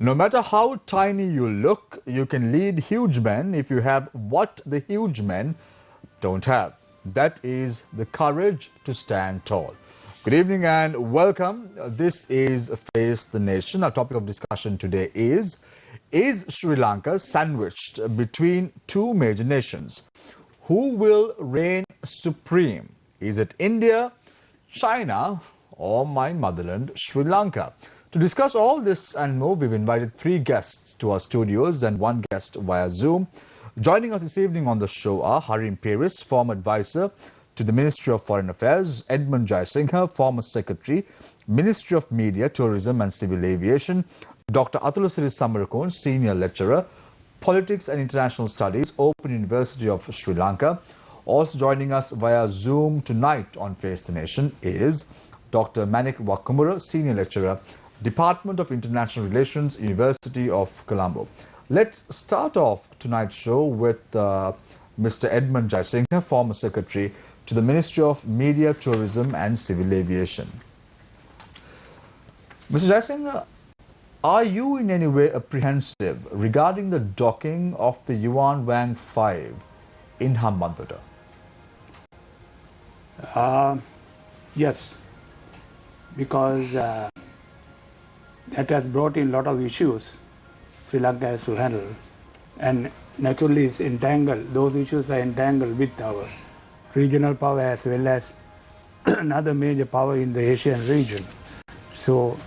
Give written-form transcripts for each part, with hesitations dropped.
No matter how tiny you look, you can lead huge men if you have what the huge men don't have. That is the courage to stand tall. Good evening and welcome. This is Face the Nation. Our topic of discussion today is Sri Lanka sandwiched between two major nations? Who will reign supreme? Is it India, China, or my motherland, Sri Lanka? To discuss all this and more, we've invited three guests to our studios and one guest via Zoom. Joining us this evening on the show are Harim Peris, former advisor to the Ministry of Foreign Affairs, Edmund Jayasinghe, former secretary, Ministry of Media, Tourism and Civil Aviation, Dr. Atulasiri Samarakon, senior lecturer, Politics and International Studies, Open University of Sri Lanka. Also joining us via Zoom tonight on Face the Nation is Dr. Manik Wakamura, senior lecturer, Department of International Relations, University of Colombo. Let's start off tonight's show with Mr. Edmund Jayasinghe, former secretary to the Ministry of Media, Tourism and Civil Aviation. Mr. Jayasinghe, are you in any way apprehensive regarding the docking of the Yuanwang 5 in Hambantota? Yes, because that has brought in a lot of issues Sri Lanka has to handle, and naturally it's entangled. Those issues are entangled with our regional power as well as another major power in the Asian region. So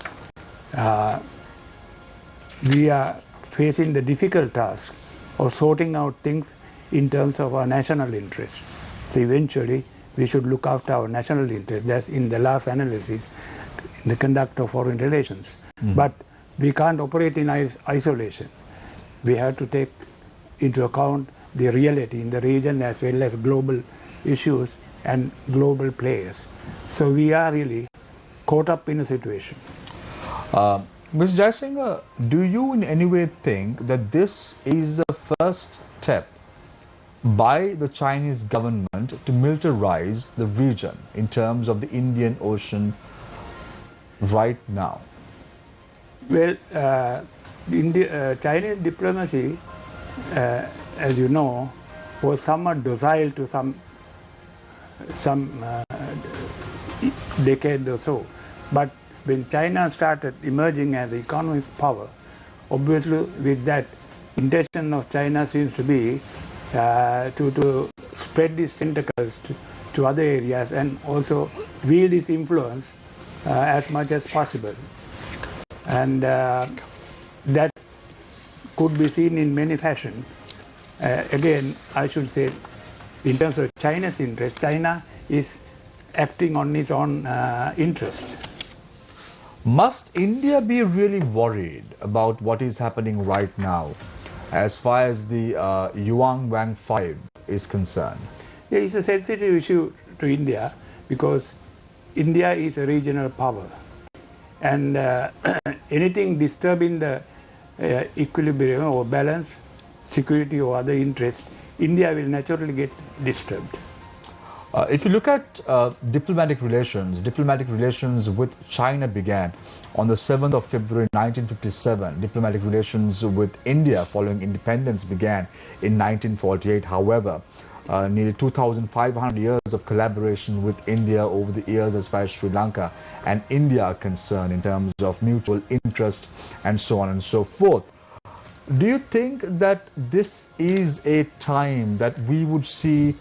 we are facing the difficult task of sorting out things in terms of our national interest. So eventually we should look after our national interest. That's in the last analysis in the conduct of foreign relations. But we can't operate in isolation. We have to take into account the reality in the region as well as global issues and global players. So we are really caught up in a situation. Mr. Jayasinghe, do you in any way think that this is the first step by the Chinese government to militarize the region in terms of the Indian Ocean right now? Well, Chinese diplomacy, as you know, was somewhat docile to some decade or so. But when China started emerging as an economic power, obviously with that, intention of China seems to be to spread its tentacles to other areas and also wield its influence as much as possible. And that could be seen in many fashions. Again, I should say, in terms of China's interest, China is acting on its own interest. Must India be really worried about what is happening right now as far as the Yuanwang 5 is concerned? Yeah, it's a sensitive issue to India because India is a regional power. And anything disturbing the equilibrium or balance, security or other interests, India will naturally get disturbed. If you look at diplomatic relations with China began on the 7th of February 1957. Diplomatic relations with India following independence began in 1948. However, nearly 2,500 years of collaboration with India over the years as far as Sri Lanka and India are concerned in terms of mutual interest and so on and so forth. Do you think that this is a time that we would see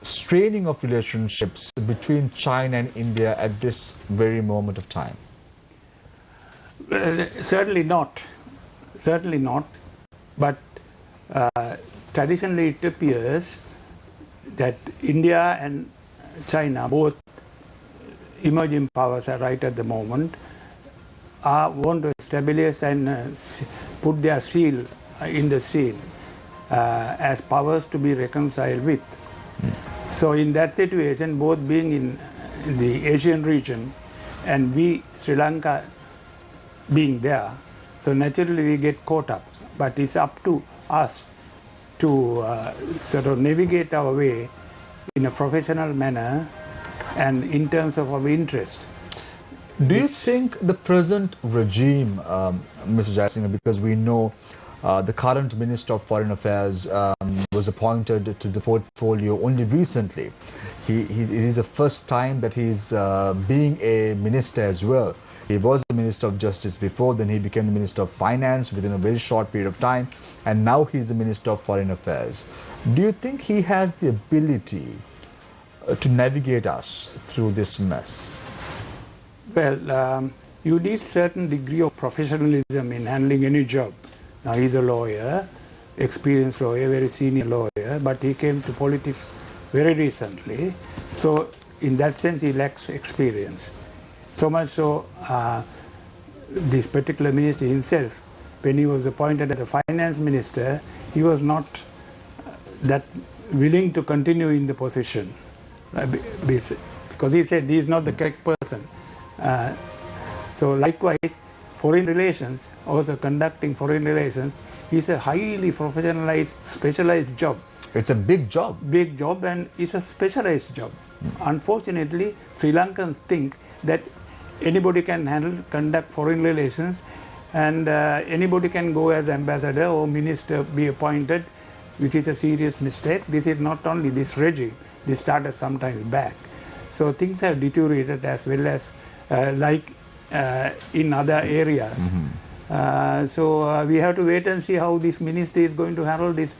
straining of relationships between China and India at this very moment of time? Certainly not. Certainly not. But traditionally it appears that India and China, both emerging powers are right at the moment, want to establish and put their seal in the scene as powers to be reconciled with. So in that situation, both being in the Asian region and we, Sri Lanka, being there, so naturally we get caught up. But it's up to us to sort of navigate our way in a professional manner and in terms of our interest. Do you think the present regime, Mr. Jayasinghe, because we know the current Minister of Foreign Affairs was appointed to the portfolio only recently. It is the first time that he's being a minister as well. He was the Minister of Justice before, then he became the Minister of Finance within a very short period of time, and now he's the Minister of Foreign Affairs. Do you think he has the ability to navigate us through this mess? Well, you need certain degree of professionalism in handling any job. Now, he's a lawyer, experienced lawyer, very senior lawyer, but he came to politics very recently. So, in that sense, he lacks experience. So much so, this particular minister himself, when he was appointed as the finance minister, he was not that willing to continue in the position. Because he said he is not the correct person. So likewise, foreign relations, also conducting foreign relations, is a highly professionalized, specialized job. It's a big job. Big job, and it's a specialized job. Unfortunately, Sri Lankans think that anybody can conduct foreign relations, and anybody can go as ambassador or minister, be appointed, which is a serious mistake. This is not only this regime. This started some time back. So things have deteriorated as well as in other areas. So we have to wait and see how this ministry is going to handle this,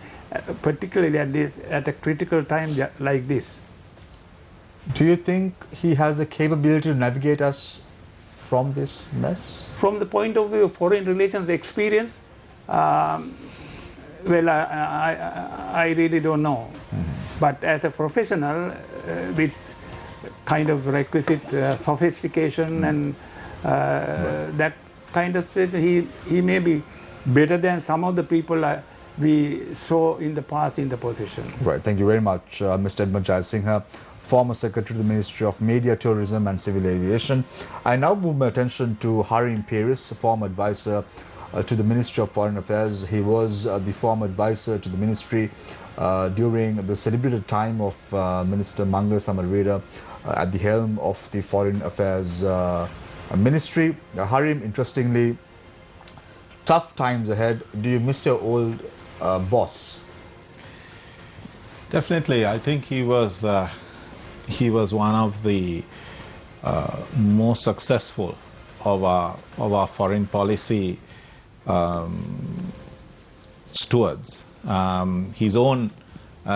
particularly at a critical time like this. Do you think he has the capability to navigate us from this mess? From the point of view of foreign relations experience, well, I really don't know. But as a professional with kind of requisite sophistication and that kind of thing, he may be better than some of the people we saw in the past in the position. Right. Thank you very much, Mr. Edmund Jayasinghe, former Secretary to the Ministry of Media, Tourism and Civil Aviation. I now move my attention to Harim Peris, former advisor to the Ministry of Foreign Affairs. He was the former advisor to the ministry during the celebrated time of Minister Manga Samarwera at the helm of the Foreign Affairs Ministry. Harim, interestingly, tough times ahead. Do you miss your old boss? Definitely. I think he was one of the most successful of our foreign policy stewards. His own,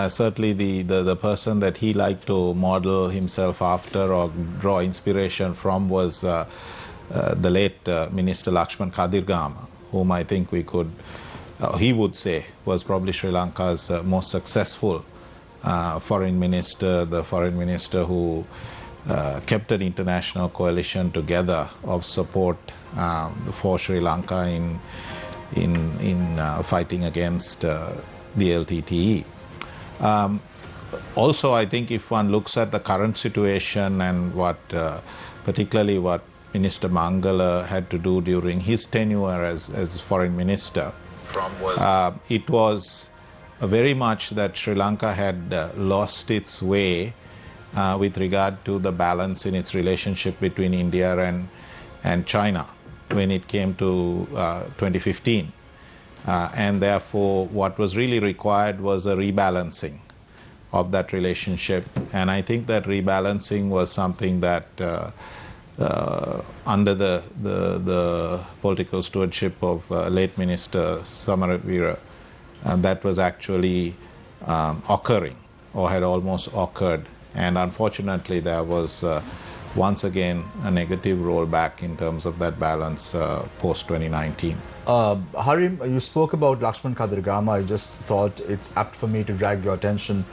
certainly the person that he liked to model himself after or draw inspiration from was the late Minister Lakshman Kadirgama, whom I think he would say was probably Sri Lanka's most successful foreign minister, the foreign minister who kept an international coalition together of support for Sri Lanka in fighting against the LTTE. Also, I think if one looks at the current situation and particularly what Minister Mangala had to do during his tenure as foreign minister, it was very much that Sri Lanka had lost its way with regard to the balance in its relationship between India and China when it came to 2015. And therefore, what was really required was a rebalancing of that relationship. And I think that rebalancing was something that under the political stewardship of late Minister Samarwera, that was actually occurring or had almost occurred. And unfortunately, there was once again a negative rollback in terms of that balance post-2019. Harim, you spoke about Lakshman Kadirgama. I just thought it's apt for me to drag your attention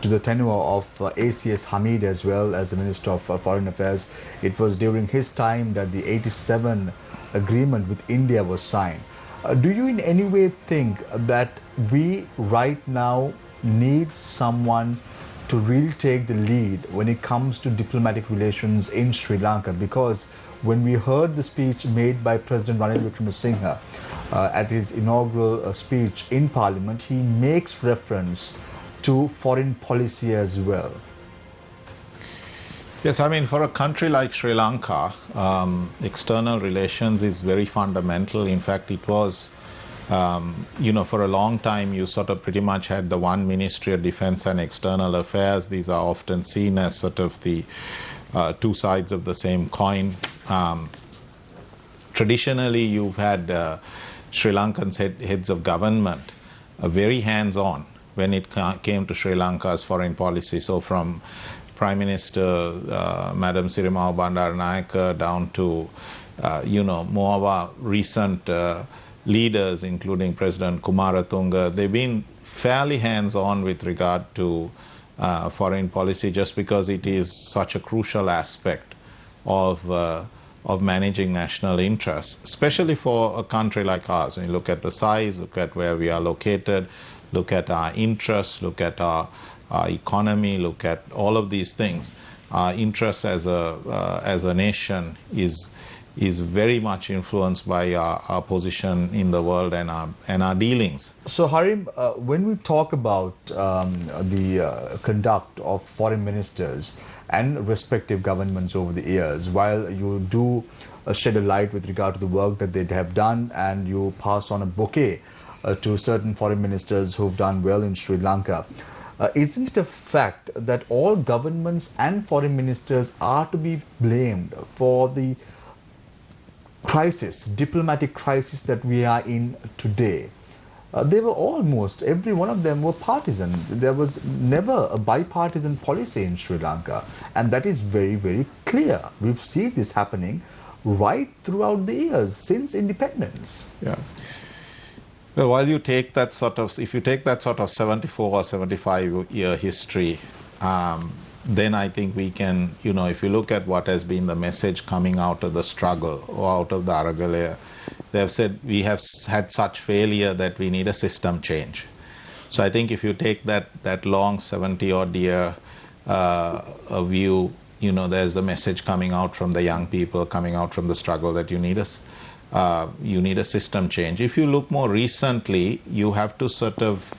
to the tenure of ACS Hamid as well as the Minister of Foreign Affairs. It was during his time that the 87 agreement with India was signed. Do you in any way think that we right now need someone to really take the lead when it comes to diplomatic relations in Sri Lanka? Because when we heard the speech made by President Manik Wakamura at his inaugural speech in Parliament, he makes reference to foreign policy as well. Yes, I mean, for a country like Sri Lanka, external relations is very fundamental. In fact, it was, for a long time, you sort of pretty much had the one Ministry of Defense and External Affairs. These are often seen as sort of the two sides of the same coin. Traditionally, you've had Sri Lankan heads of government very hands-on when it came to Sri Lanka's foreign policy. So from Prime Minister Madam Sirimao Bandaranaike down to, more of our recent leaders, including President Kumaratunga, they've been fairly hands-on with regard to foreign policy, just because it is such a crucial aspect of managing national interests, especially for a country like ours. When you look at the size, look at where we are located, look at our interests, look at our economy, look at all of these things. Our interests as a nation is very much influenced by our position in the world and our dealings. So Harim, when we talk about the conduct of foreign ministers and respective governments over the years, while you do shed a light with regard to the work that they have done, and you pass on a bouquet to certain foreign ministers who've done well in Sri Lanka, isn't it a fact that all governments and foreign ministers are to be blamed for the crisis, diplomatic crisis that we are in today? They were almost, every one of them were partisan. There was never a bipartisan policy in Sri Lanka, and that is very, very clear. We've seen this happening right throughout the years since independence. Yeah. Well, while you take that sort of, if you take that sort of 74 or 75 year history, then I think we can, if you look at what has been the message coming out of the struggle or out of the Aragalaya, they have said we have had such failure that we need a system change. So I think if you take that long 70-odd year view, there's the message coming out from the young people, coming out from the struggle, that you need a system change. If you look more recently, you have to sort of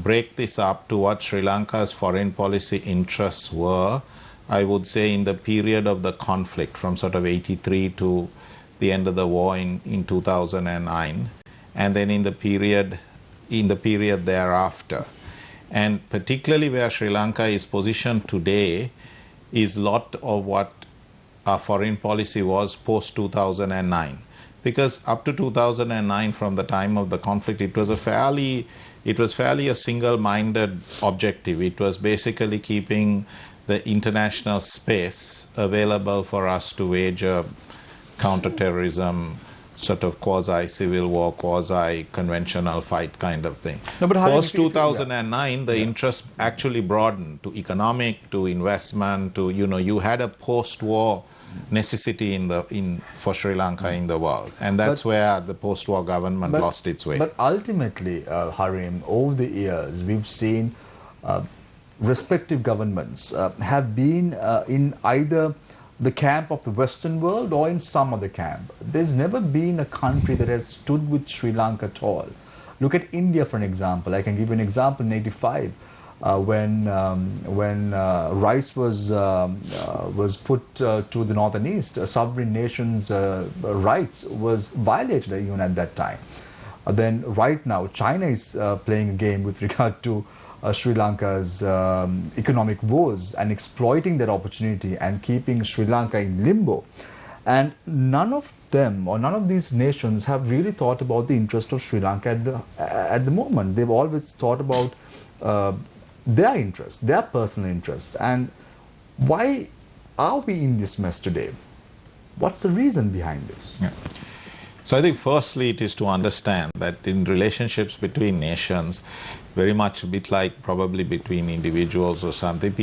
break this up to what Sri Lanka's foreign policy interests were, I would say, in the period of the conflict from sort of 83 to the end of the war in 2009, and then in the period thereafter. And particularly where Sri Lanka is positioned today is a lot of what our foreign policy was post 2009. Because up to 2009, from the time of the conflict, it was fairly a single-minded objective. It was basically keeping the international space available for us to wage a counter-terrorism, sort of quasi-civil war, quasi-conventional fight kind of thing. No, but post-2009, the interest actually broadened to economic, to investment, to, you had a post-war necessity for Sri Lanka in the world, and that's where the post-war government lost its way. But ultimately, Harim, over the years, we've seen respective governments have been in either the camp of the Western world or in some other camp. There's never been a country that has stood with Sri Lanka at all. Look at India, for an example. I can give you an example in '85. When rice was put to the north and east, a sovereign nation's rights was violated even at that time. Then right now, China is playing a game with regard to Sri Lanka's economic woes and exploiting that opportunity and keeping Sri Lanka in limbo. And none of them, or none of these nations, have really thought about the interest of Sri Lanka at the moment. They've always thought about their interests, their personal interests. And why are we in this mess today? What's the reason behind this? Yeah. So I think firstly it is to understand that in relationships between nations, very much a bit like probably between individuals or something,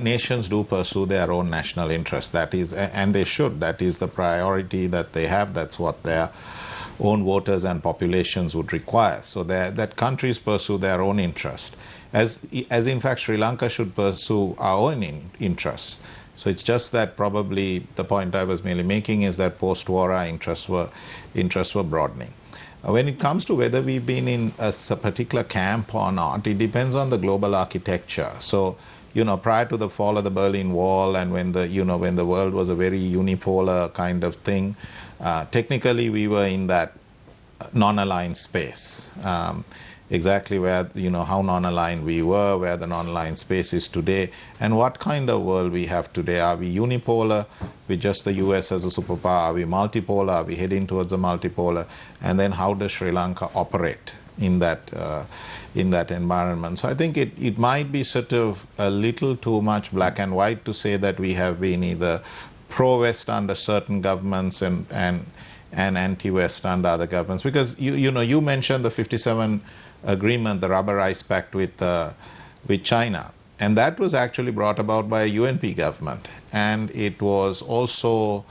nations do pursue their own national interests. That is, and they should, that is the priority that they have, that's what their own voters and populations would require. So that countries pursue their own interest. As in fact Sri Lanka should pursue our own interests. So it's just that probably the point I was merely making is that post-war our interests were broadening. When it comes to whether we've been in a particular camp or not, it depends on the global architecture. So prior to the fall of the Berlin Wall and when the world was a very unipolar kind of thing, technically we were in that non-aligned space. Exactly where, how non-aligned we were, where the non-aligned space is today, and what kind of world we have today. Are we unipolar with just the US as a superpower? Are we multipolar? Are we heading towards a multipolar? And then how does Sri Lanka operate in that environment? So I think it might be sort of a little too much black and white to say that we have been either pro-West under certain governments and anti-West under other governments. Because you mentioned the 57 agreement, the Rubber Ice Pact with China, and that was actually brought about by a UNP government, and it was also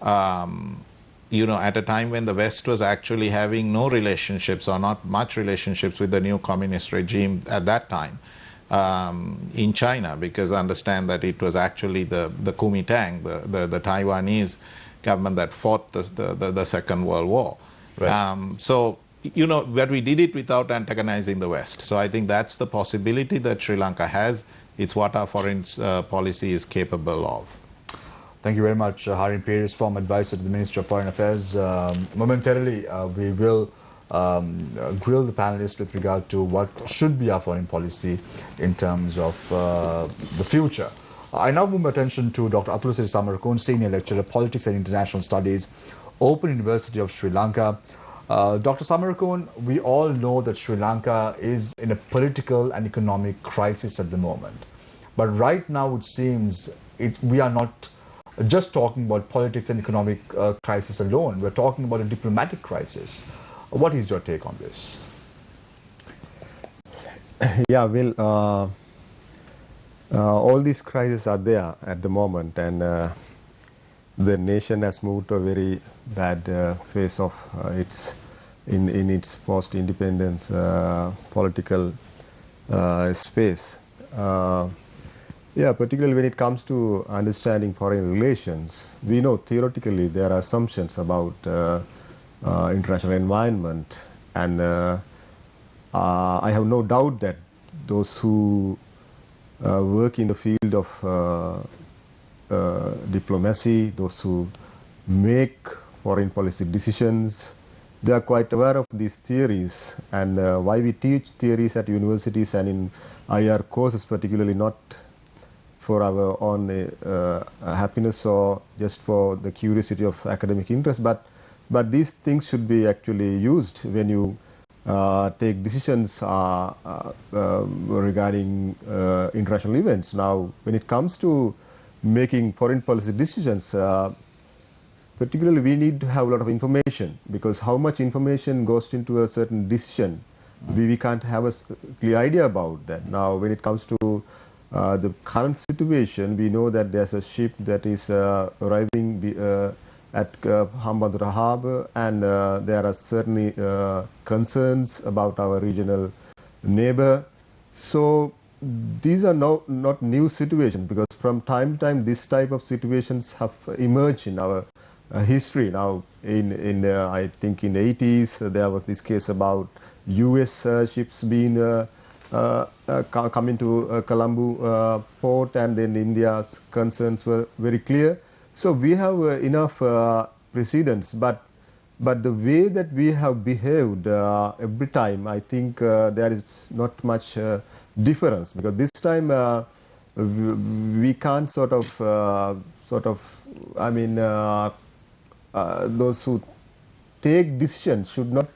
at a time when the West was actually having no relationships or not much relationships with the new communist regime at that time in China, because understand that it was actually the Kuomintang, the Taiwanese government that fought the Second World War. Right. But we did it without antagonizing the West. So I think that's the possibility that Sri Lanka has. It's what our foreign policy is capable of. Thank you very much, Harim Peris, former advisor to the Ministry of Foreign Affairs. Momentarily, we will grill the panelists with regard to what should be our foreign policy in terms of the future. I now move my attention to Dr. Atulasiri Samarakon, Senior Lecturer, Politics and International Studies, Open University of Sri Lanka. Dr. Samarakon, we all know that Sri Lanka is in a political and economic crisis at the moment. But right now it seems we are not just talking about politics and economic crisis alone. We're talking about a diplomatic crisis. What is your take on this? Yeah, well, all these crises are there at the moment, and the nation has moved to a very bad phase of in its post-independence political space. Yeah, particularly when it comes to understanding foreign relations, we know theoretically there are assumptions about international environment, and I have no doubt that those who work in the field of diplomacy, those who make foreign policy decisions, they are quite aware of these theories, and why we teach theories at universities and in IR courses, particularly not for our own happiness or just for the curiosity of academic interest, but these things should be actually used when you take decisions regarding international events. Now, when it comes to making foreign policy decisions, particularly we need to have a lot of information, because how much information goes into a certain decision, we can't have a clear idea about that. Now, when it comes to the current situation, we know that there's a ship that is arriving at Hambantota Harbour, and there are certainly concerns about our regional neighbour. So these are not new situations, because from time to time this type of situations have emerged in our history. Now, I think in the 80s there was this case about US ships being coming to Colombo port, and then India's concerns were very clear. So we have enough precedents, but the way that we have behaved every time, I think there is not much difference, because this time we can't I mean, those who take decisions should not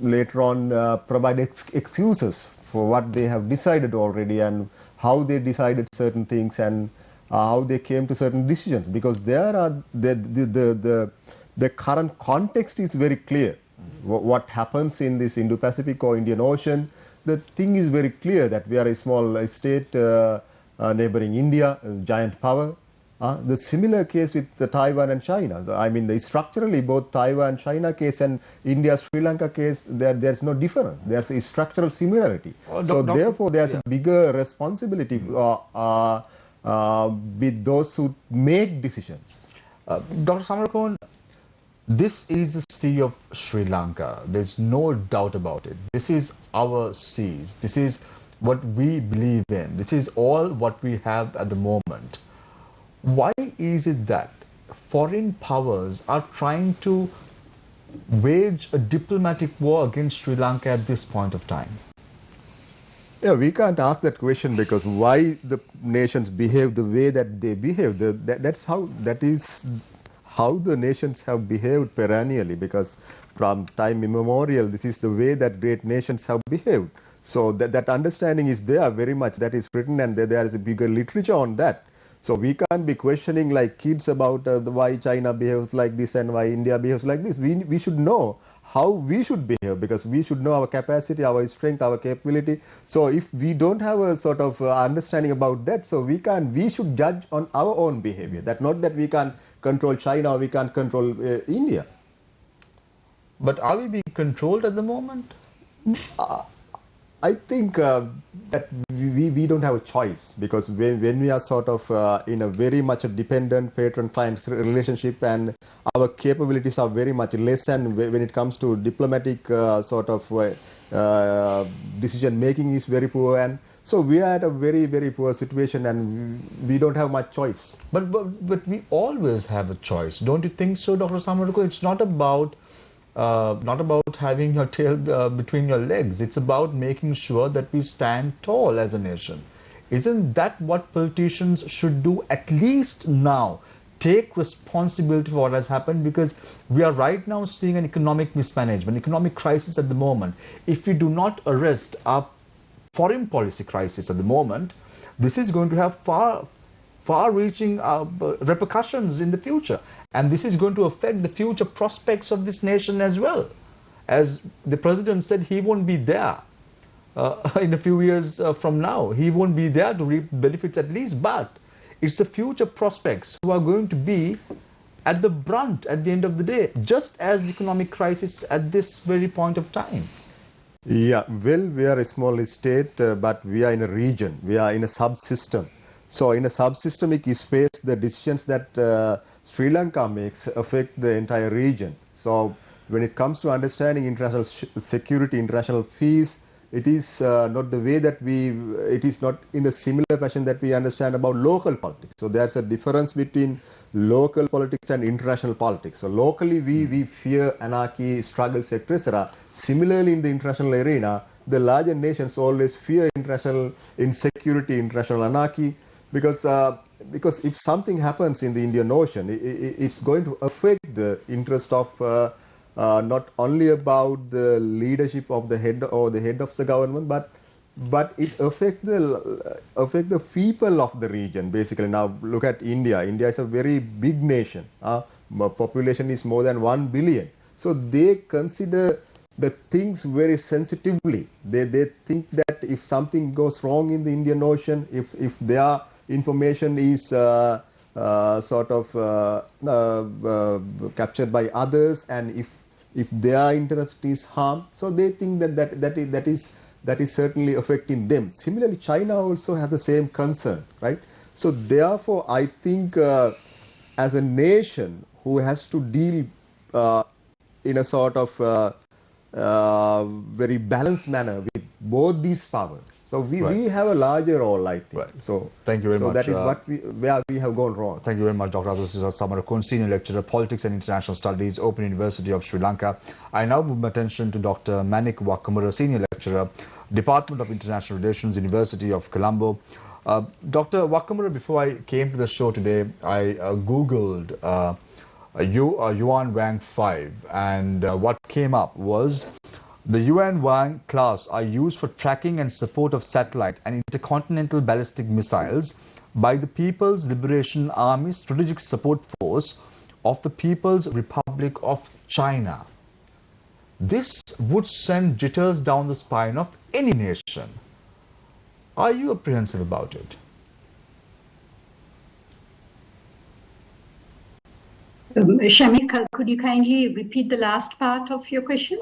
later on provide excuses for what they have decided already and how they decided certain things and how they came to certain decisions, because there are the current context is very clear. What happens in this Indo-Pacific or Indian Ocean, the thing is very clear that we are a small state neighboring India, a giant power. The similar case with Taiwan and China. I mean, structurally, both Taiwan, China case and India, Sri Lanka case, there's no difference. There's a structural similarity. Therefore, there's a bigger responsibility with those who make decisions. Dr. Samarakon, this is the sea of Sri Lanka. There's no doubt about it. This is our seas. This is what we believe in. This is all what we have at the moment. Why is it that foreign powers are trying to wage a diplomatic war against Sri Lanka at this point of time? Yeah, we can't ask that question because why the nations behave the way that they behave. That is how the nations have behaved perennially, because from time immemorial, this is the way that great nations have behaved. So that understanding is there very much. That is written, and there is a bigger literature on that. So we can't be questioning like kids about why China behaves like this and why India behaves like this. We should know how we should behave, because we should know our capacity, our strength, our capability. So if we don't have a sort of understanding about that, so we should judge on our own behavior. That not that we can't control China or we can't control India. But are we being controlled at the moment? I think that we don't have a choice, because when we are sort of in a very much a dependent patron-client relationship, and our capabilities are very much less, and when it comes to diplomatic sort of decision making is very poor, and so we are at a very, very poor situation, and we don't have much choice. But we always have a choice, don't you think so, Dr. Samarako? It's not about having your tail between your legs. It's about making sure that we stand tall as a nation. Isn't that what politicians should do at least now? Take responsibility for what has happened, because we are right now seeing an economic mismanagement, economic crisis at the moment. If we do not arrest our foreign policy crisis at the moment, this is going to have far-reaching repercussions in the future, and this is going to affect the future prospects of this nation as well. As the president said, he won't be there in a few years from now. He won't be there to reap benefits at least, but it's the future prospects who are going to be at the brunt at the end of the day, just as the economic crisis at this very point of time. Yeah, well, we are a small state, but we are in a region, we are in a subsystem. So in a subsystemic space, the decisions that Sri Lanka makes affect the entire region. So when it comes to understanding international security, international peace, it is not the way that it is not in the similar fashion that we understand about local politics. So there's a difference between local politics and international politics. So locally we fear anarchy, struggles, etc. Similarly in the international arena, the larger nations always fear international insecurity, international anarchy, because if something happens in the Indian Ocean, it's going to affect the interest of not only about the leadership of the head or the head of the government, but it affect the people of the region basically. Now look at India. India is a very big nation. Population is more than 1 billion. So they consider the things very sensitively. They think that if something goes wrong in the Indian Ocean, if their information is sort of captured by others, and if their interest is harmed, so they think that is certainly affecting them. Similarly, China also has the same concern, right? So therefore, I think as a nation who has to deal in a sort of very balanced manner with both these powers. So we have a larger role, I think. Right. So thank you very much. That is where we have gone wrong. Thank you very much, Dr. Samarakun, Senior Lecturer, Politics and International Studies, Open University of Sri Lanka. I now move my attention to Dr. Manik Wakamura, Senior Lecturer, Department of International Relations, University of Colombo. Dr. Wakamura, before I came to the show today, I Googled Yuanwang 5, and what came up was the Yuanwang class are used for tracking and support of satellite and intercontinental ballistic missiles by the People's Liberation Army Strategic Support Force of the People's Republic of China. This would send jitters down the spine of any nation. Are you apprehensive about it? Shamik, could you kindly repeat the last part of your question?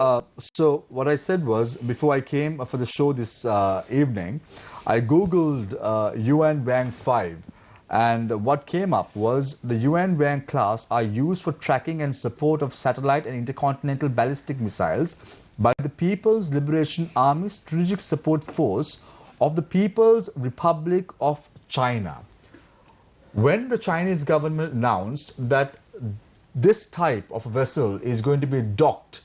So what I said was, before I came for the show this evening, I Googled Yuanwang 5, and what came up was the Yuanwang class are used for tracking and support of satellite and intercontinental ballistic missiles by the People's Liberation Army Strategic Support Force of the People's Republic of China. When the Chinese government announced that this type of vessel is going to be docked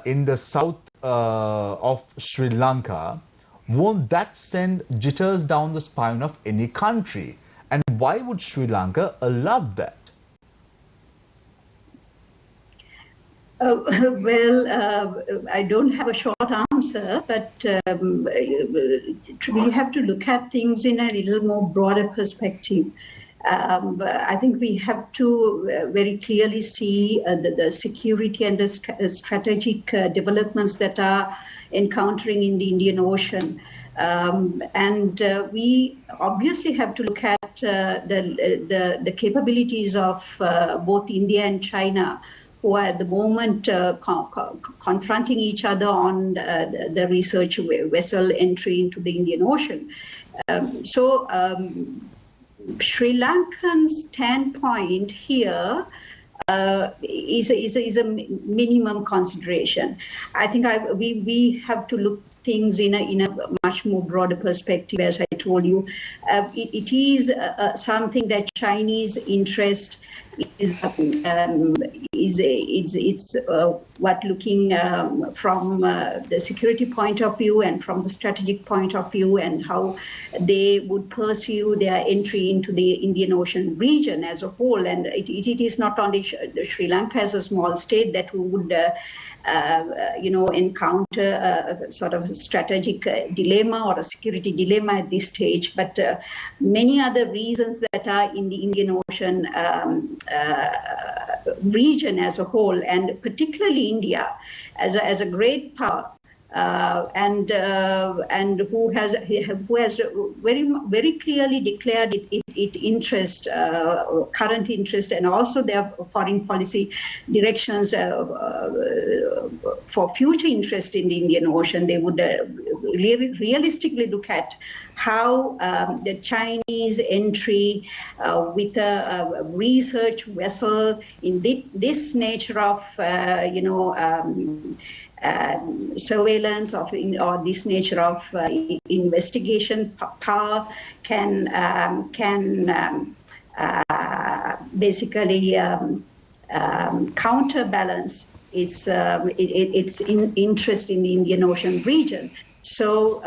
in the south of Sri Lanka, won't that send jitters down the spine of any country? And why would Sri Lanka allow that? I don't have a short answer, but we have to look at things in a little more broader perspective. I think we have to very clearly see the security and the strategic developments that are encountering in the Indian Ocean. And we obviously have to look at the capabilities of both India and China, who are at the moment confronting each other on the research vessel entry into the Indian Ocean. Sri Lankan standpoint here is a minimum consideration. I think we have to look things in a much more broader perspective. As I told you, it is something that Chinese interest is what looking from the security point of view and from the strategic point of view, and how they would pursue their entry into the Indian Ocean region as a whole. And it is not only Sri Lanka as a small state that would encounter a sort of strategic dilemma or a security dilemma at this stage, but many other reasons that are in the Indian Ocean region as a whole, and particularly India as a great power, and who has very clearly declared its interest, current interest, and also their foreign policy directions for future interest in the Indian Ocean. They would realistically look at how the Chinese entry with a research vessel in this nature of surveillance or this nature of investigation power can basically counterbalance its interest in the Indian Ocean region. So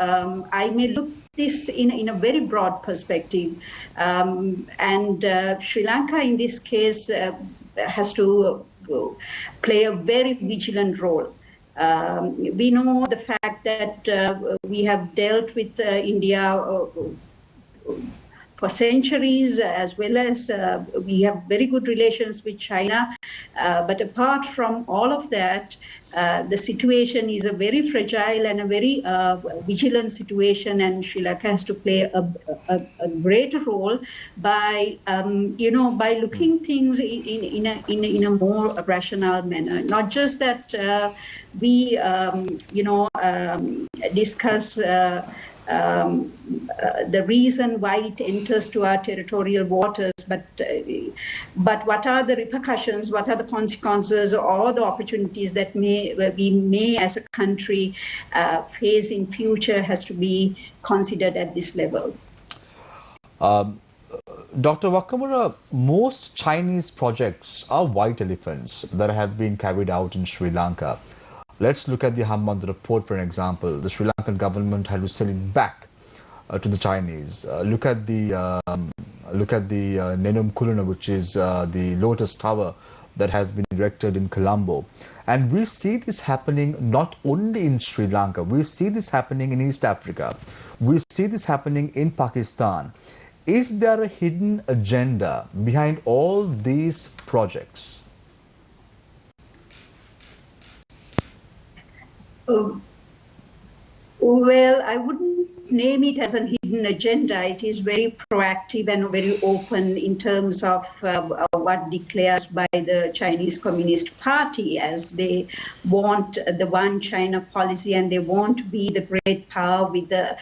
I may look this in a very broad perspective, and Sri Lanka in this case has to play a very vigilant role. We know the fact that we have dealt with India for centuries, as well as we have very good relations with China. But apart from all of that, the situation is a very fragile and a very vigilant situation, and Sri Lanka has to play a greater role by by looking things in a more rational manner. Not just that we discuss the reason why it enters to our territorial waters, but what are the repercussions, what are the consequences, or the opportunities that we may as a country face in future has to be considered at this level. Dr. Wakamura, most Chinese projects are white elephants that have been carried out in Sri Lanka. Let's look at the Hambantota port, for an example. The Sri Lankan government had to sell it back to the Chinese. Look at the Nenum Kuluna, which is the Lotus Tower that has been erected in Colombo. And we see this happening not only in Sri Lanka. We see this happening in East Africa. We see this happening in Pakistan. Is there a hidden agenda behind all these projects? Well, I wouldn't name it as a hidden agenda. It is very proactive and very open in terms of what declares by the Chinese Communist Party, as they want the one China policy and they want to be the great power with the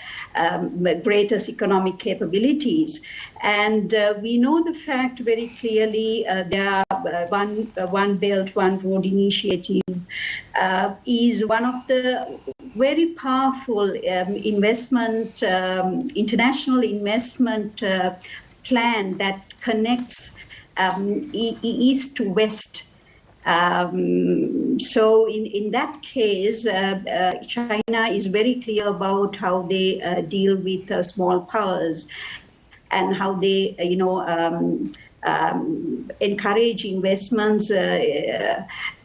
greatest economic capabilities. And we know the fact very clearly. There are one Belt, One Road initiative is one of the very powerful investment, international investment plan that connects east to west. So in that case, China is very clear about how they deal with small powers and how they, encourage investments.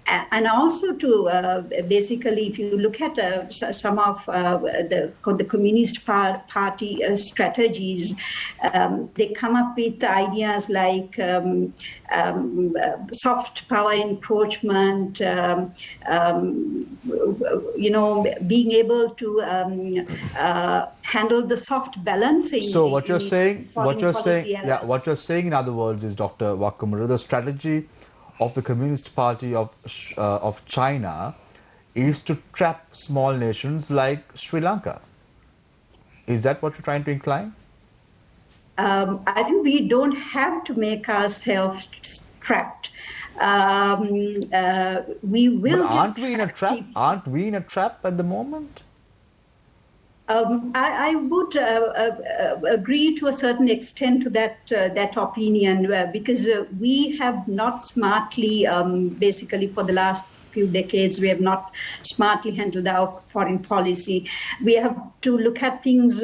And also to basically, if you look at some of the Communist Party strategies, they come up with ideas like soft power encroachment, being able to handle the soft balancing. So what you're saying, what you're saying, in other words, is, Dr. Wakamura, the strategy of the Communist Party of China is to trap small nations like Sri Lanka. Is that what you're trying to incline? I think we don't have to make ourselves trapped. We will. But aren't we in a trap? Aren't we in a trap at the moment? I would agree to a certain extent to that opinion, because we have not smartly, basically for the last few decades, we have not smartly handled our foreign policy. We have to look at things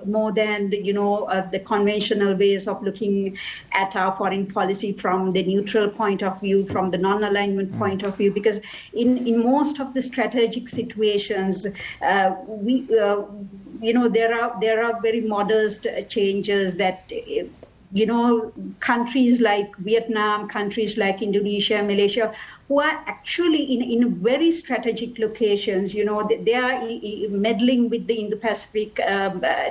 more than the conventional ways of looking at our foreign policy from the neutral point of view, from the non-alignment point of view, because in most of the strategic situations, there are very modest changes that countries like Vietnam, countries like Indonesia, Malaysia, who are actually in very strategic locations, they are meddling with the Indo-Pacific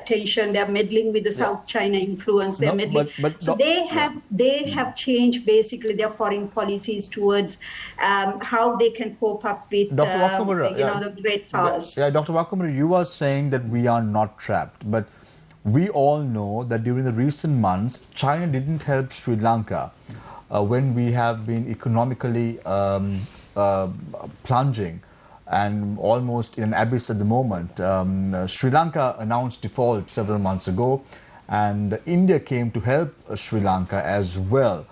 tension, they are meddling with the South China influence, they are meddling. So they have changed basically their foreign policies towards how they can cope up with Dr. Wakamura, the great powers. Yeah, Dr. Wakamura, you are saying that we are not trapped, but we all know that during the recent months, China didn't help Sri Lanka when we have been economically plunging and almost in an abyss at the moment. Sri Lanka announced default several months ago, and India came to help Sri Lanka as well.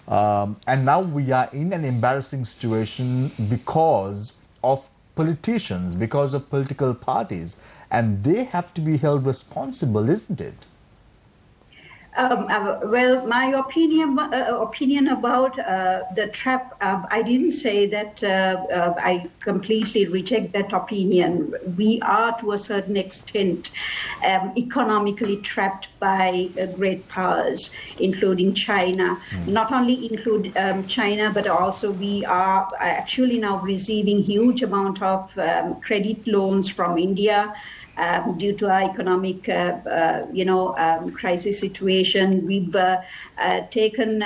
And now we are in an embarrassing situation because of politicians, because of political parties, and they have to be held responsible, isn't it? Well, my opinion about the trap, I didn't say that I completely reject that opinion. We are, to a certain extent, economically trapped by great powers, including China. Not only include China, but also we are actually now receiving huge amount of credit loans from India. Due to our economic, crisis situation, we've taken,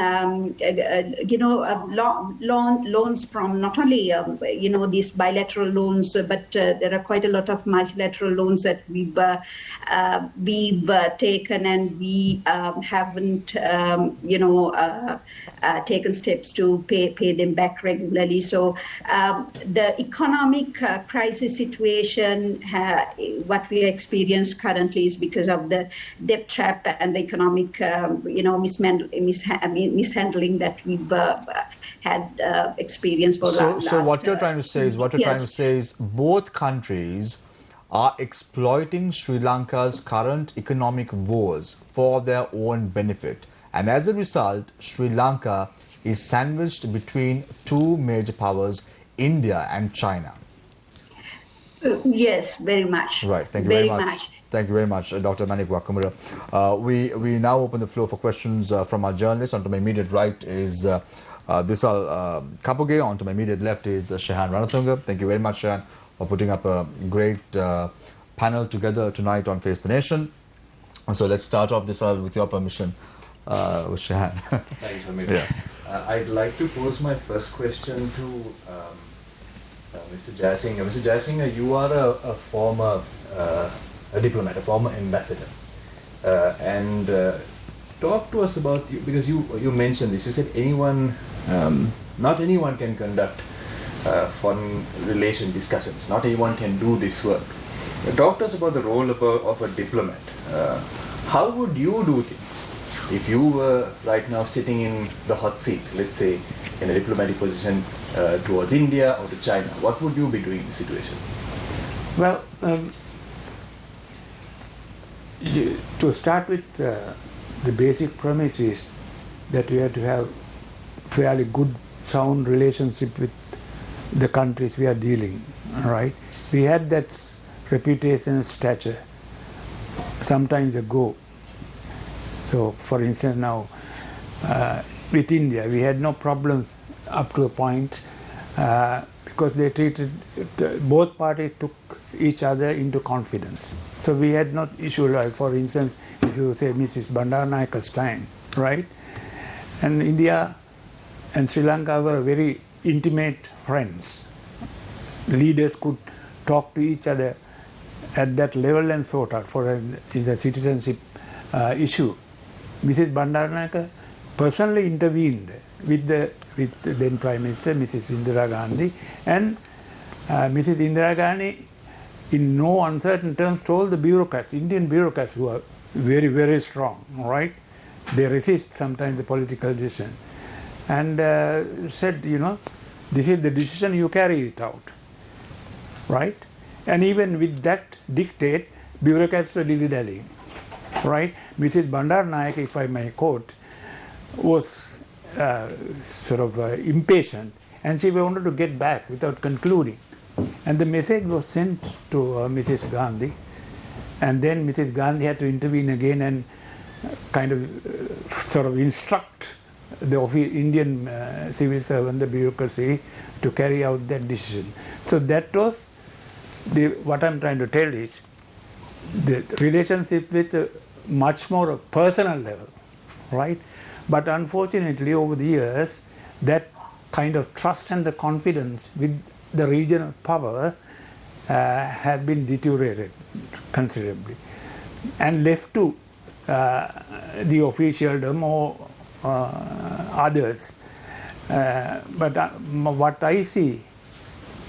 loans from not only, these bilateral loans, but there are quite a lot of multilateral loans that we've taken, and we haven't, taken steps to pay them back regularly. So the economic crisis situation, what we experience currently, is because of the debt trap and the economic, mishandling that we've had experienced for last. So what you're trying to say is, both countries are exploiting Sri Lanka's current economic woes for their own benefit, and as a result, Sri Lanka is sandwiched between two major powers, India and China. Yes, very much. Right. Thank you very much. Thank you very much, Dr. Manik Wakamura. We now open the floor for questions from our journalists. On to my immediate right is Disal Kapuge. On to my immediate left is Shehan Ranatunga. Thank you very much, Shehan, for putting up a great panel together tonight on Face the Nation. So let's start off, Disal, with your permission, with Shehan. Thanks, Amit. Yeah. I'd like to pose my first question to Mr. Jayasinghe. Mr. Jayasinghe, you are a former a diplomat, a former ambassador, and talk to us about you, because you mentioned this. You said anyone, not anyone can conduct foreign relation discussions. Not everyone can do this work. Talk to us about the role of a diplomat. How would you do things if you were right now sitting in the hot seat, let's say in a diplomatic position towards India or to China? What would you be doing in the situation? Well, to start with, the basic premise is that we have to have fairly good, sound relationship with the countries we are dealing, right? We had that reputation and stature sometimes ago. So, for instance, now with India, we had no problems up to a point because they treated, both parties took each other into confidence. So we had not issue, like for instance, if you say Mrs. Bandaranaike's time, right? And India and Sri Lanka were very intimate friends. Leaders could talk to each other at that level and sort out for the citizenship issue. Mrs. Bandaranaike personally intervened with the then Prime Minister, Mrs. Indira Gandhi, and Mrs. Indira Gandhi, in no uncertain terms, told the bureaucrats, Indian bureaucrats, who are very, very strong, right? They resist sometimes the political decision, and said, you know, this is the decision, you carry it out, right? And even with that dictate, bureaucrats were dilly-dallying, right? Mrs. Bandaranaike, if I may quote, was sort of impatient, and she wanted to get back without concluding. And the message was sent to Mrs. Gandhi, and then Mrs. Gandhi had to intervene again and kind of sort of instruct the Indian civil servant, the bureaucracy, to carry out that decision. So that was what I'm trying to tell is the relationship with much more a personal level, right? But unfortunately, over the years, that kind of trust and the confidence with the regional power have been deteriorated considerably and left to the officialdom or others. But what I see,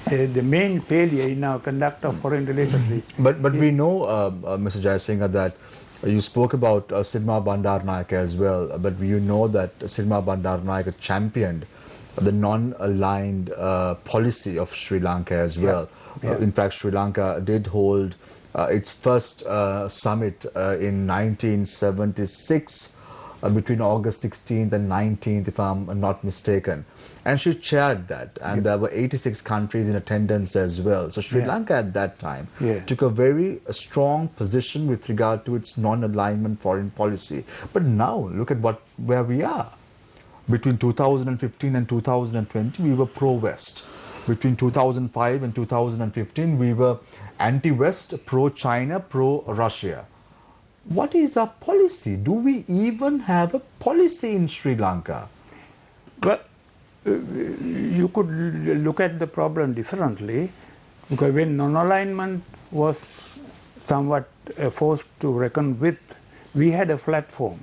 the main failure in our conduct of foreign relations is... But we know, Mr. Jayasinghe, that you spoke about Sidma Bandaranaike as well, but you know that Sidma Bandaranaike championed the non-aligned policy of Sri Lanka as well. Yeah. In fact, Sri Lanka did hold its first summit in 1976 between August 16th and 19th, if I'm not mistaken. And she chaired that, and there were 86 countries in attendance as well. So Sri Lanka at that time took a very strong position with regard to its non-alignment foreign policy. But now, look at where we are. Between 2015 and 2020, we were pro-West. Between 2005 and 2015, we were anti-West, pro-China, pro-Russia. What is our policy? Do we even have a policy in Sri Lanka? Well, you could look at the problem differently, because when non-alignment was somewhat forced to reckon with, we had a platform.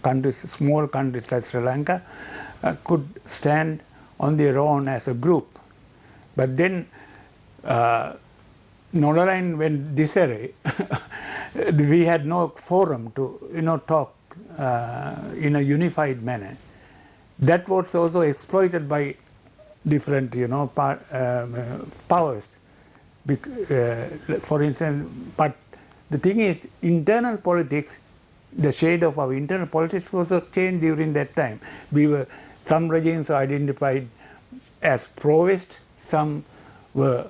Countries, small countries like Sri Lanka could stand on their own as a group. But then non-aligned went disarray. We had no forum to talk in a unified manner. That was also exploited by different powers. For instance, but the thing is, internal politics, the shade of our internal politics also changed during that time. Some regimes were identified as pro-West, some were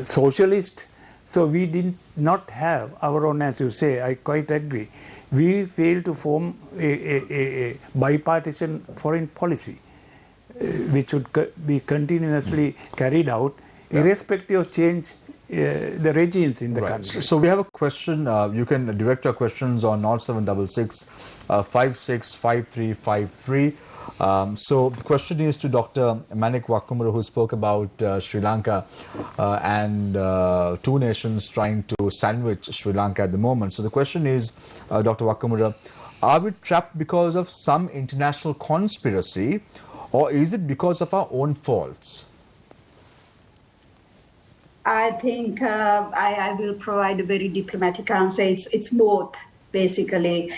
socialist. So we did not have our own, as you say, I quite agree. We failed to form a bipartisan foreign policy, which should be continuously carried out, irrespective of change the regimes in the country. So we have a question. You can direct your questions on 0766 565353. So the question is to Dr. Manik Wakamura, who spoke about Sri Lanka and two nations trying to sandwich Sri Lanka at the moment. So the question is, Dr. Wakamura, are we trapped because of some international conspiracy, or is it because of our own faults? I think I will provide a very diplomatic answer. It's both, basically.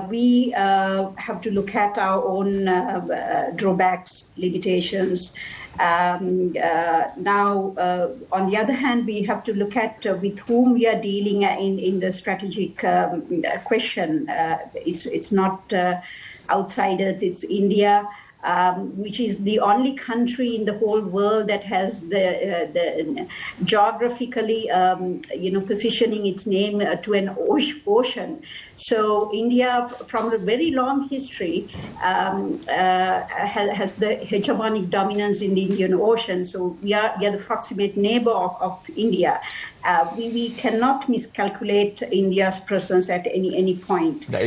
We have to look at our own drawbacks, limitations. Now, on the other hand, we have to look at with whom we are dealing in the strategic question. It's not outsiders, it's India. Which is the only country in the whole world that has the geographically, positioning its name to an ocean. So India, from a very long history, has the hegemonic dominance in the Indian Ocean. So we are the proximate neighbor of India. We cannot miscalculate India's presence at any point. Dr.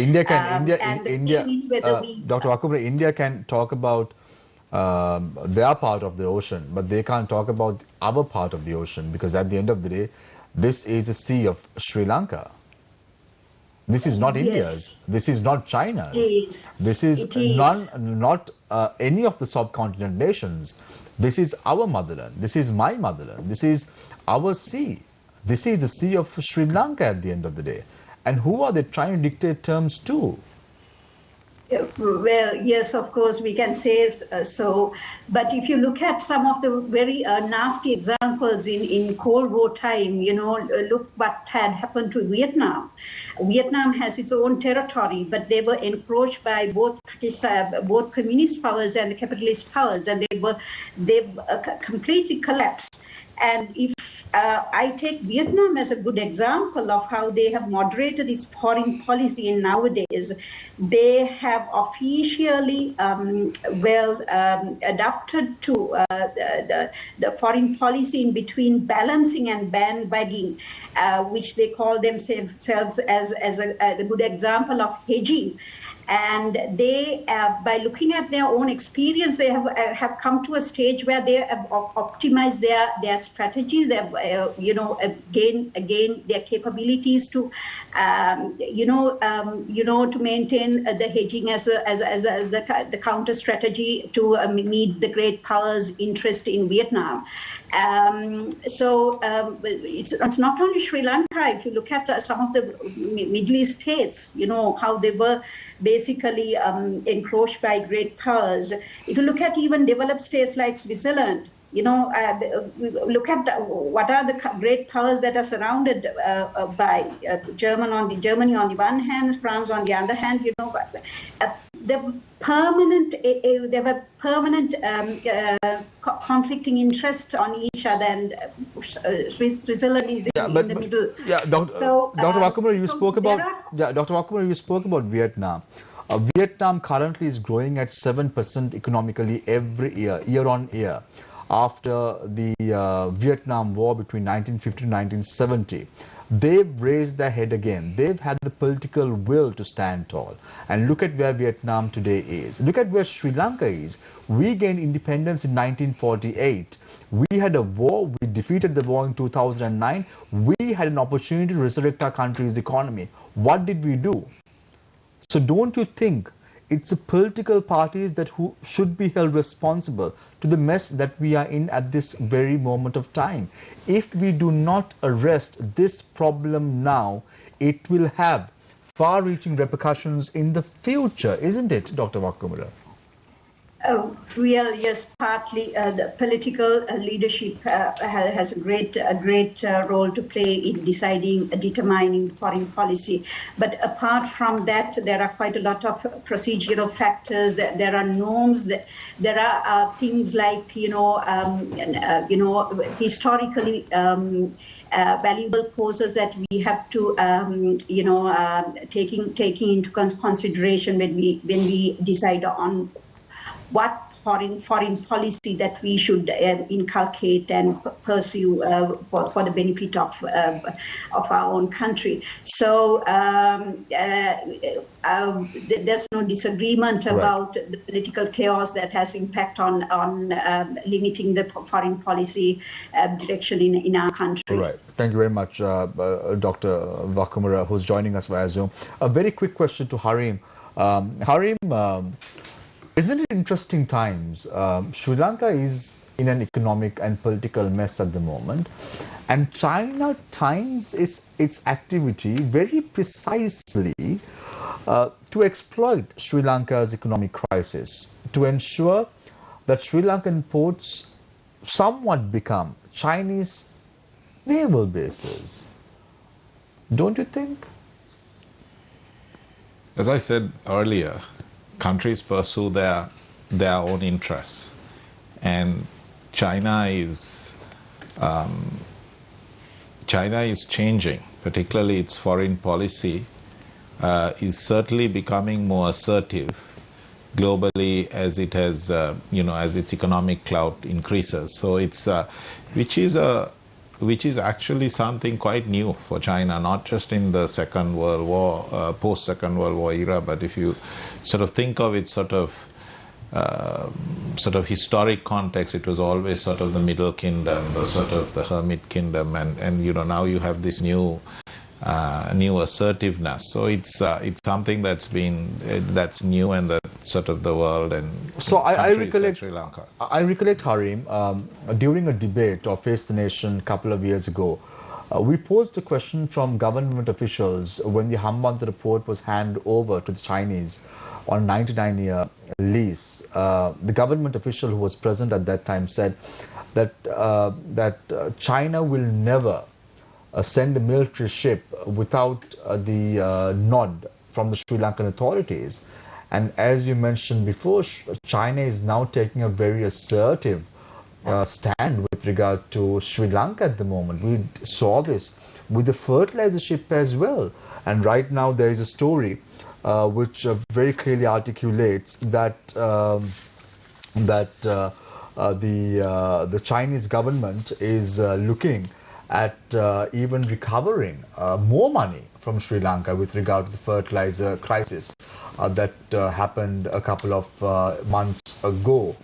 Wakamura, India can talk about their part of the ocean, but they can't talk about our part of the ocean, because at the end of the day, this is the sea of Sri Lanka. This is not India's. This is not China's. This is not any of the subcontinent nations. This is our motherland. This is my motherland. This is our sea. This is the sea of Sri Lanka at the end of the day. And who are they trying to dictate terms to? Well, yes, of course, we can say so. But if you look at some of the very nasty examples in Cold War time, look what had happened to Vietnam. Vietnam has its own territory, but they were encroached by both communist powers and capitalist powers, and they completely collapsed. And if I take Vietnam as a good example of how they have moderated its foreign policy, and nowadays they have officially adapted to the foreign policy in between balancing and bandwagging, which they call themselves as a good example of hedging. And they, by looking at their own experience, they have come to a stage where they have optimized their strategies. They have, again their capabilities to, to maintain the hedging as the counter strategy to meet the great powers' interest in Vietnam. It's not only Sri Lanka. If you look at some of the Middle East states, how they were basically encroached by great powers. If you look at even developed states like Switzerland, look at what are the great powers that are surrounded by Germany on the one hand, France on the other hand. There were permanent conflicting interests on each other, and Switzerland is in the middle. Yeah, Dr. Wakamura, you spoke about Vietnam. Vietnam currently is growing at 7% economically every year on year. After the Vietnam War between 1950 and 1970. They've raised their head again. They've had the political will to stand tall. And look at where Vietnam today is. Look at where Sri Lanka is. We gained independence in 1948. We had a war. We defeated the war in 2009. We had an opportunity to resurrect our country's economy. What did we do? So don't you think it's the political parties who should be held responsible to the mess that we are in at this very moment of time? If we do not arrest this problem now, it will have far-reaching repercussions in the future, isn't it, Dr. Wakamura? Well, yes, partly the political leadership has a great role to play in determining foreign policy. But apart from that, there are quite a lot of procedural factors. There are norms. There are things like historically valuable causes that we have to taking into consideration when we decide on what foreign policy that we should inculcate and pursue for the benefit of our own country. So there's no disagreement about the political chaos that has impact on limiting the foreign policy direction in our country. Right. Thank you very much, Dr. Wakamura, who's joining us via Zoom. A very quick question to Harim. Harim, Isn't it interesting times? Sri Lanka is in an economic and political mess at the moment, and China times its activity very precisely to exploit Sri Lanka's economic crisis, to ensure that Sri Lankan ports somewhat become Chinese naval bases. Don't you think? As I said earlier, countries pursue their own interests, and China is changing, particularly its foreign policy is certainly becoming more assertive globally as it has, as its economic clout increases. So it's which is actually something quite new for China, not just in the Second World War, post-Second World War era, but if you sort of think of it sort of historic context, it was always sort of the Middle Kingdom, the sort of the Hermit Kingdom, and now you have this new assertiveness. So it's something that's new, and that sort of the world and so I recollect like Sri Lanka. I recollect, Harim, during a debate of Face the Nation a couple of years ago, we posed a question from government officials when the Hambantota port was handed over to the Chinese on a 99-year lease. The government official who was present at that time said that China will never send a military ship without the nod from the Sri Lankan authorities. And as you mentioned before, China is now taking a very assertive stand with regard to Sri Lanka at the moment. We saw this with the fertilizer ship as well. And right now there is a story which very clearly articulates that the Chinese government is looking at even recovering more money from Sri Lanka with regard to the fertilizer crisis that happened a couple of months ago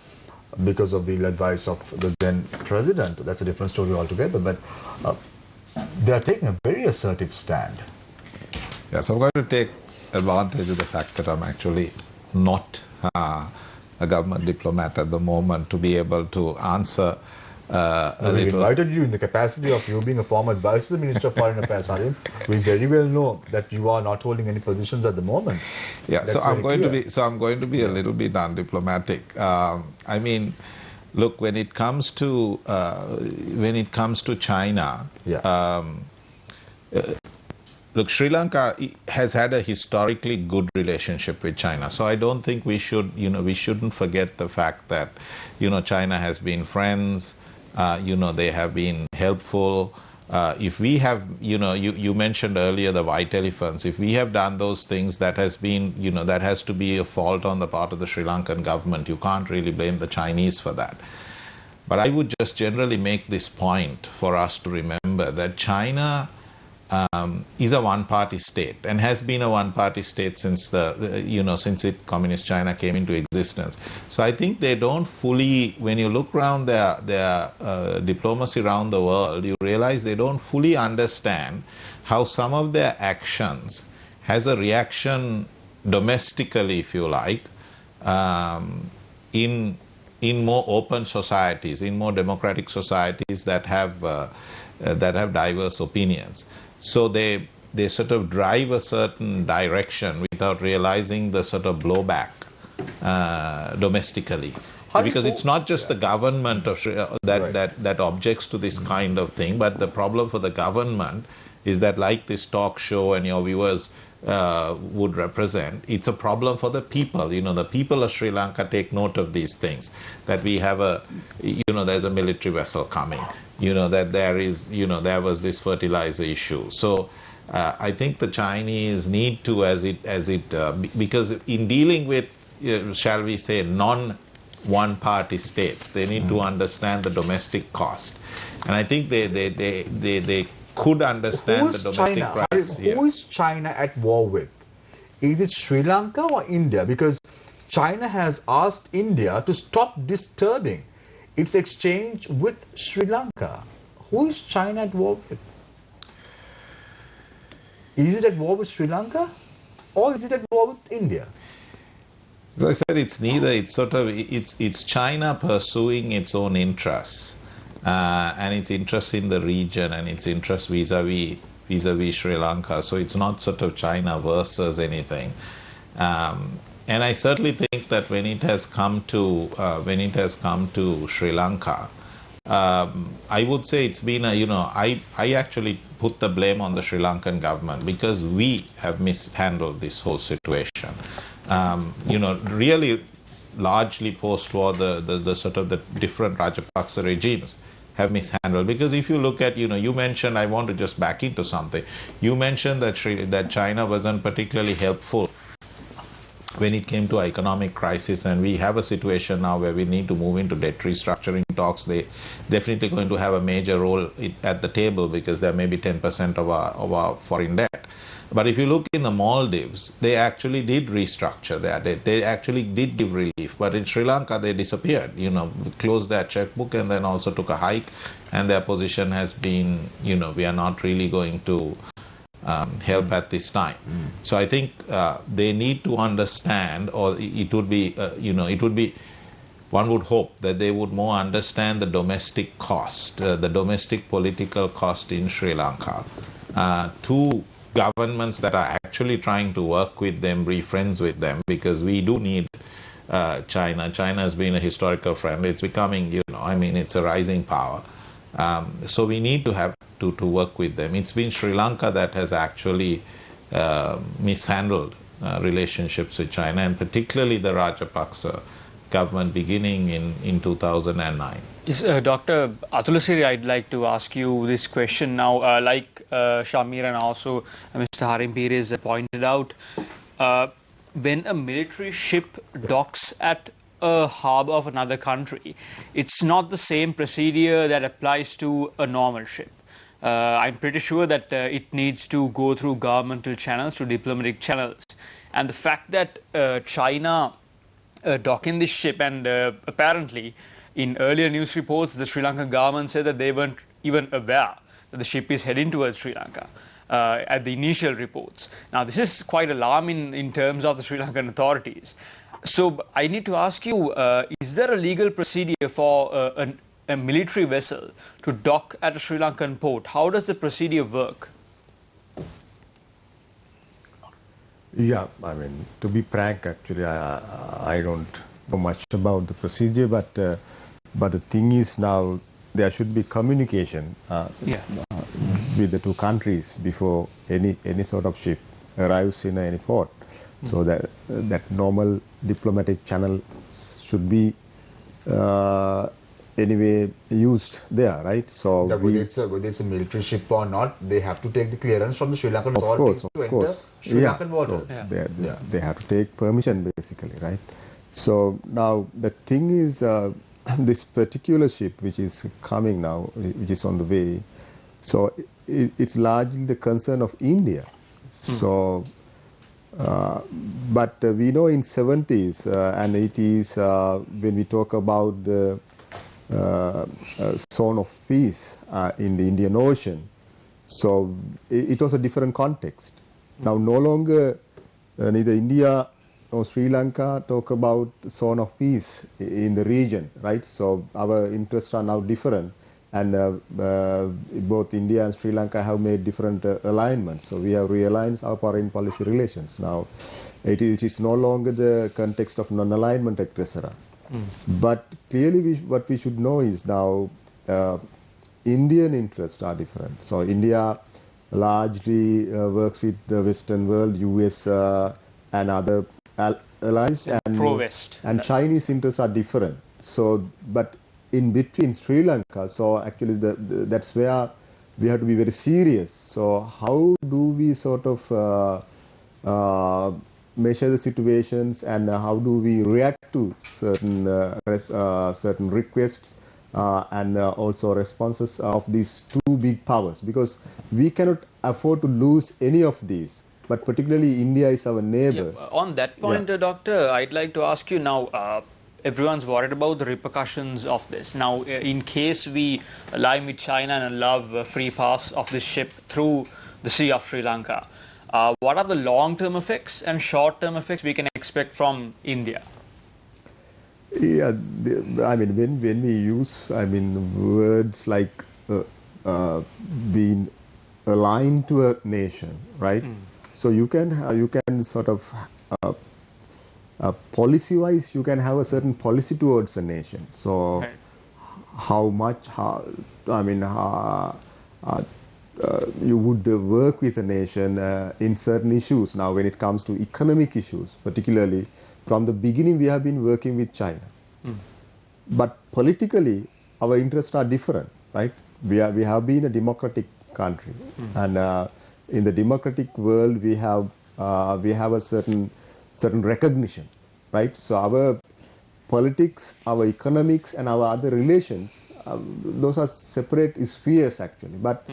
because of the ill advice of the then president. That's a different story altogether, but they are taking a very assertive stand. Yeah, so I'm going to take advantage of the fact that I'm actually not a government diplomat at the moment to be able to answer we invited you in the capacity of you being a former advisor to the Minister of Foreign Affairs, Harim. We very well know that you are not holding any positions at the moment. Yeah, That's so I'm going to be Yeah. a little bit undiplomatic. I mean, look, when it comes to China, Yeah. Look, Sri Lanka has had a historically good relationship with China, so I don't think we shouldn't forget the fact that China has been friends. They have been helpful. If we have, you mentioned earlier the white elephants. If we have done those things, that has been, that has to be a fault on the part of the Sri Lankan government. You can't really blame the Chinese for that. But I would just generally make this point for us to remember that China is a one-party state and has been a one-party state since communist China came into existence. So I think they don't fully, when you look around their diplomacy around the world, you realize they don't fully understand how some of their actions has a reaction domestically, if you like, in more open societies, in more democratic societies that have diverse opinions. So they sort of drive a certain direction without realizing the sort of blowback domestically. Because it's not just the government of that objects to this kind of thing, but the problem for the government is that, like this talk show and your viewers would represent, it's a problem for the people. The people of Sri Lanka take note of these things, that we have there's a military vessel coming, that there was this fertilizer issue. So I think the Chinese need to, because in dealing with, shall we say, non-one-party states, they need to understand the domestic cost. And I think they could understand the domestic crisis here. Who is China at war with? Is it Sri Lanka or India? Because China has asked India to stop disturbing its exchange with Sri Lanka. Who is China at war with? Is it at war with Sri Lanka or is it at war with India? As I said, it's neither. It's sort of it's China pursuing its own interests and its interest in the region and its interest vis-a-vis Sri Lanka. So it's not sort of China versus anything. And I certainly think that when it has come to Sri Lanka, I would say it's been I actually put the blame on the Sri Lankan government because we have mishandled this whole situation. Really largely post-war, the sort of the different Rajapaksa regimes have mishandled. Because if you look at, you mentioned, I want to just back into something. You mentioned that China wasn't particularly helpful when it came to economic crisis, and we have a situation now where we need to move into debt restructuring talks. They definitely going to have a major role at the table because there may be 10% of our foreign debt. But if you look in the Maldives, they actually did restructure their debt. They actually did give relief. But in Sri Lanka, they disappeared, closed their checkbook and then also took a hike. And their position has been, we are not really going to help at this time. So I think they need to understand, or it would be, one would hope that they would more understand the domestic cost, the domestic political cost in Sri Lanka. To governments that are actually trying to work with them, be friends with them, because we do need China. China has been a historical friend. It's becoming, it's a rising power. So we need to have to work with them. It's been Sri Lanka that has actually mishandled relationships with China, and particularly the Rajapaksa government beginning in 2009. Yes, Dr. Atulasiri, I'd like to ask you this question now. Like Shamir and also Mr. Harim Pires pointed out, when a military ship docks at a harbour of another country, it's not the same procedure that applies to a normal ship. I'm pretty sure that it needs to go through governmental channels, to diplomatic channels. And the fact that China docked in this ship, and apparently in earlier news reports, the Sri Lankan government said that they weren't even aware that the ship is heading towards Sri Lanka at the initial reports. Now, this is quite alarming in terms of the Sri Lankan authorities. So I need to ask you, is there a legal procedure for a military vessel to dock at a Sri Lankan port? How does the procedure work? Yeah, to be frank, actually, I don't know much about the procedure, but the thing is now there should be communication with the two countries before any sort of ship arrives in any port. So that normal diplomatic channel should be anyway used there, right? So whether it's a military ship or not, they have to take the clearance from the Sri Lankan authorities to enter Sri Lankan waters. So they have to take permission, basically, right? So now the thing is, this particular ship which is coming now, which is on the way, so it's largely the concern of India. So but we know in 70s and 80s, when we talk about the zone of peace in the Indian Ocean, so it was a different context. Now no longer neither India nor Sri Lanka talk about zone of peace in the region, right? So our interests are now different, and both India and Sri Lanka have made different alignments. So we have realigned our foreign policy relations. Now it is no longer the context of non-alignment, etc. But clearly what we should know is now Indian interests are different. So India largely works with the Western world, US and other allies, and pro-West, and Chinese interests are different. So but in between Sri Lanka, so actually that's where we have to be very serious. So how do we sort of measure the situations, and how do we react to certain certain requests and also responses of these two big powers? Because we cannot afford to lose any of these, but particularly India is our neighbor. On that point, Doctor, I'd like to ask you now, everyone's worried about the repercussions of this. Now, in case we align with China and allow free pass of this ship through the Sea of Sri Lanka, what are the long-term effects and short-term effects we can expect from India? Yeah, I mean, when we use, I mean, words like being aligned to a nation, right? So you can sort of policy-wise, you can have a certain policy towards a nation. So Right. You would work with a nation in certain issues. Now, when it comes to economic issues, particularly from the beginning, we have been working with China. But politically, our interests are different, right? We have been a democratic country, and in the democratic world, we have a certain recognition, right? So our politics, our economics, and our other relations, those are separate spheres actually. But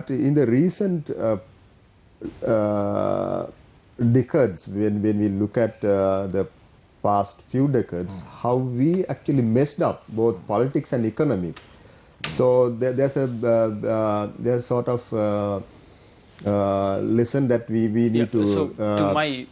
in the recent decades, when we look at the past few decades, how we actually messed up both politics and economics. So there's sort of lesson that we need to. So to my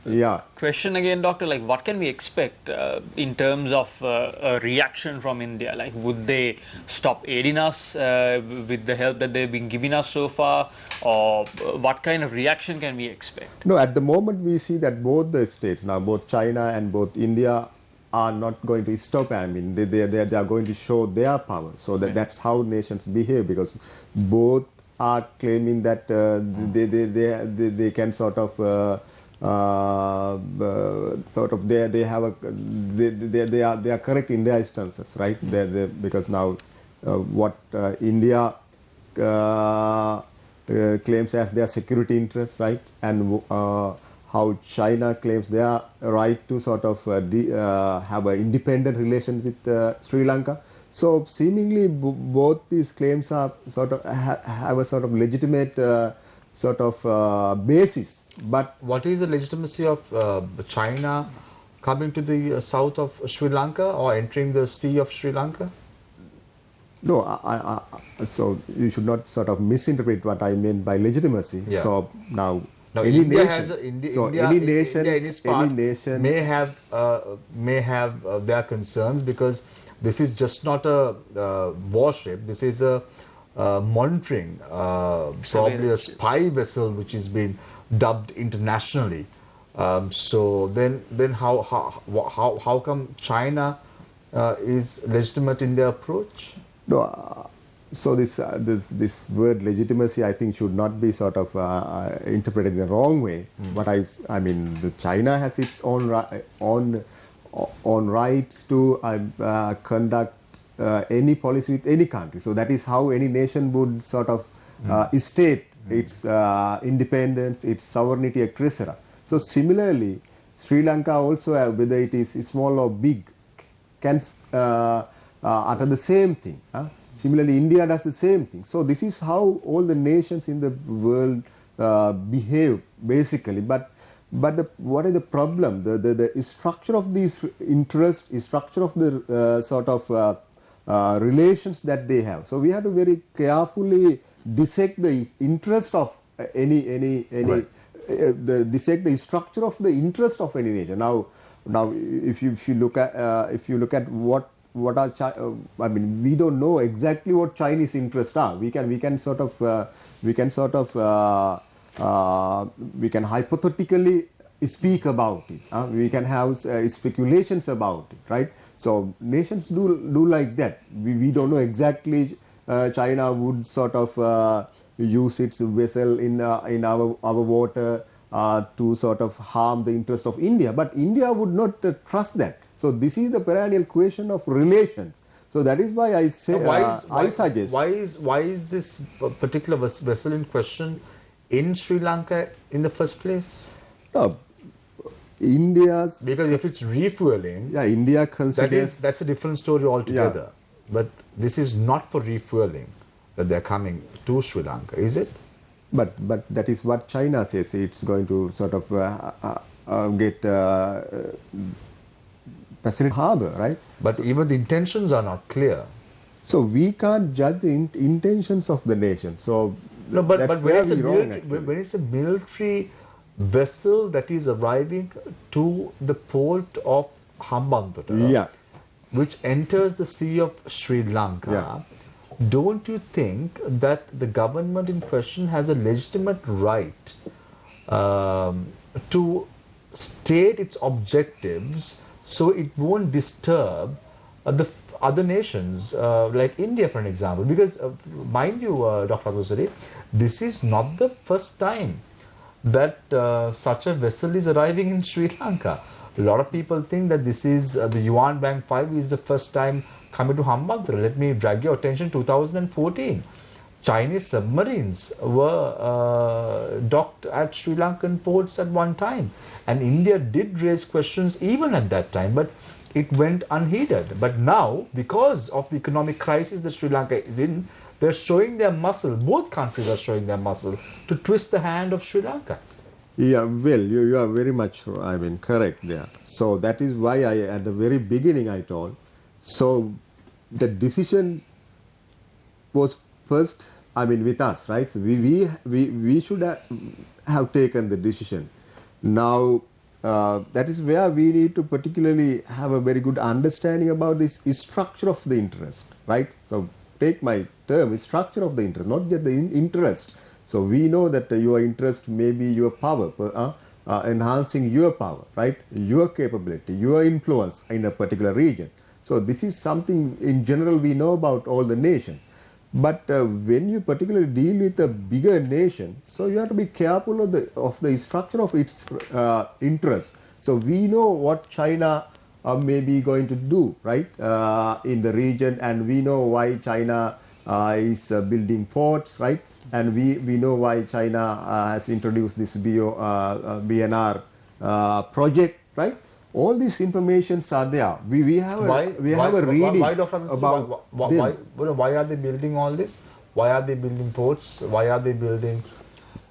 question again, Doctor, like what can we expect in terms of a reaction from India? Like, would they stop aiding us with the help that they've been giving us so far, or what kind of reaction can we expect? No, at the moment we see that both the states now, both China and both India, are not going to stop. I mean, they are going to show their power. So that's how nations behave, because both are claiming that they can sort of they are correct in their stances, right? Because now what India claims as their security interest, right, and how China claims their right to sort of have an independent relation with Sri Lanka. So seemingly both these claims are sort of have a sort of legitimate sort of basis. But what is the legitimacy of China coming to the south of Sri Lanka or entering the sea of Sri Lanka? No, so you should not sort of misinterpret what I mean by legitimacy. Yeah. So now Any India nation may have their concerns, because this is just not a warship. This is a monitoring, probably a spy vessel, which has been dubbed internationally. So then how come China is legitimate in their approach? No, so this word legitimacy, I think, should not be sort of interpreted in the wrong way. But I mean, China has its own rights to conduct any policy with any country. So that is how any nation would sort of state its independence, its sovereignty, etc. So similarly, Sri Lanka also, whether it is small or big, can utter the same thing. Similarly, India does the same thing. So this is how all the nations in the world behave, basically. But what is the problem? The structure of these interests, structure of the sort of relations that they have. So we have to very carefully dissect the interest of dissect the structure of the interest of any nation. Now if you look at what are I mean, we don't know exactly what Chinese interests are. We can hypothetically speak about it. We can have speculations about it, right? So nations do like that. We don't know exactly. China would sort of use its vessel in our water to sort of harm the interest of India, but India would not trust that. So this is the perennial question of relations. So that is why I say I suggest. Why is this particular vessel in question in Sri Lanka in the first place? India's, because if it's refueling, India considers that's a different story altogether. But this is not for refueling that they're coming to Sri Lanka, is it? But that is what China says. It's going to sort of get Pacific Harbor, right? But even the intentions are not clear. So we can't judge the intentions of the nation. So No, but that's when where it's, a we're wrong, military, actually. when it's a military vessel that is arriving to the port of Hambantota, Yeah. which enters the Sea of Sri Lanka, Yeah. don't you think that the government in question has a legitimate right to state its objectives so it won't disturb the other nations like India, for an example? Because mind you, Dr. Adusari, this is not the first time that such a vessel is arriving in Sri Lanka. A lot of people think that this is the Yuanwang 5 is the first time coming to Hambantota. Let me drag your attention 2014. Chinese submarines were docked at Sri Lankan ports at one time, and India did raise questions even at that time, but it went unheeded. But now, because of the economic crisis that Sri Lanka is in, they're showing their muscle, both countries are showing their muscle to twist the hand of Sri Lanka. Yeah, well, you are very much, correct there. So that is why at the very beginning I told. So the decision was first, with us, right? So we should have taken the decision. Now, that is where we need to particularly have a very good understanding about this structure of the interest, right? So take my term, structure of the interest, not just the interest. So we know that your interest may be your power, enhancing your power, right? Your capability, your influence in a particular region. So this is something in general we know about all the nations. But when you particularly deal with a bigger nation, so you have to be careful of the structure of its interest. So we know what China may be going to do, right, in the region, and we know why China is building ports, right, and we know why China has introduced this BNR project, right. All these informations are there. We have a reading about why are they building all this? Why are they building ports? Why are they building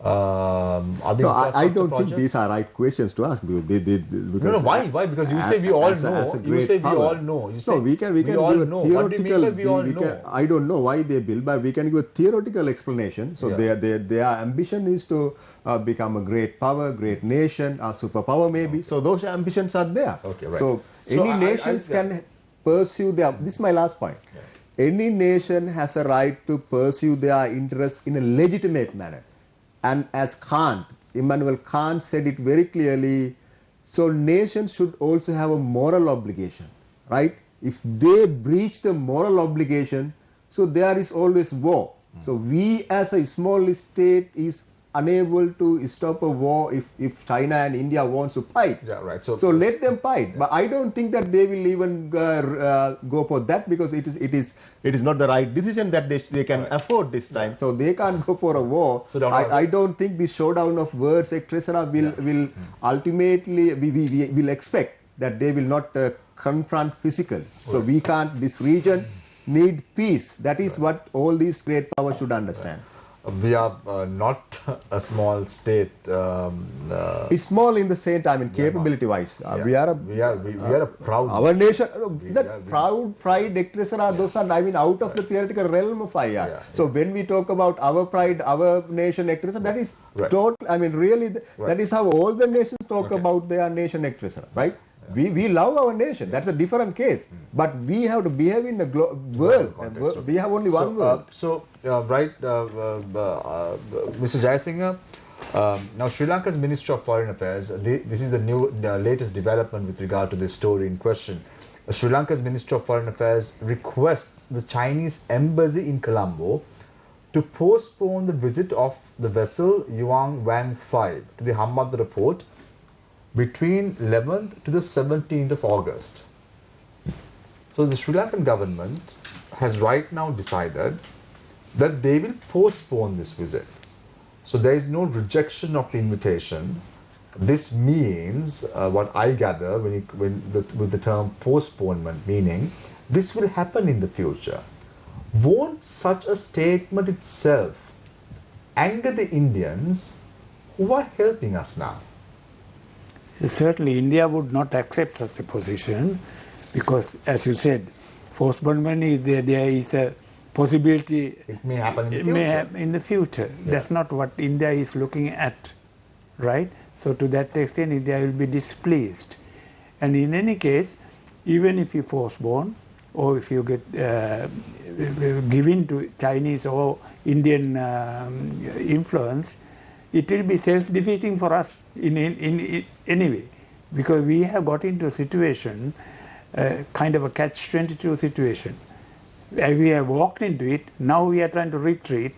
I don't think these are right questions to ask. Because why? Because you say we all know. You say we all know. You say no, we can give a theoretical. I don't know why they build, but we can give a theoretical explanation. So their ambition is to become a great power, great nation, a superpower maybe. So those ambitions are there. Okay, right. So any nations can pursue their. This is my last point. Yeah. Any nation has a right to pursue their interests in a legitimate manner. And as Immanuel Kant said it very clearly, so nations should also have a moral obligation, right? If they breach the moral obligation, so there is always war. So we as a small state is unable to stop a war if China and India wants to fight. Yeah, right. So let them fight. Yeah. But I don't think that they will even go for that, because it is not the right decision that they can afford this time. Yeah. So they can't go for a war. So I don't think this showdown of words, etc. will ultimately we will expect that they will not confront physical. Right. So we can't. This region need peace. That is what all these great powers should understand. Right. We are not a small state. It's small in the same time, in capability-wise. We are a proud. Our nation, proud, pride, etc. Those are, out of the theoretical realm of IR. Yeah, so when we talk about our pride, our nation, etc., that is total. Really, that is how all the nations talk about their nation, etc. Right? We love our nation. That's a different case. But we have to behave in the world. We have only one world. Mr. Jayasinghe, now Sri Lanka's Minister of Foreign Affairs, this is the latest development with regard to this story in question. Sri Lanka's Minister of Foreign Affairs requests the Chinese embassy in Colombo to postpone the visit of the vessel Yuanwang 5 to the Hambantota port between 11th to the 17th of August. So the Sri Lankan government has right now decided that they will postpone this visit. So there is no rejection of the invitation. This means, what I gather with the term postponement, meaning this will happen in the future. Won't such a statement itself anger the Indians who are helping us now? Certainly, India would not accept such a position because, as you said, postponement is there is a possibility It may happen in the it future. may happen in the future. Yeah. That's not what India is looking at, right? So to that extent, India will be displeased. And in any case, even if you postpone or if you get given to Chinese or Indian influence, it will be self-defeating for us in any way, because we have got into a situation, kind of a catch-22 situation. We have walked into it, now we are trying to retreat.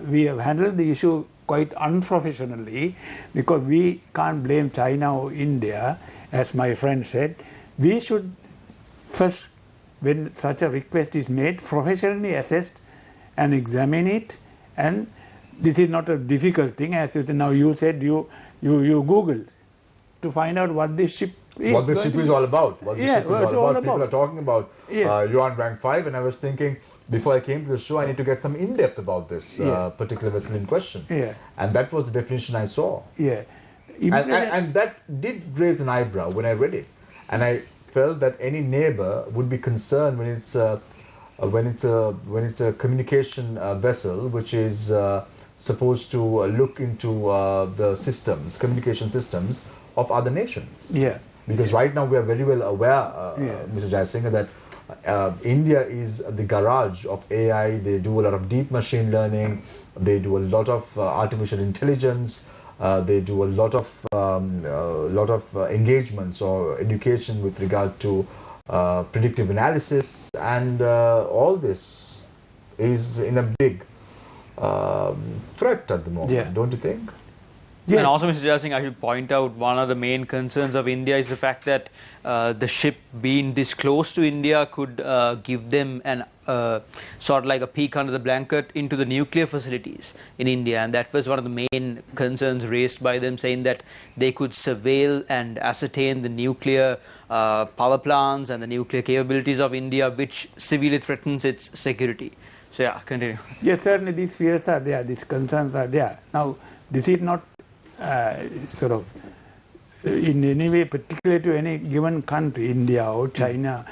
We have handled the issue quite unprofessionally, because we can't blame China or India, as my friend said. We should first, when such a request is made, professionally assess and examine it. And this is not a difficult thing, as now you said you Google to find out what this ship is. What the ship is all about. What the ship is all about. People are talking about Yeah. Yuanwang 5, and I was thinking, before I came to the show, I need to get some in-depth about this particular vessel in question. Yeah. And that was the definition I saw. Yeah. And that did raise an eyebrow when I read it. And I felt that any neighbor would be concerned when it's a communication vessel which is supposed to look into the systems, communication systems of other nations. Yeah. Because right now we are very well aware, Yeah. Mr. Jayasinghe, that India is the garage of AI. They do a lot of deep machine learning. They do a lot of artificial intelligence. They do a lot of engagements or education with regard to predictive analysis, and all this is in a big threat at the moment, don't you think? Yeah. And also, Mr. Jayasinghe, I should point out one of the main concerns of India is the fact that the ship being this close to India could give them an sort of like a peek under the blanket into the nuclear facilities in India, and that was one of the main concerns raised by them, saying that they could surveil and ascertain the nuclear power plants and the nuclear capabilities of India, which severely threatens its security. So yeah, continue. Yes, certainly these fears are there, these concerns are there. Now, this is not sort of in any way particular to any given country, India or China.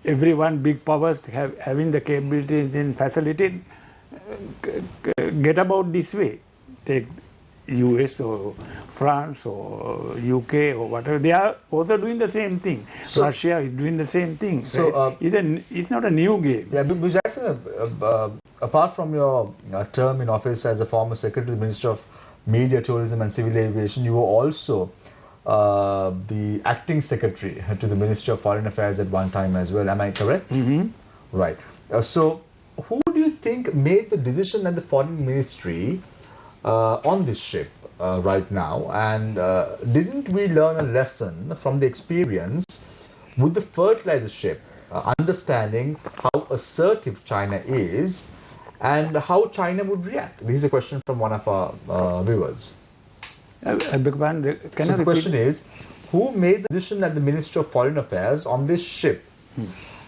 Everyone, big powers having the capabilities and facilitate, get about this way. Take US or France or UK or whatever, they are also doing the same thing. So, Russia is doing the same thing. So it's not a new game. Yeah, but Jackson, apart from your term in office as a former Secretary to the Ministry of Media, Tourism and Civil Aviation, you were also the acting secretary to the Ministry of Foreign Affairs at one time as well. Am I correct? Mm-hmm. Right. So, who do you think made the decision at the Foreign Ministry on this ship right now? And didn't we learn a lesson from the experience with the fertilizer ship, understanding how assertive China is and how China would react? This is a question from one of our viewers. So The question is, who made the decision at the Ministry of Foreign Affairs on this ship?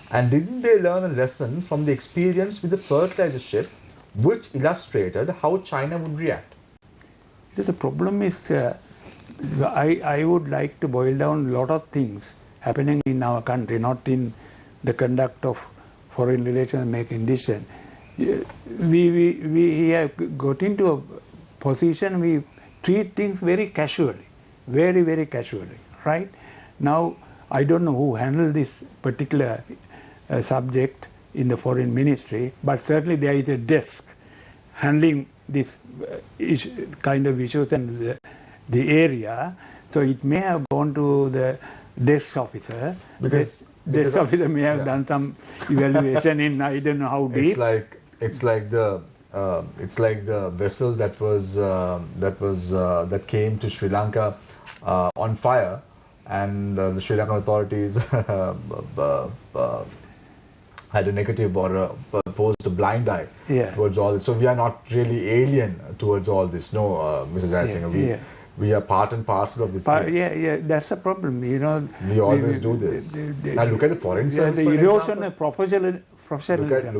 And didn't they learn a lesson from the experience with the fertilizer ship, which illustrated how China would react? The problem is, I would like to boil down a lot of things happening in our country, not in the conduct of foreign relations making decision. We have got into a position, we treat things very casually, very, very casually, right? Now, I don't know who handled this particular subject in the foreign ministry, but certainly there is a desk handling this kind of issues and the area. So it may have gone to the desk officer. Because desk officer may have done some evaluation in I don't know how deep. It's like the vessel that came to Sri Lanka on fire, and the Sri Lankan authorities had a negative or posed a blind eye towards all this. So we are not really alien towards all this. No, Mr. Jayasinghe, we are part and parcel of this. That's the problem. You know, we always do this. Now look at the foreign service. The erosion of professionalism,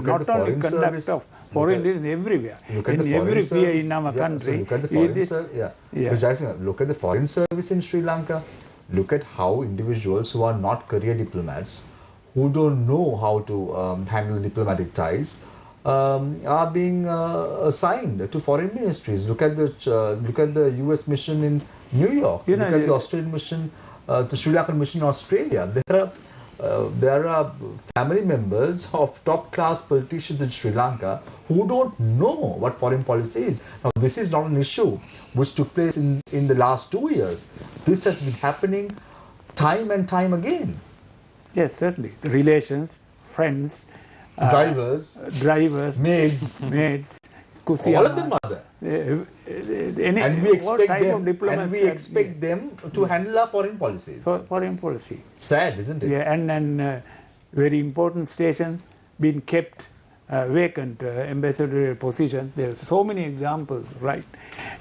not only conduct of foreign is everywhere. In every sphere in our country. Look at the foreign service. Look at the foreign service in Sri Lanka. Look at how individuals who are not career diplomats, who don't know how to handle diplomatic ties are being assigned to foreign ministries. Look at the U.S. mission in New York. Look at the Australian mission, the Sri Lankan mission in Australia. There are family members of top-class politicians in Sri Lanka who don't know what foreign policy is. Now, this is not an issue which took place in the last 2 years. This has been happening time and time again. Yes, certainly. The relations, friends, drivers, maids, kusiana, all of them are there. And we expect them to handle our foreign policies. Foreign policy. Sad, isn't it? Yeah, and very important stations being kept vacant, ambassadorial position. There are so many examples, right?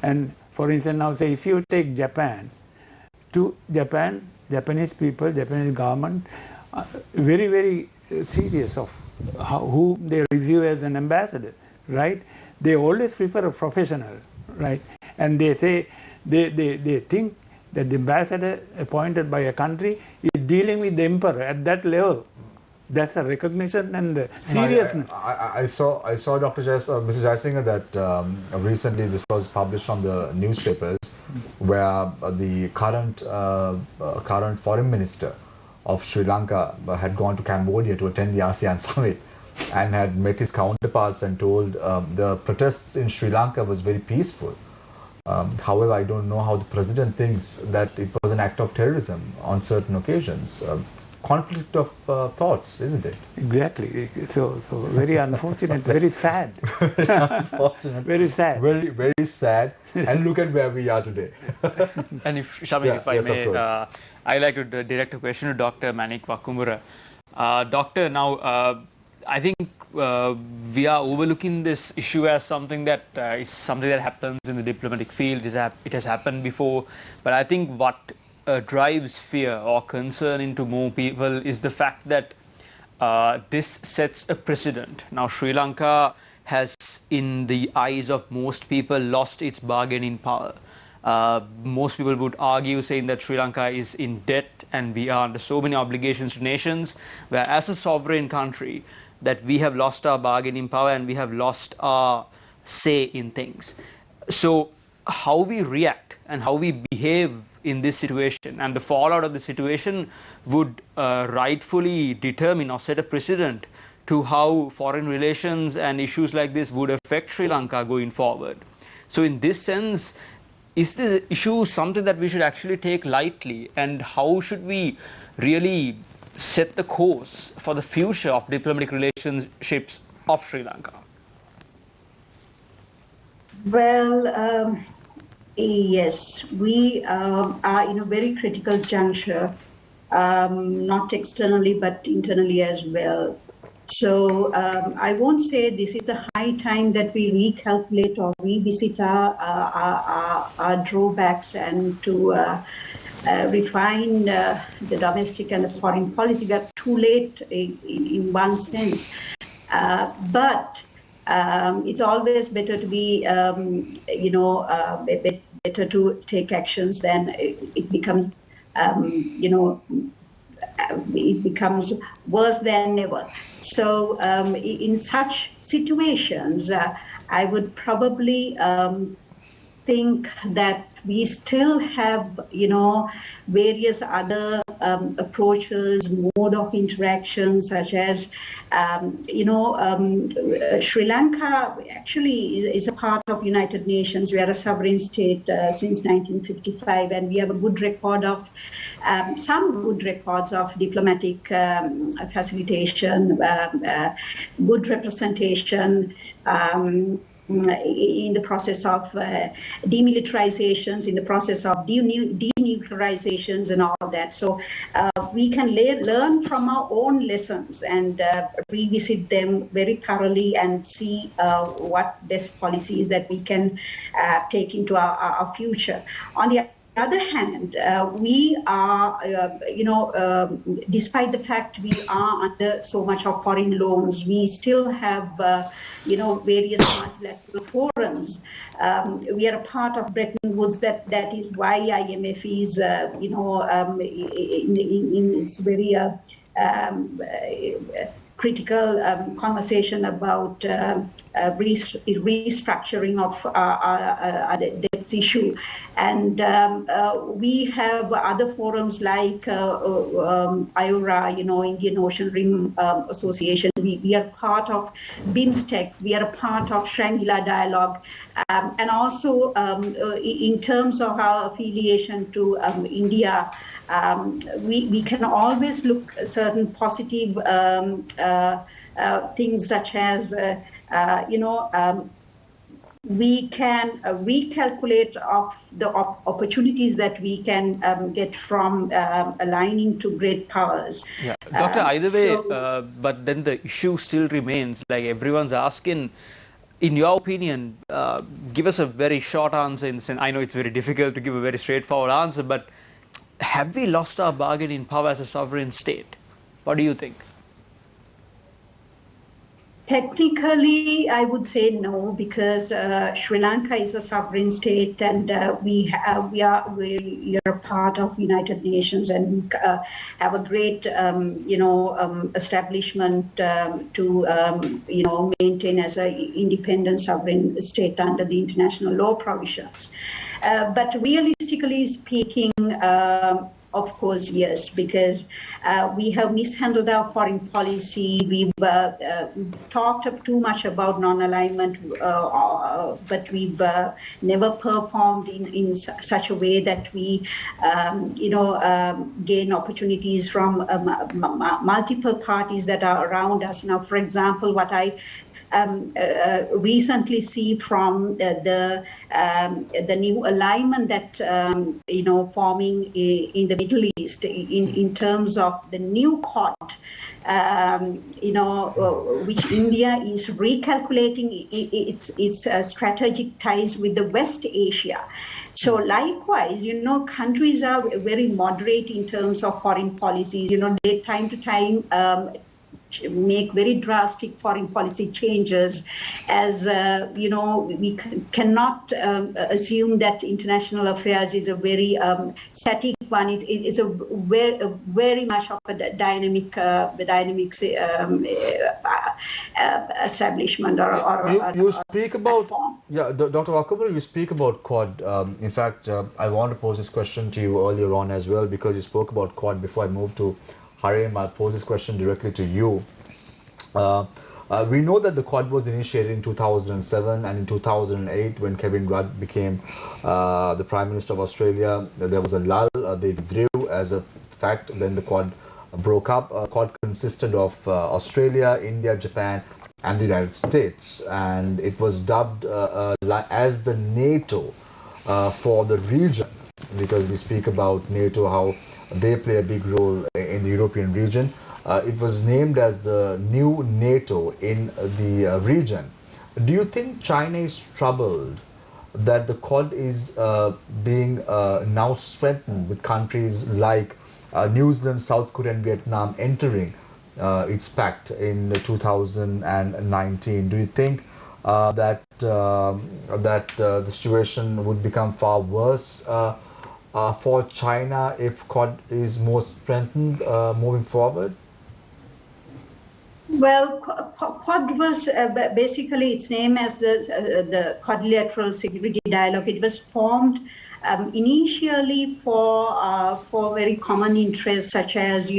And for instance, now say if you take Japan, Japanese people, Japanese government, very, very serious of who they receive as an ambassador, right? They always prefer a professional, right? And they say, they think that the ambassador appointed by a country is dealing with the emperor at that level. That's a recognition and the seriousness. I saw Dr. Mr. Jayasinghe that recently this was published on the newspapers where the current foreign minister of Sri Lanka had gone to Cambodia to attend the ASEAN summit and had met his counterparts and told the protests in Sri Lanka was very peaceful. However, I don't know how the president thinks that it was an act of terrorism on certain occasions. Conflict of thoughts, isn't it? Exactly. So very unfortunate, very sad. Very unfortunate. Very sad. Very, very sad. And look at where we are today. And if Shamir, if I may, I'd like to direct a question to Dr. Manik Wakamura. Doctor, now I think we are overlooking this issue as something that is something that happens in the diplomatic field. It has happened before, but I think what drives fear or concern into more people is the fact that this sets a precedent. Now, Sri Lanka has, in the eyes of most people, lost its bargaining power. Most people would argue saying that Sri Lanka is in debt and we are under so many obligations to nations, where as a sovereign country that we have lost our bargaining power and we have lost our say in things. So how we react and how we behave in this situation and the fallout of the situation would rightfully determine or set a precedent to how foreign relations and issues like this would affect Sri Lanka going forward. So in this sense, is this issue something that we should actually take lightly, and how should we really set the course for the future of diplomatic relationships of Sri Lanka? Well, yes, we are in a very critical juncture, not externally but internally as well. So I won't say this is the high time that we recalculate or revisit our drawbacks and to refine the domestic and the foreign policy. We are too late in one sense. But it's always better to be, better to take actions than it becomes, it becomes worse than ever. So in such situations, I would probably think that we still have, various other approaches, mode of interaction, such as, Sri Lanka actually is a part of United Nations. We are a sovereign state since 1955, and we have a good record of, some good records of diplomatic facilitation, good representation, in the process of demilitarizations, in the process of denuclearizations and all that. So we can learn from our own lessons and revisit them very thoroughly and see what best policies that we can take into our future. On the other hand, we are, despite the fact we are under so much of foreign loans, we still have, various multilateral forums. We are a part of Bretton Woods. That is why IMF is, in its very critical conversation about restructuring of the debt issue. And we have other forums like IORA, Indian Ocean Rim Association. We are part of BIMSTEC. We are a part of Shangri-La Dialogue. And also in terms of our affiliation to India, we can always look at certain positive things such as, we can recalculate of the opportunities that we can get from aligning to great powers. Yeah, Doctor, either way, but then the issue still remains, like everyone's asking, in your opinion, give us a very short answer, and I know it's very difficult to give a very straightforward answer, but have we lost our bargaining power as a sovereign state? What do you think? Technically, I would say no, because Sri Lanka is a sovereign state, and we are a part of United Nations, and have a great establishment to maintain as an independent sovereign state under the international law provisions. But realistically speaking, of course, yes, because we have mishandled our foreign policy. We've talked too much about non-alignment, but we've never performed in such a way that we, gain opportunities from multiple parties that are around us. Now, for example, what I recently see from the new alignment that forming in the Middle East in terms of the new Quad, which India is recalculating its strategic ties with the West Asia. So likewise, countries are very moderate in terms of foreign policies. They time to time make very drastic foreign policy changes, as we cannot assume that international affairs is a very static one. It's a very much of a dynamic establishment you speak about platform. Dr. Wakamura, you speak about Quad. In fact, I want to pose this question to you earlier on as well, because you spoke about Quad. Before I move to Harim, I'll pose this question directly to you. We know that the Quad was initiated in 2007, and in 2008, when Kevin Rudd became the Prime Minister of Australia, there was a lull. They withdrew as a fact. Then the Quad broke up. Quad consisted of Australia, India, Japan, and the United States, and it was dubbed as the NATO for the region, because we speak about NATO, how they play a big role in the European region. It was named as the new NATO in the region. Do you think China is troubled that the Quad is being now strengthened with countries like New Zealand, South Korea, and Vietnam entering its pact in 2019? Do you think that the situation would become far worse for China if Quad is more strengthened moving forward? Well, Quad was basically its name as the Quadrilateral Security Dialogue. It was formed initially for very common interests, such as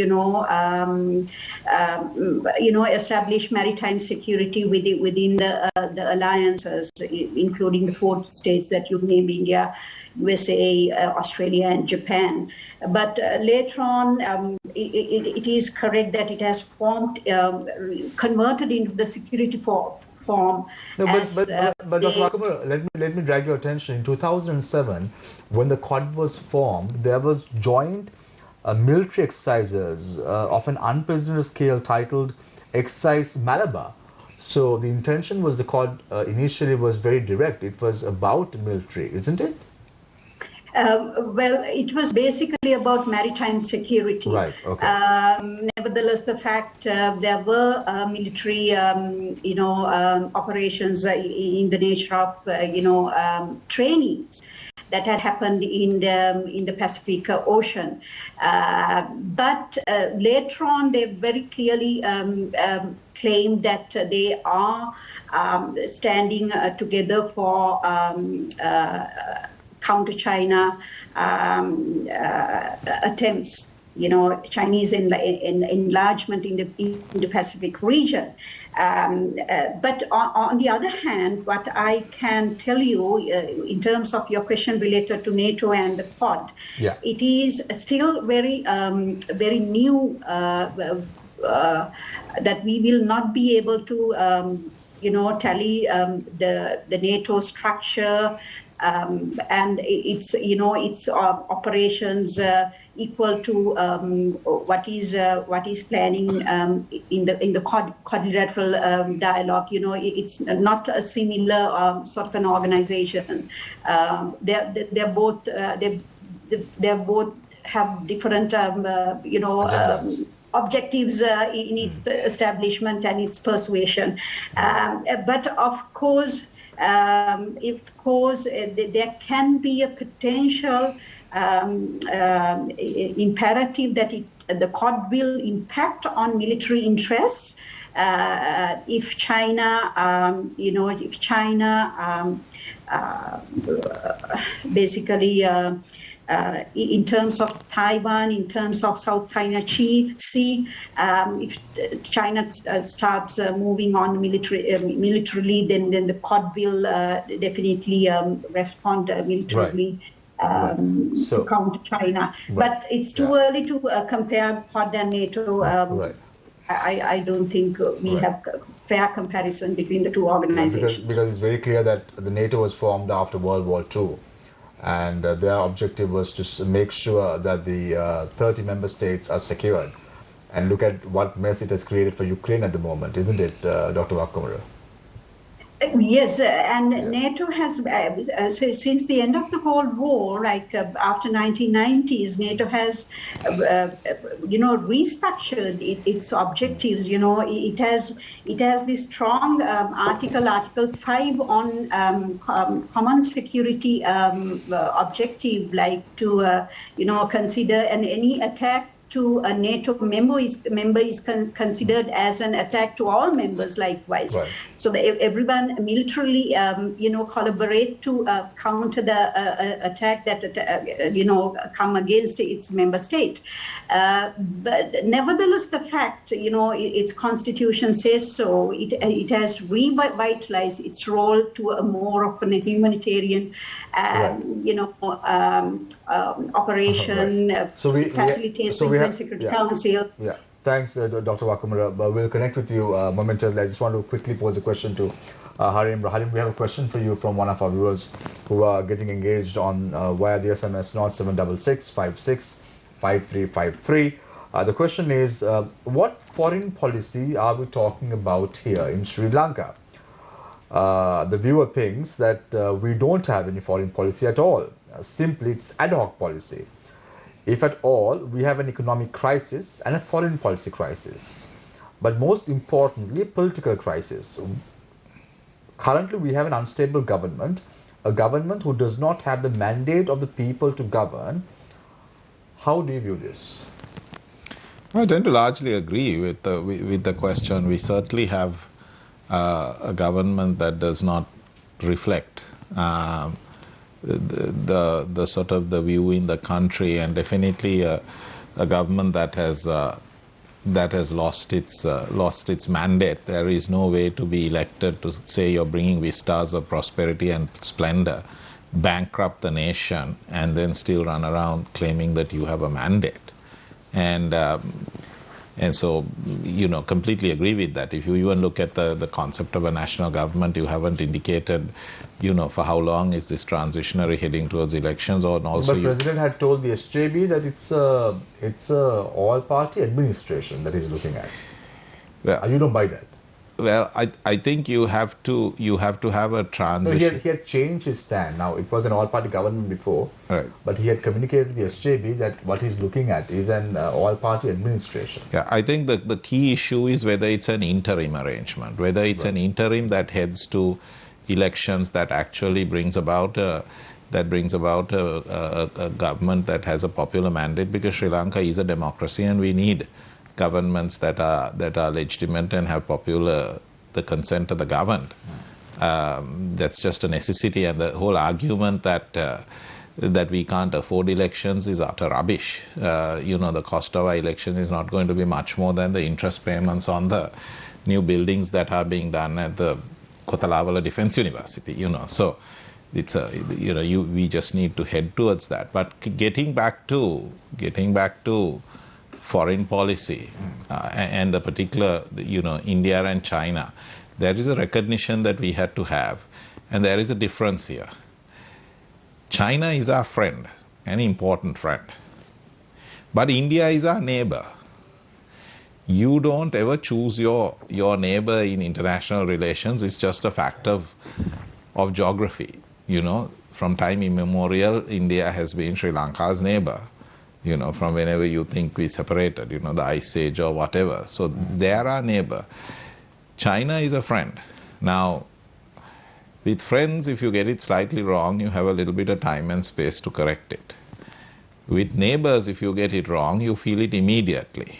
establish maritime security within the alliances, including the 4 states that you named: India, USA, Australia, and Japan. But later on, it is correct that it has formed, converted into the security form. No, but Dr. Wakamura, let me drag your attention. In 2007, when the Quad was formed, there was joint military exercises of an unprecedented scale titled Exercise Malabar. So the intention was, the Quad initially was very direct. It was about military, isn't it? Well, it was basically about maritime security. Right. Okay. Nevertheless, the fact there were military, operations in the nature of, trainings that had happened in the Pacific Ocean. But later on, they very clearly claimed that they are standing together for counter-China attempts, Chinese enlargement in the Pacific region. But on the other hand, what I can tell you in terms of your question related to NATO and the Quad, it is still very, very new that we will not be able to, tally the NATO structure and its, its operations equal to what is planning in the quadrilateral dialogue. It's not a similar sort of an organization. They're both have different objectives in its establishment and its persuasion. But of course, there can be a potential imperative that the Quad will impact on military interests if China, basically. In terms of Taiwan, in terms of South China Sea, if China starts moving on militarily, then the Quad will definitely respond militarily to counter China. But it's too early to compare Quad and NATO. I don't think we have fair comparison between the two organizations. Because it's very clear that the NATO was formed after World War II. And their objective was to make sure that the 30 member states are secured. And look at what mess it has created for Ukraine at the moment, isn't it, Dr. Wakamura? Yes, and NATO has, since the end of the Cold War, like after 1990s, NATO has, restructured its objectives. It has this strong Article 5 on common security objective, like to, consider any attack to a NATO member is considered as an attack to all members likewise. So everyone militarily, collaborate to counter the attack that, come against its member state. But nevertheless, the fact, its constitution says so, it has revitalized its role to a more of a humanitarian, operation, facilitates the Security Council. Thanks, Dr. Wakamura. We'll connect with you momentarily. I just want to quickly pose a question to Harim. Harim, we have a question for you from one of our viewers who are getting engaged on via the SMS 0766565353. The question is, what foreign policy are we talking about here in Sri Lanka? The viewer thinks that we don't have any foreign policy at all. Simply, it's ad hoc policy. If at all, we have an economic crisis and a foreign policy crisis. But most importantly, political crisis. Currently, we have an unstable government, a government who does not have the mandate of the people to govern. How do you view this? I tend to largely agree with the question. We certainly have a government that does not reflect the sort of the view in the country, and definitely a government that has lost its mandate. There is no way to be elected to say you're bringing vistas of prosperity and splendor, bankrupt the nation, and then still run around claiming that you have a mandate. And so, completely agree with that. If you even look at the concept of a national government, you haven't indicated, for how long is this transitionary heading towards elections, or also. But the President had told the SJB that it's a all-party administration that he's looking at. Well, you don't buy that. Well, I think you have to have a transition. No, he had changed his stand. Now, it was an all-party government before, right, but he had communicated to the SJB that what he's looking at is an all-party administration. Yeah, I think the key issue is whether it's an interim arrangement, whether it's an interim that heads to elections that actually brings about a that brings about a government that has a popular mandate, because Sri Lanka is a democracy and we need governments that are legitimate and have the consent of the governed. That's just a necessity, and the whole argument that we can't afford elections is utter rubbish. The cost of our election is not going to be much more than the interest payments on the new buildings that are being done at the Kotalavala Defence University. So it's we just need to head towards that. But getting back to foreign policy and the particular, India and China, there is a recognition that we had to have, and there is a difference here. China is our friend, an important friend, but India is our neighbor. You don't ever choose your neighbor in international relations. It's just a fact of geography. From time immemorial, India has been Sri Lanka's neighbor, from whenever you think we separated, the Ice Age or whatever. So they are our neighbor. China is a friend. Now, with friends, if you get it slightly wrong, you have a little bit of time and space to correct it. With neighbors, if you get it wrong, you feel it immediately.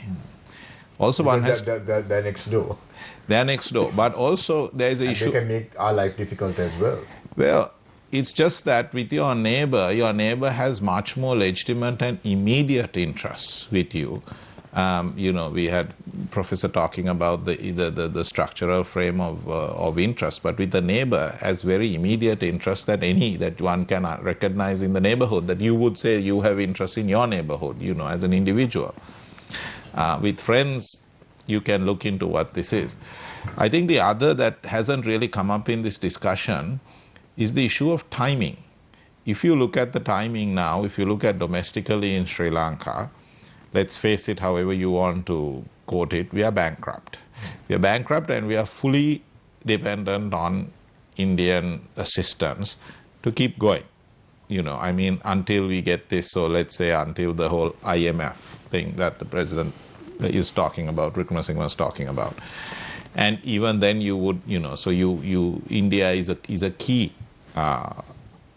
Also, one has... They're next door. They're next door. But also, there is an issue... They can make our life difficult as well. Well, it's just that with your neighbor has much more legitimate and immediate interests with you. We had Professor talking about the structural frame of interest, but with the neighbor has very immediate interest that one can recognize in the neighborhood, that you would say you have interest in your neighborhood, as an individual. With friends, you can look into what this is. I think the other that hasn't really come up in this discussion is the issue of timing. If you look at the timing now, if you look at domestically in Sri Lanka, let's face it, however you want to quote it, we are bankrupt. We are bankrupt and we are fully dependent on Indian assistance to keep going. Until we get this, so let's say until the whole IMF thing that the president is talking about, Wickremesinghe was talking about. And even then you would, so India is a key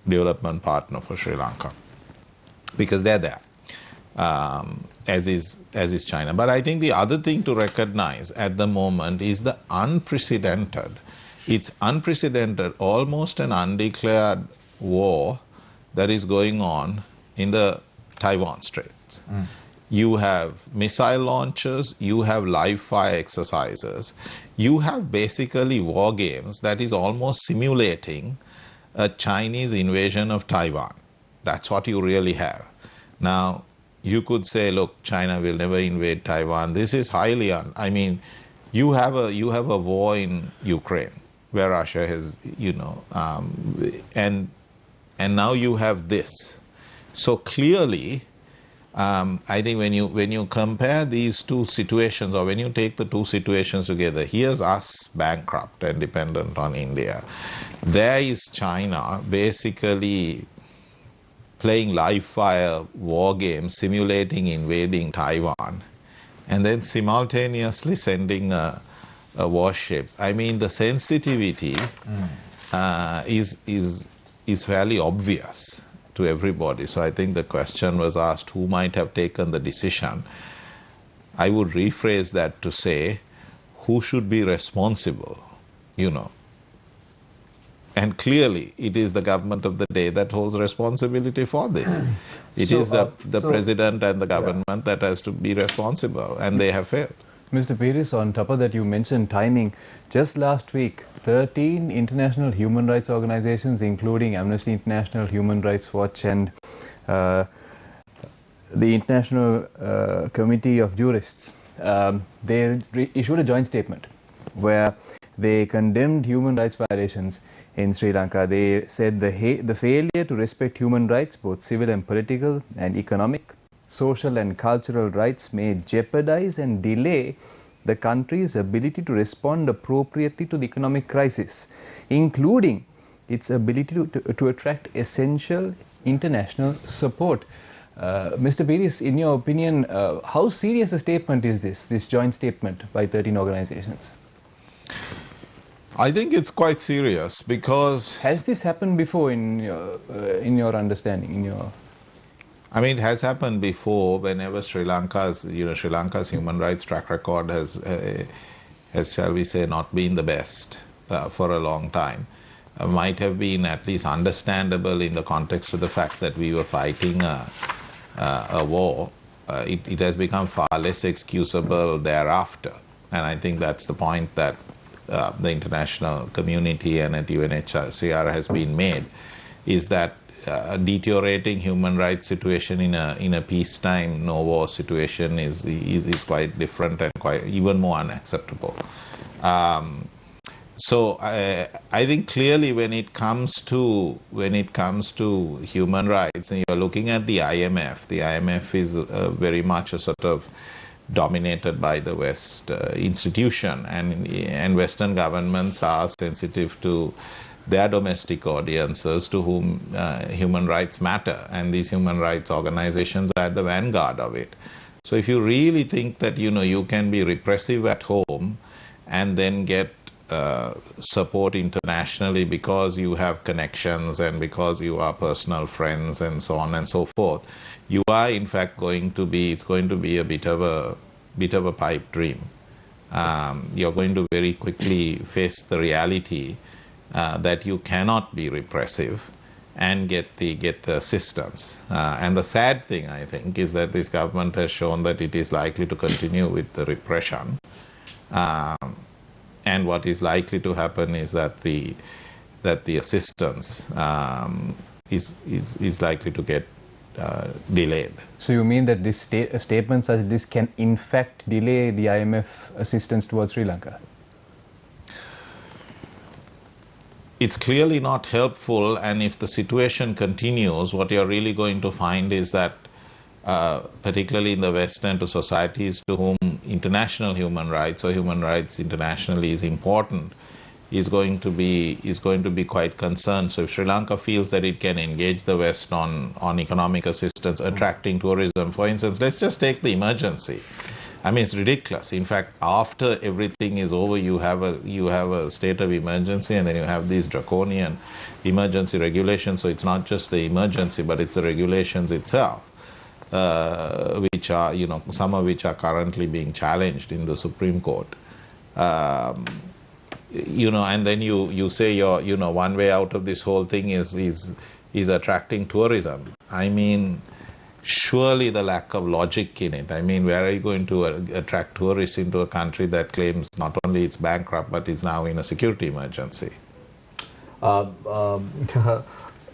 development partner for Sri Lanka, because they're there. As is China. But I think the other thing to recognize at the moment is the it's unprecedented, almost an undeclared war that is going on in the Taiwan Straits. You have missile launches, you have live fire exercises, you have basically war games that is almost simulating a Chinese invasion of Taiwan. That's what you really have. Now, you could say, look, China will never invade Taiwan. This is highly you have a war in Ukraine where Russia has, and now you have this. So clearly, I think when you compare these two situations, or when you take the two situations together, here's us bankrupt and dependent on India. There is China basically playing live fire war games, simulating invading Taiwan, and then simultaneously sending a warship. The sensitivity is fairly obvious to everybody. So I think the question was asked, who might have taken the decision? I would rephrase that to say, who should be responsible, And clearly, it is the government of the day that holds responsibility for this. It is the president and the government that has to be responsible, and they have failed. Mr. Pires, on top of that, you mentioned timing. Just last week, 13 international human rights organizations, including Amnesty International, Human Rights Watch, and the International Committee of Jurists, they issued a joint statement where they condemned human rights violations in Sri Lanka. They said the failure to respect human rights, both civil and political and economic, social and cultural rights, may jeopardize and delay the country's ability to respond appropriately to the economic crisis, including its ability to attract essential international support. Mr. Pires, in your opinion, how serious a statement is this joint statement by 13 organizations? I think it's quite serious because... Has this happened before in your understanding, in your... I mean, it has happened before whenever Sri Lanka's human rights track record has, shall we say, not been the best for a long time. Might have been at least understandable in the context of the fact that we were fighting a war. It has become far less excusable thereafter. And I think that's the point that the international community and at UNHCR has been made, is that deteriorating human rights situation in a peacetime, no war situation is quite different and quite even more unacceptable. So I think clearly when it comes to human rights, and you're looking at the IMF is very much a sort of dominated by the West institution, and Western governments are sensitive to their domestic audiences to whom human rights matter, and these human rights organizations are at the vanguard of it. So if you really think that you can be repressive at home and then get support internationally because you have connections and because you are personal friends and so on and so forth, you are in fact it's going to be a bit of a pipe dream. You're going to very quickly face the reality that you cannot be repressive and get the assistance. And the sad thing, I think, is that this government has shown that it is likely to continue with the repression. And what is likely to happen is that the assistance is likely to get delayed. So you mean that this a statement such as this can in fact delay the IMF assistance towards Sri Lanka? It's clearly not helpful, and if the situation continues, what you're really going to find is that particularly in the West and to societies to whom international human rights or human rights internationally is important, is going to be quite concerned. So if Sri Lanka feels that it can engage the West on economic assistance, attracting tourism, for instance, let's just take the emergency. I mean, it's ridiculous. In fact, after everything is over, you have a state of emergency, and then you have these draconian emergency regulations. So it's not just the emergency, but it's the regulations itself, which are, some of which are currently being challenged in the Supreme Court. And then you say one way out of this whole thing is attracting tourism. I mean, surely the lack of logic in it. I mean, where are you going to attract tourists into a country that claims not only it's bankrupt, but is now in a security emergency? Mr.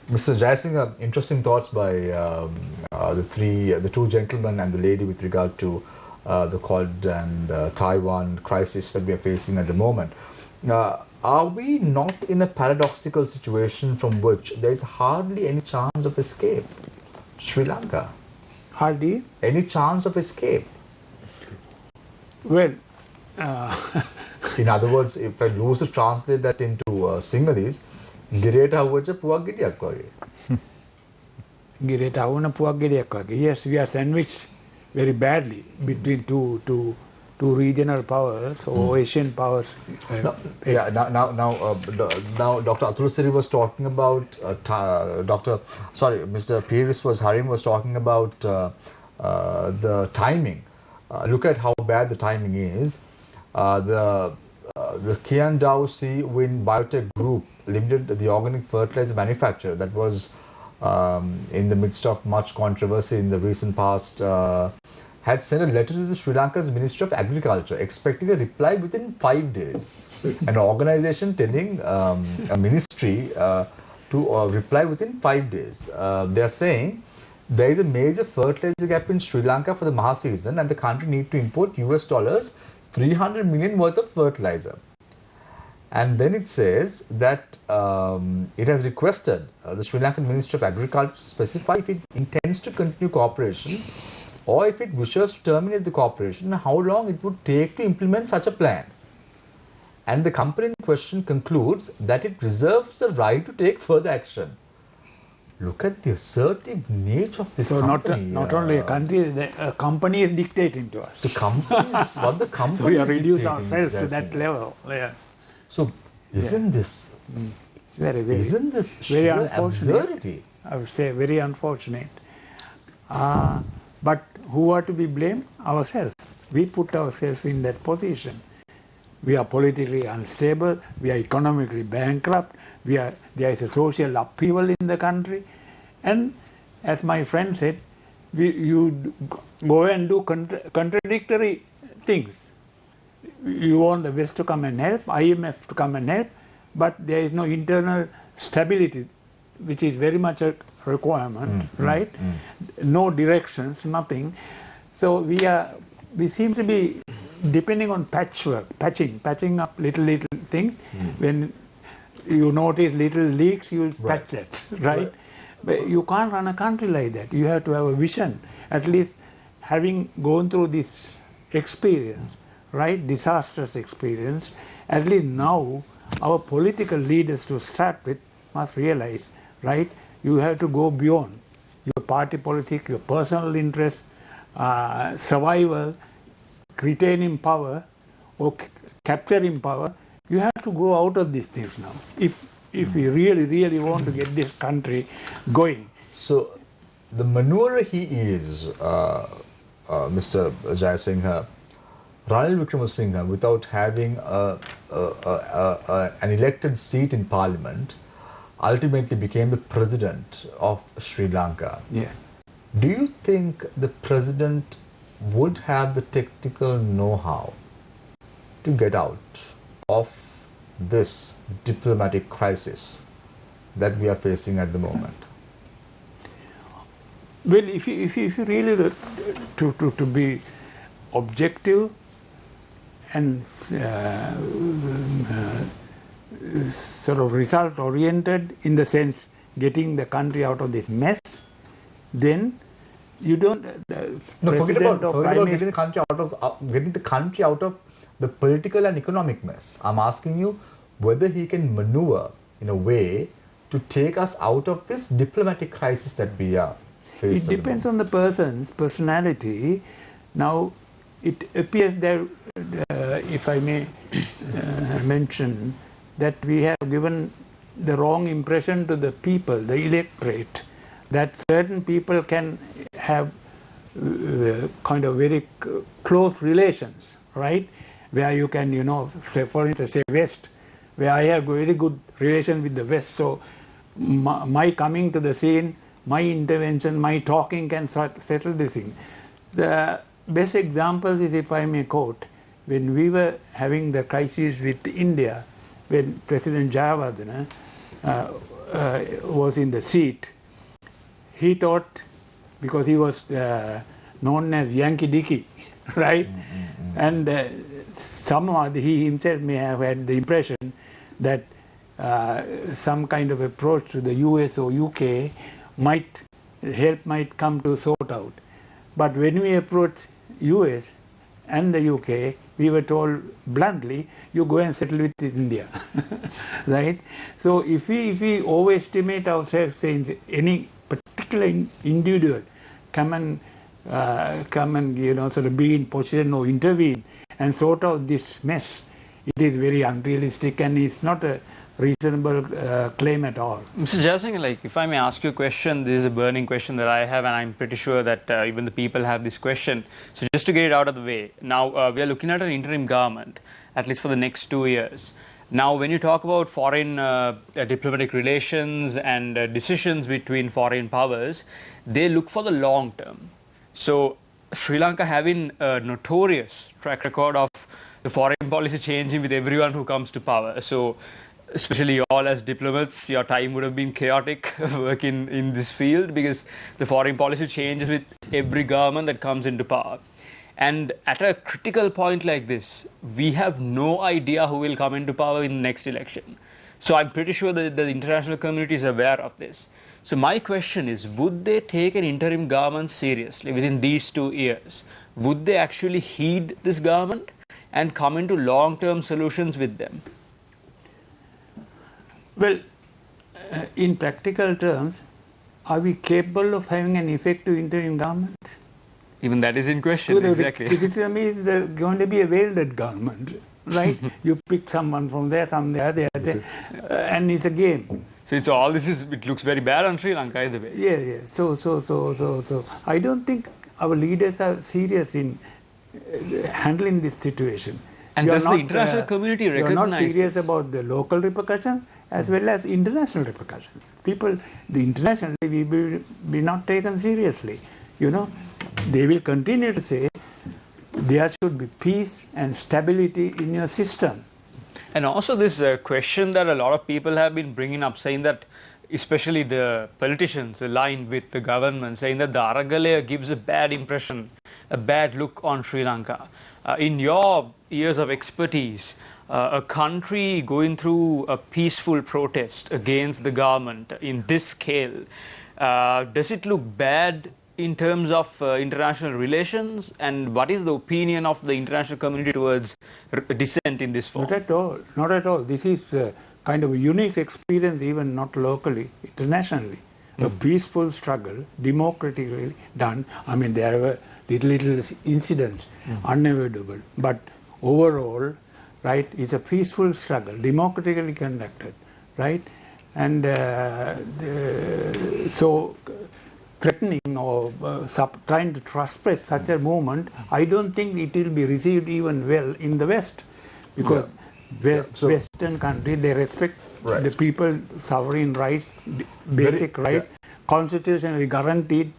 Jayasinghe, interesting thoughts by the two gentlemen and the lady with regard to the Quad and Taiwan crisis that we are facing at the moment. Are we not in a paradoxical situation from which there is hardly any chance of escape? Sri Lanka. Hardly? Any chance of escape? Well, in other words, if I lose to translate that into Sinhalese, Gireta Havaja Puwak Gediyak wage. Gireta Havana Puwak Gediyak wage. Yes, we are sandwiched very badly between two regional powers or Asian powers. Now, Dr. Atul Siri was talking about Mr. Harim was talking about the timing. Look at how bad the timing is. The Kiandao Sea Wind Biotech Group Limited, the organic fertilizer manufacturer that was in the midst of much controversy in the recent past, had sent a letter to the Sri Lanka's Ministry of Agriculture expecting a reply within 5 days. An organization telling a ministry to reply within 5 days. They are saying there is a major fertilizer gap in Sri Lanka for the Maha season and the country needs to import $300 million worth of fertilizer. And then it says that it has requested the Sri Lankan Ministry of Agriculture to specify if it intends to continue cooperation or if it wishes to terminate the cooperation and how long it would take to implement such a plan. And the company in question concludes that it reserves the right to take further action. Look at the assertive nature of this company. So not only a company is dictating to us. The company, what the company so we are reduced ourselves to that level. Yeah. So Isn't this? It's very, Isn't this very sheer unfortunate. absurdity? I would say very unfortunate. But who are to be blamed? Ourselves. We put ourselves in that position. We are politically unstable. We are economically bankrupt. There is a social upheaval in the country. And as my friend said, you go and do contradictory things. You want the West to come and help, IMF to come and help, but there is no internal stability, which is very much a requirement, right? No directions, nothing. So we seem to be depending on patchwork, patching up little things. When you notice little leaks, you patch that, right? But you can't run a country like that. You have to have a vision. At least having gone through this experience, right, disastrous experience, at least now our political leaders to start with must realize, right, you have to go beyond your party politics, your personal interest, survival, retaining power or capturing power. You have to go out of these things now if we really want to get this country going. So the maneuver he is, Mr. Jayasinghe, Ranil Wickremesinghe, without having an elected seat in parliament, ultimately became the president of Sri Lanka. Yeah. Do you think the president would have the technical know-how to get out of this diplomatic crisis that we are facing at the moment? Well, if you really to be objective and sort of result oriented in the sense getting the country out of this mess, then you don't. Forget about getting the country out of the political and economic mess. I'm asking you whether he can maneuver in a way to take us out of this diplomatic crisis that we are facing. It depends on the person's personality. Now, it appears that, if I may mention, that we have given the wrong impression to the people, the electorate, that certain people can have kind of very close relations, right? Where you can, for instance, say West, where I have very good relation with the West. So my coming to the scene, my intervention, my talking can settle this thing. The best example is, if I may quote, when we were having the crisis with India, when President Jayawardena was in the seat, he thought, because he was known as Yankee Dicky, right? And somehow he himself may have had the impression that some kind of approach to the US or UK might come to sort out. But when we approached US and the UK, we were told bluntly, you go and settle with India, right? So if we overestimate ourselves, saying any particular individual come and sort of be in position or intervene and sort out this mess, it is very unrealistic and it's not a reasonable claim at all. Mr. Jayasinghe, if I may ask you a question, this is a burning question that I have, and I'm pretty sure that even the people have this question. So just to get it out of the way, now we are looking at an interim government, at least for the next 2 years. Now, when you talk about foreign diplomatic relations and decisions between foreign powers, they look for the long term. So Sri Lanka having a notorious track record of the foreign policy changing with everyone who comes to power. So especially you all as diplomats, your time would have been chaotic working in this field, because the foreign policy changes with every government that comes into power. And at a critical point like this, we have no idea who will come into power in the next election. So I'm pretty sure that the international community is aware of this. So my question is, would they take an interim government seriously within these 2 years? Would they actually heed this government and come into long-term solutions with them? Well, in practical terms, are we capable of having an effective interim government? Even that is in question, exactly. Criticism is going to be a veiled government, right? You pick someone from there, some there, and it's a game. So it's all this is. It looks very bad on Sri Lanka either way. Yeah. So I don't think our leaders are serious in handling this situation. And does the international community recognize You're not serious this? about the local repercussions as well as international repercussions. People, the internationally, we will be not taken seriously. You know, they will continue to say there should be peace and stability in your system. And also this question that a lot of people have been bringing up, saying that especially the politicians aligned with the government, saying that the Aragalaya gives a bad impression, a bad look on Sri Lanka. In your years of expertise, a country going through a peaceful protest against the government in this scale, does it look bad in terms of international relations, and what is the opinion of the international community towards dissent in this form? Not at all, not at all. This is kind of a unique experience, even not locally, internationally. A peaceful struggle, democratically done. I mean, there were little incidents, unavoidable, but overall, right, it's a peaceful struggle, democratically conducted, right? And so threatening or trying to suppress such a movement, I don't think it will be received even well in the West, because Western countries, they respect the people's sovereign rights, basic rights, constitutionally guaranteed.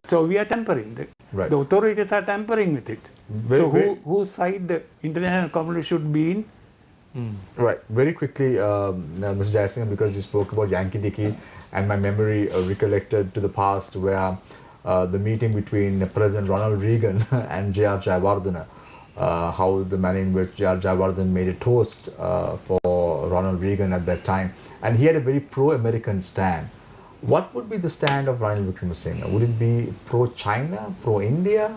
So we are tampering. The authorities are tampering with it. Whose side the international community should be in? Right. Very quickly, Mr. Jayasinghe, because you spoke about Yankee Dickey, and my memory recollected to the past where the meeting between President Ronald Reagan and J.R. Jayawardena, how the manner in which J.R. Jayawardena made a toast for Ronald Reagan at that time, and he had a very pro-American stand. What would be the stand of Ranil Wickremesinghe? Would it be pro-China, pro-India,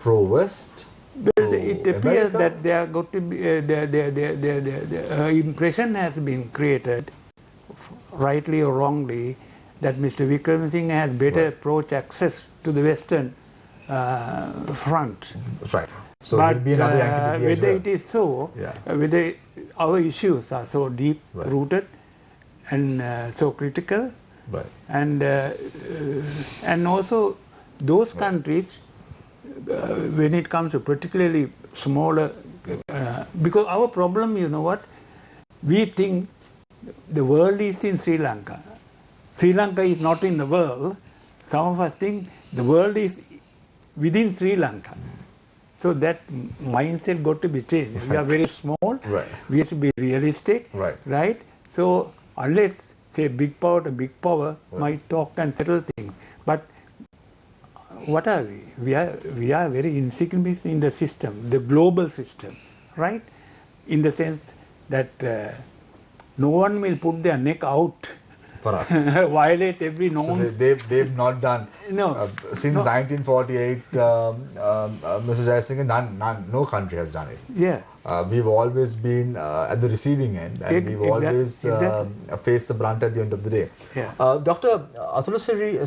pro-West? Well, it appears that there got to be the impression has been created, rightly or wrongly, that Mr. Wickremesinghe has better approach access to the Western front. Right. So but whether it is so, whether our issues are so deep rooted and so critical, and also those countries, when it comes to particularly smaller, because our problem, you know what, we think the world is in Sri Lanka. Sri Lanka is not in the world. Some of us think the world is within Sri Lanka. So that mindset got to be changed. We are very small. We have to be realistic. Right? So unless, say, big power to big power might talk and settle things. But what are we? We are very insignificant in the system, the global system, right? In the sense that no one will put their neck out for us. Violate every norm. So they've not done. Since 1948, Mr. Jayasinghe, no country has done it. We've always been at the receiving end, and we've always faced the brunt at the end of the day. Dr. Atulasiri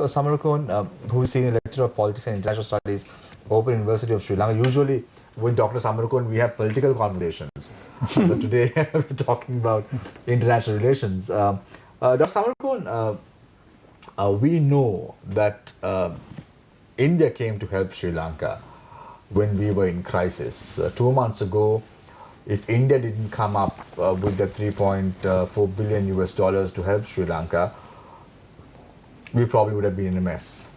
Samarakon, who is senior lecturer of politics and international studies, Open University of Sri Lanka. Usually, with Dr. Samarakon, we have political conversations. But today, we're talking about international relations. Dr. Samarakon, we know that India came to help Sri Lanka when we were in crisis. 2 months ago, if India didn't come up with the $3.4 billion to help Sri Lanka, we probably would have been in a mess.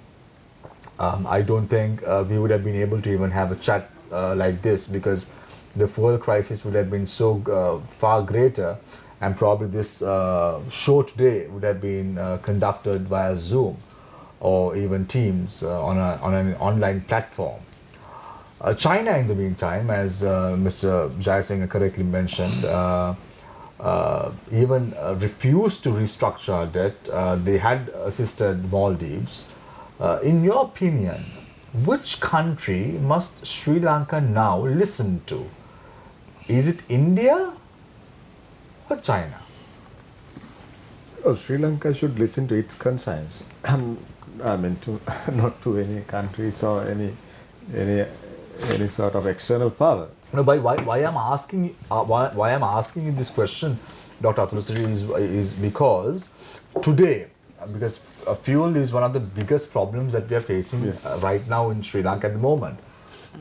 I don't think we would have been able to even have a chat like this, because the fuel crisis would have been so far greater, and probably this show today would have been conducted via Zoom or even Teams on an online platform. China, in the meantime, as Mr. Jayasinghe correctly mentioned, even refused to restructure our debt. They had assisted Maldives. In your opinion, which country must Sri Lanka now listen to? Is it India or China? Oh, Sri Lanka should listen to its conscience. I mean, not to any countries or any sort of external power. No, why I'm asking why I'm asking you this question, Dr. Atulusiri, is because today, because fuel is one of the biggest problems that we are facing right now in Sri Lanka at the moment.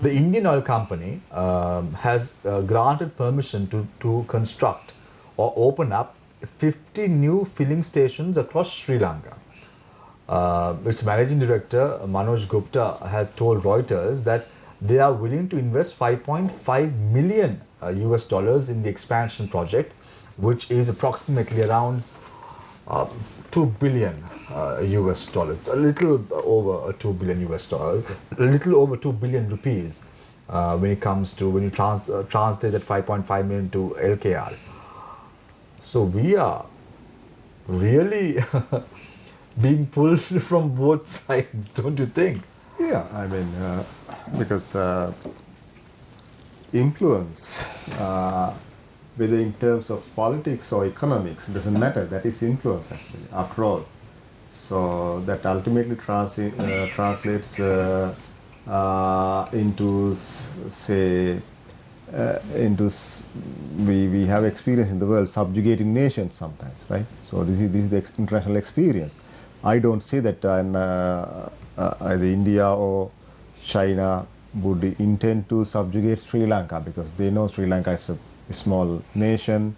The Indian oil company has granted permission to construct or open up 50 new filling stations across Sri Lanka. Its managing director Manoj Gupta had told Reuters that they are willing to invest $5.5 million US dollars in the expansion project, which is approximately around 2 billion US dollars, a little over 2 billion US dollars, a little over 2 billion rupees when it comes to, when you translate that 5.5 million to LKR. So we are really being pulled from both sides, don't you think? Yeah, I mean, because influence, whether in terms of politics or economics, doesn't matter. That is influence, actually, after all. So that ultimately translates into, say, we have experience in the world subjugating nations sometimes, right? So this is the international experience. I don't say that either India or China would intend to subjugate Sri Lanka, because they know Sri Lanka is a small nation,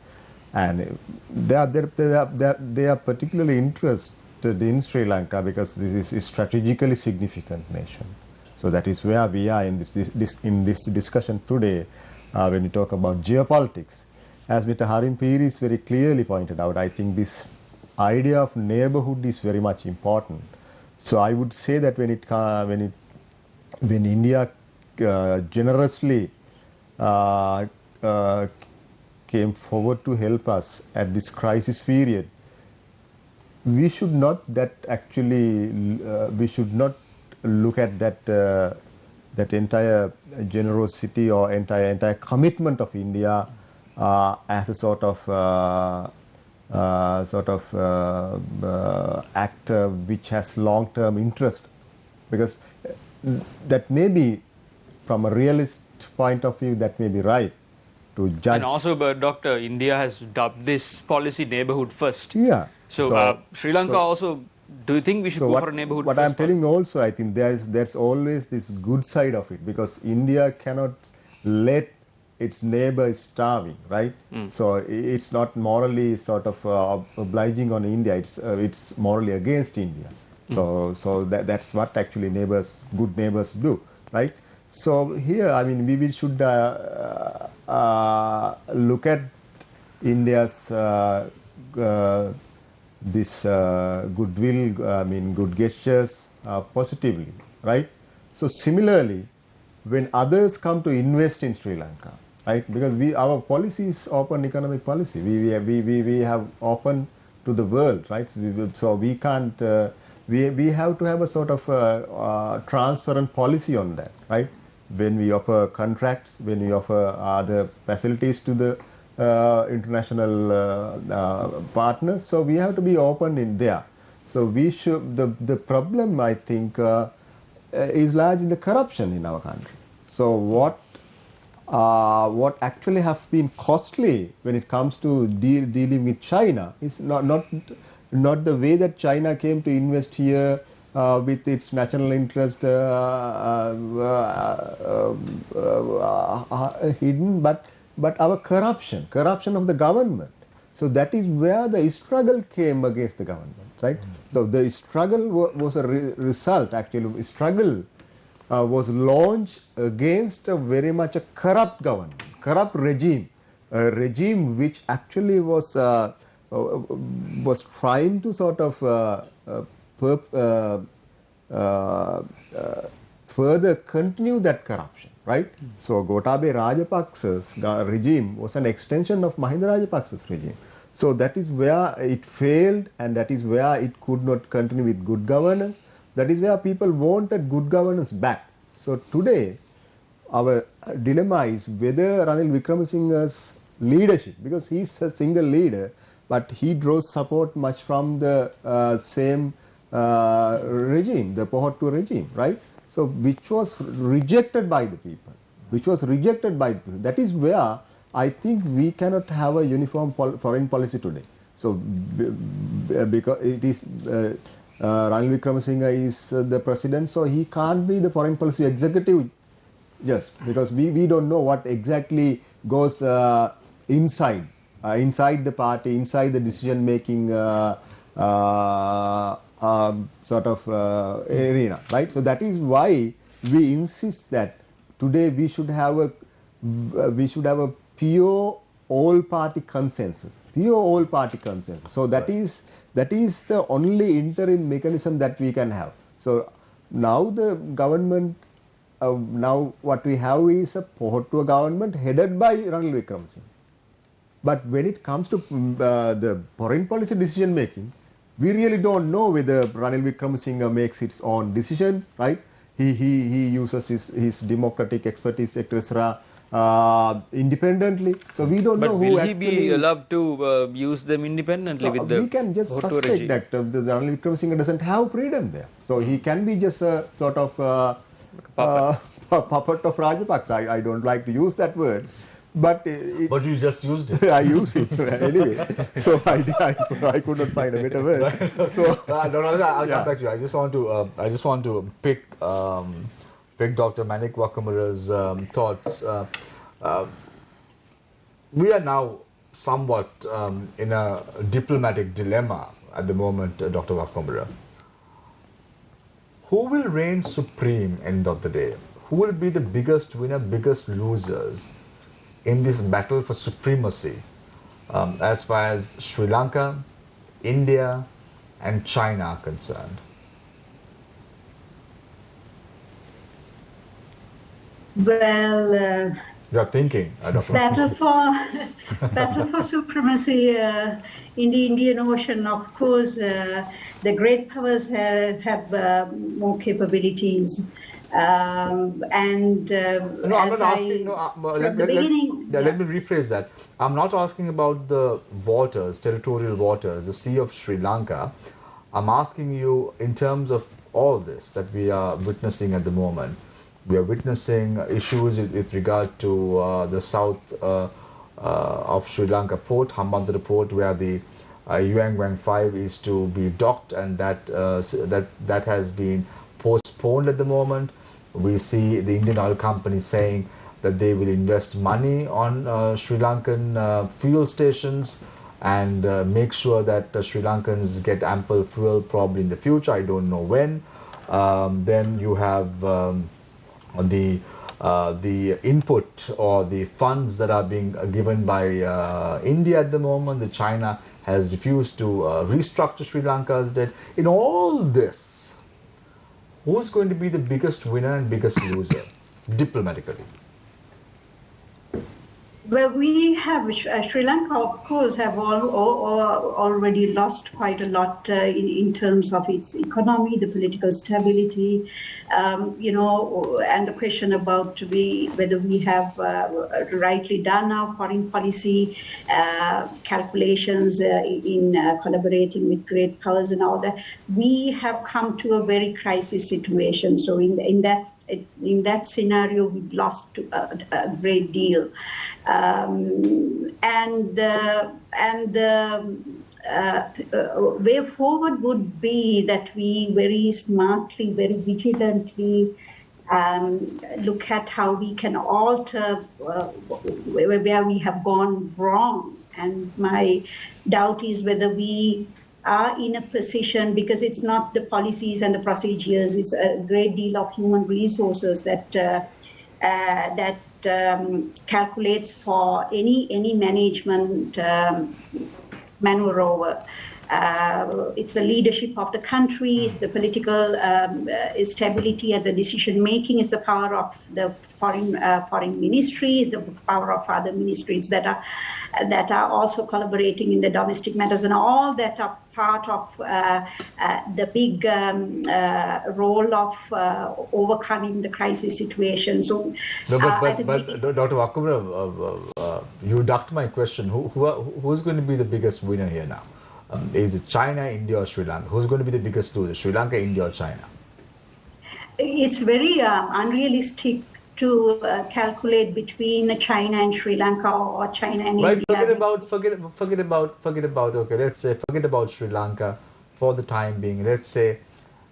and they are particularly interested in Sri Lanka because this is a strategically significant nation. So that is where we are in this discussion today when we talk about geopolitics. As Mr. Harim Peiris very clearly pointed out, I think this idea of neighborhood is very much important. So I would say that when India generously came forward to help us at this crisis period, we should not look at that entire generosity or entire commitment of India as a sort of act which has long-term interest, because that may be, from a realist point of view, that may be right to judge. And also, but Doctor, India has dubbed this policy neighborhood first. Yeah. So Sri Lanka also, do you think we should go for a neighborhood what first? I'm telling you also, I think there's always this good side of it, because India cannot let its neighbor is starving, right? So it's not morally sort of obliging on India. It's morally against India. So that's what actually good neighbors do, right? So here, I mean, we should look at India's this goodwill, good gestures positively, right? So similarly, when others come to invest in Sri Lanka, right? Because our policy is open economic policy. We have open to the world, right? So we can't. We have to have a sort of transparent policy on that, right? When we offer contracts, when we offer other facilities to the international partners, so we have to be open in there. So we should. The problem, I think, is largely the corruption in our country. So what actually have been costly when it comes to dealing with China is not the way that China came to invest here with its national interest hidden, but our corruption of the government. So that is where the struggle came against the government, right? So the struggle was a result, actually, struggle was launched against very much a corrupt government, corrupt regime, a regime which actually was trying to sort of further continue that corruption, right? So Gotabaya Rajapaksa's regime was an extension of Mahinda Rajapaksa's regime. So that is where it failed, and that is where it could not continue with good governance. That is where people wanted good governance back. So today, our dilemma is whether Ranil Wickremesinghe's leadership, because he is a single leader, but he draws support much from the same regime, the Pohottu regime, right? So which was rejected by the people which was rejected by. That is where I think we cannot have a uniform foreign policy today. So because it is Ranil Wickremesinghe is the president, so he can't be the foreign policy executive just because we don't know what exactly goes inside the party, inside the decision making sort of arena, right? So that is why we insist that today we should have a pure all party consensus. So that is the only interim mechanism that we can have. So now the government, now what we have is a Pohottuwa government headed by Ranil Wickremesinghe. But when it comes to the foreign policy decision making, we really don't know whether Ranil Wickremesinghe makes its own decisions, right? He uses his democratic expertise, etc. Independently, so we don't know who actually. But will he be allowed to use them independently? So we can just suspect that the Ranil Wickremesinghe doesn't have freedom there. So he can be just a sort of puppet of Rajapaksa. I don't like to use that word. But you just used it. I use it anyway. So I could not find a better word. So I'll come back to you. I just want to pick Dr. Manik Wakamura's thoughts. We are now somewhat in a diplomatic dilemma at the moment, Dr. Wakamura. Who will reign supreme end of the day? Who will be the biggest winner, biggest losers in this battle for supremacy as far as Sri Lanka, India and China are concerned? Well, you're thinking, battle for supremacy in the Indian Ocean. Of course, the great powers have more capabilities. No, I'm not asking. Let me rephrase that. I'm not asking about the waters, territorial waters, the Sea of Sri Lanka. I'm asking you in terms of all this that we are witnessing at the moment. We are witnessing issues with regard to the south of Sri Lanka port, Hambantota port, where the Yuanwang 5 is to be docked, and that has been postponed at the moment. We see the Indian oil company saying that they will invest money on Sri Lankan fuel stations and make sure that Sri Lankans get ample fuel probably in the future. I don't know when. Then you have the input or the funds that are being given by India at the moment. The China has refused to restructure Sri Lanka's debt. In all this, who's going to be the biggest winner and biggest loser diplomatically? Well, we have Sri Lanka, of course, have already lost quite a lot in terms of its economy, the political stability, and the question about whether we have rightly done our foreign policy calculations in collaborating with great powers and all that. We have come to a very crisis situation. So in that scenario, we've lost a great deal. The way forward would be that we very smartly, very vigilantly look at how we can alter where we have gone wrong. And my doubt is whether we are in a position, because it's not the policies and the procedures, it's a great deal of human resources that calculates for any management maneuver over. It's the leadership of the country, it's the political stability and the decision making, it's the power of the foreign ministry, it's the power of other ministries that are also collaborating in the domestic matters, and all that are part of the big role of overcoming the crisis situation. So, no, but Dr. Wakamura, you ducked my question. Who's going to be the biggest winner here now? Is it China, India, or Sri Lanka? Who's going to be the biggest loser? Sri Lanka, India, or China? It's very unrealistic to calculate between China and Sri Lanka or China and India. Forget about Sri Lanka for the time being. Let's say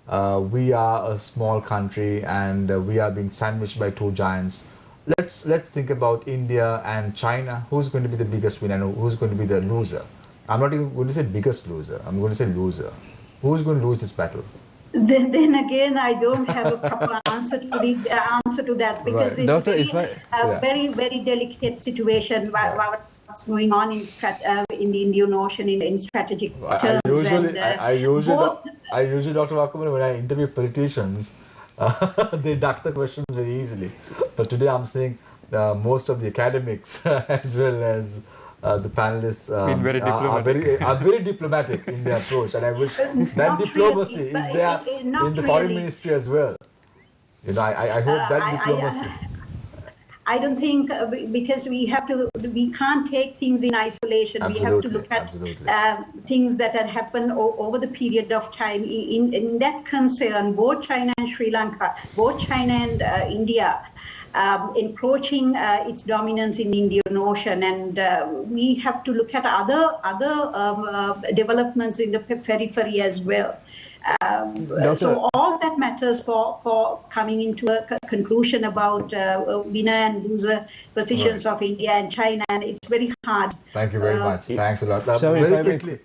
we are a small country and we are being sandwiched by two giants. Let's think about India and China. Who's going to be the biggest winner and who's going to be the loser? I'm not even going to say biggest loser. I'm going to say loser. Who's going to lose this battle? Then again, I don't have a proper answer to that, because it's a very delicate situation. What's going on in the Indian Ocean in strategic terms. I usually, Dr. Wakamura, when I interview politicians, they duck the questions very easily. But today I'm saying most of the academics as well as the panelists are very diplomatic in their approach, and I wish that diplomacy is there in the foreign ministry as well. I hope that diplomacy. I don't think because we can't take things in isolation. Absolutely, we have to look at things that had happened over the period of time. In that concern, both China and Sri Lanka, both China and India, encroaching its dominance in the Indian Ocean, and we have to look at other developments in the periphery as well. So all that matters for coming into a conclusion about winner and loser positions of India and China, and it's very hard. Thank you very much. Thanks a lot. Very quickly,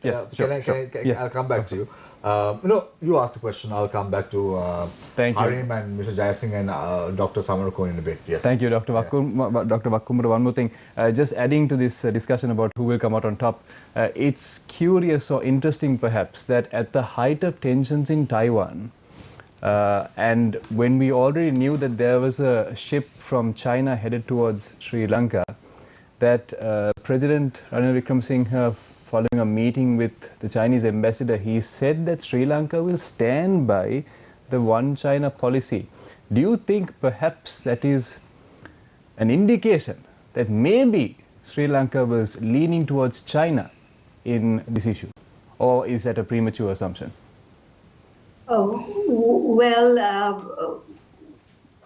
I'll come back to you. You asked the question. I'll come back to Harim and Mr. Jayasinghe and Dr. Samarukon in a bit. Yes. Thank you, Dr. Wakamura. One more thing, just adding to this discussion about who will come out on top. It's curious or interesting, perhaps, that at the height of tensions in Taiwan, and when we already knew that there was a ship from China headed towards Sri Lanka, that President Ranil Wickremesinghe, following a meeting with the Chinese ambassador, he said that Sri Lanka will stand by the one China policy. Do you think perhaps that is an indication that maybe Sri Lanka was leaning towards China in this issue? Or is that a premature assumption?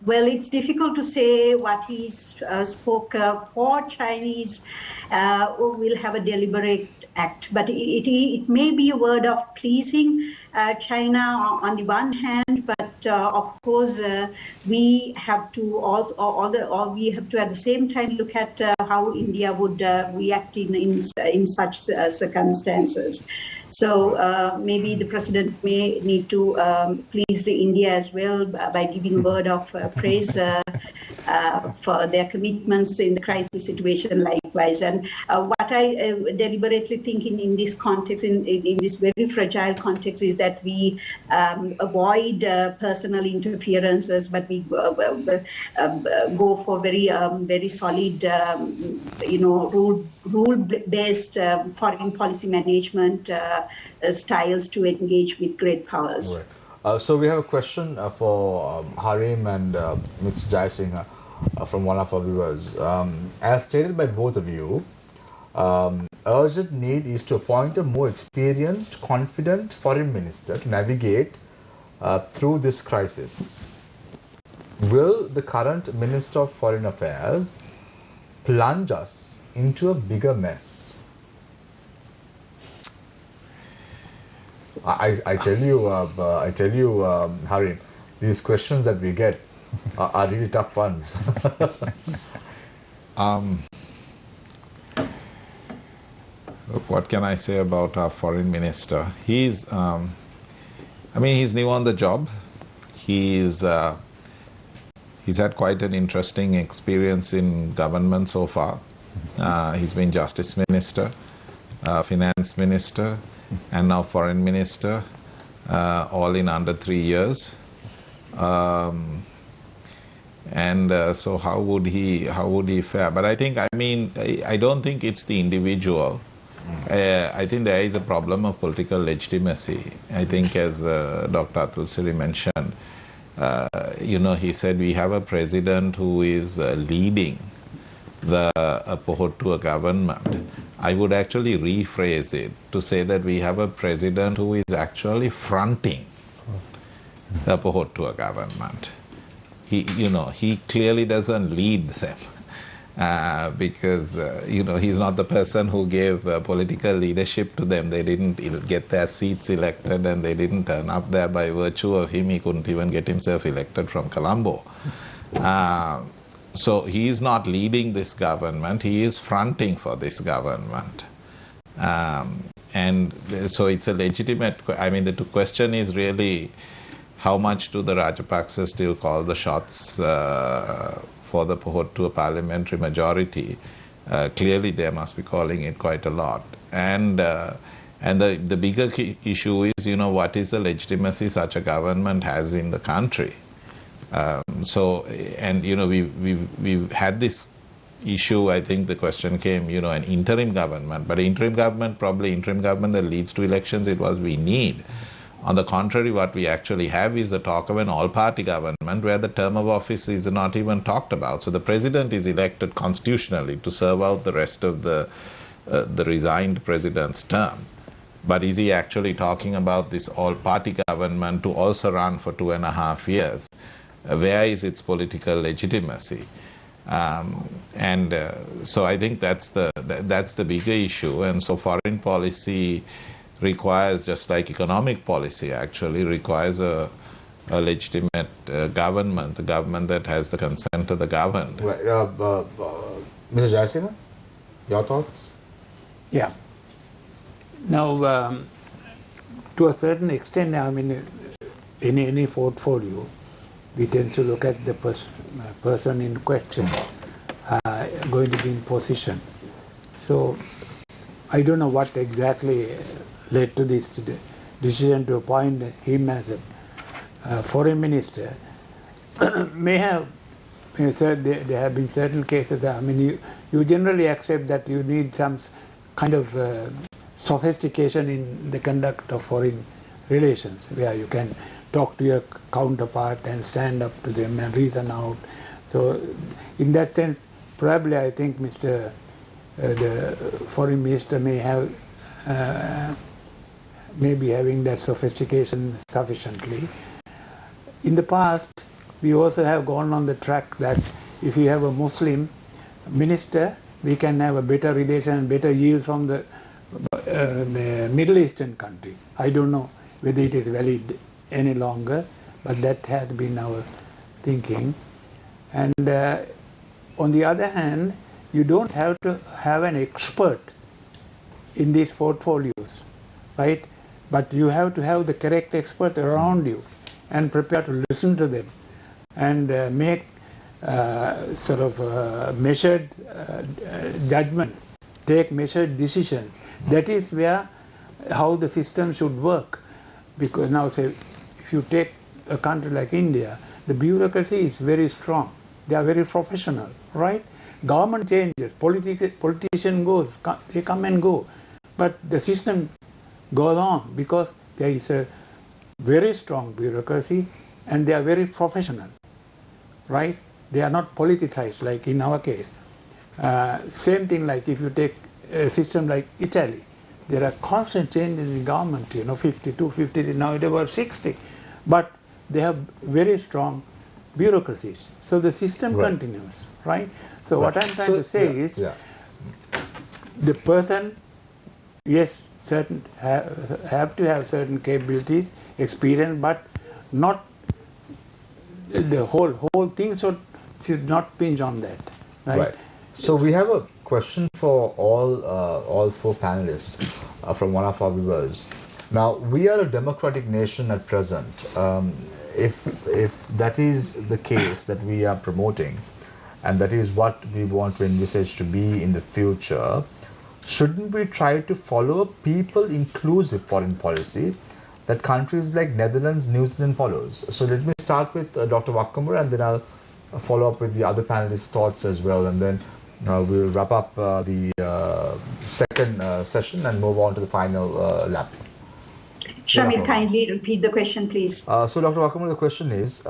Well, it's difficult to say what he spoke for. Chinese will have a deliberate act, but it may be a word of pleasing China on the one hand, but of course we have to at the same time look at how India would react in such circumstances. So maybe the president may need to please the India as well by giving a word of praise for their commitments in the crisis situation likewise. And what I deliberately think in this context, in this very fragile context, is that we avoid personal interferences, but we go for very solid, rule-based foreign policy management styles to engage with great powers. Right. So we have a question for Harim and Mr. Jayasinghe from one of our viewers. As stated by both of you, urgent need is to appoint a more experienced, confident foreign minister to navigate through this crisis. Will the current Minister of Foreign Affairs plunge us into a bigger mess? I tell you, Harim, these questions that we get are really tough ones. What can I say about our foreign minister? He's new on the job. He's had quite an interesting experience in government so far. He's been Justice Minister, Finance Minister, and now Foreign Minister, all in under 3 years. So how would he fare? But I don't think it's the individual. I think there is a problem of political legitimacy. I think, as Dr. Atul Siri mentioned, he said we have a president who is leading the support to a government. I would actually rephrase it to say that we have a president who is actually fronting the support to a government. he clearly doesn't lead them. Because he's not the person who gave political leadership to them. They didn't get their seats elected, and they didn't turn up there by virtue of him. He couldn't even get himself elected from Colombo. So he is not leading this government. He is fronting for this government. And so it's a legitimate, the question is really, how much do the Rajapaksas still call the shots for the vote to a parliamentary majority? Clearly they must be calling it quite a lot. And the bigger issue is, what is the legitimacy such a government has in the country? We've had this issue. I think the question came, an interim government, but interim government that leads to elections, we need. On the contrary, what we actually have is the talk of an all-party government where the term of office is not even talked about. So the president is elected constitutionally to serve out the rest of the resigned president's term. But is he actually talking about this all-party government to also run for 2.5 years? Where is its political legitimacy? So I think that's the bigger issue. And so foreign policy requires, just like economic policy actually, requires a legitimate government, a government that has the consent of the governed. Right. Mr. Jayasinghe, your thoughts? Yeah. Now, to a certain extent, in any portfolio, we tend to look at the person in question going to be in position. So I don't know what exactly led to this decision to appoint him as a foreign minister. May have, there have been certain cases that, you generally accept that you need some kind of sophistication in the conduct of foreign relations, where you can talk to your counterpart and stand up to them and reason out. So in that sense, probably I think the foreign minister may have maybe having that sophistication sufficiently. In the past, we also have gone on the track that if you have a Muslim minister, we can have a better relation, better yield from the Middle Eastern countries. I don't know whether it is valid any longer, but that had been our thinking. And on the other hand, you don't have to have an expert in these portfolios, right? But you have to have the correct expert around you and prepare to listen to them and make measured judgments, take measured decisions. That is how the system should work. Because now, say, if you take a country like India, the bureaucracy is very strong. They are very professional, right? Government changes, politician goes, they come and go. But the system goes on because there is a very strong bureaucracy and they are very professional, right? They are not politicized like in our case. Same thing like if you take a system like Italy, there are constant changes in government, 52, 53, now it about 60. But they have very strong bureaucracies. So the system continues, right? So what I'm trying to say is, the person, yes, certain have to have certain capabilities, experience, but not the whole thing should not pinch on that, right? So we have a question for all four panelists from one of our viewers. Now, we are a democratic nation at present. If that is the case that we are promoting, and that is what we want to envisage to be in the future, shouldn't we try to follow a people-inclusive foreign policy that countries like Netherlands, New Zealand follows? So let me start with Dr. Wakamura, and then I'll follow up with the other panelists' thoughts as well, and then we'll wrap up the second session and move on to the final lap. Shamir, kindly repeat the question, please. So, Dr. Wakamura, the question is,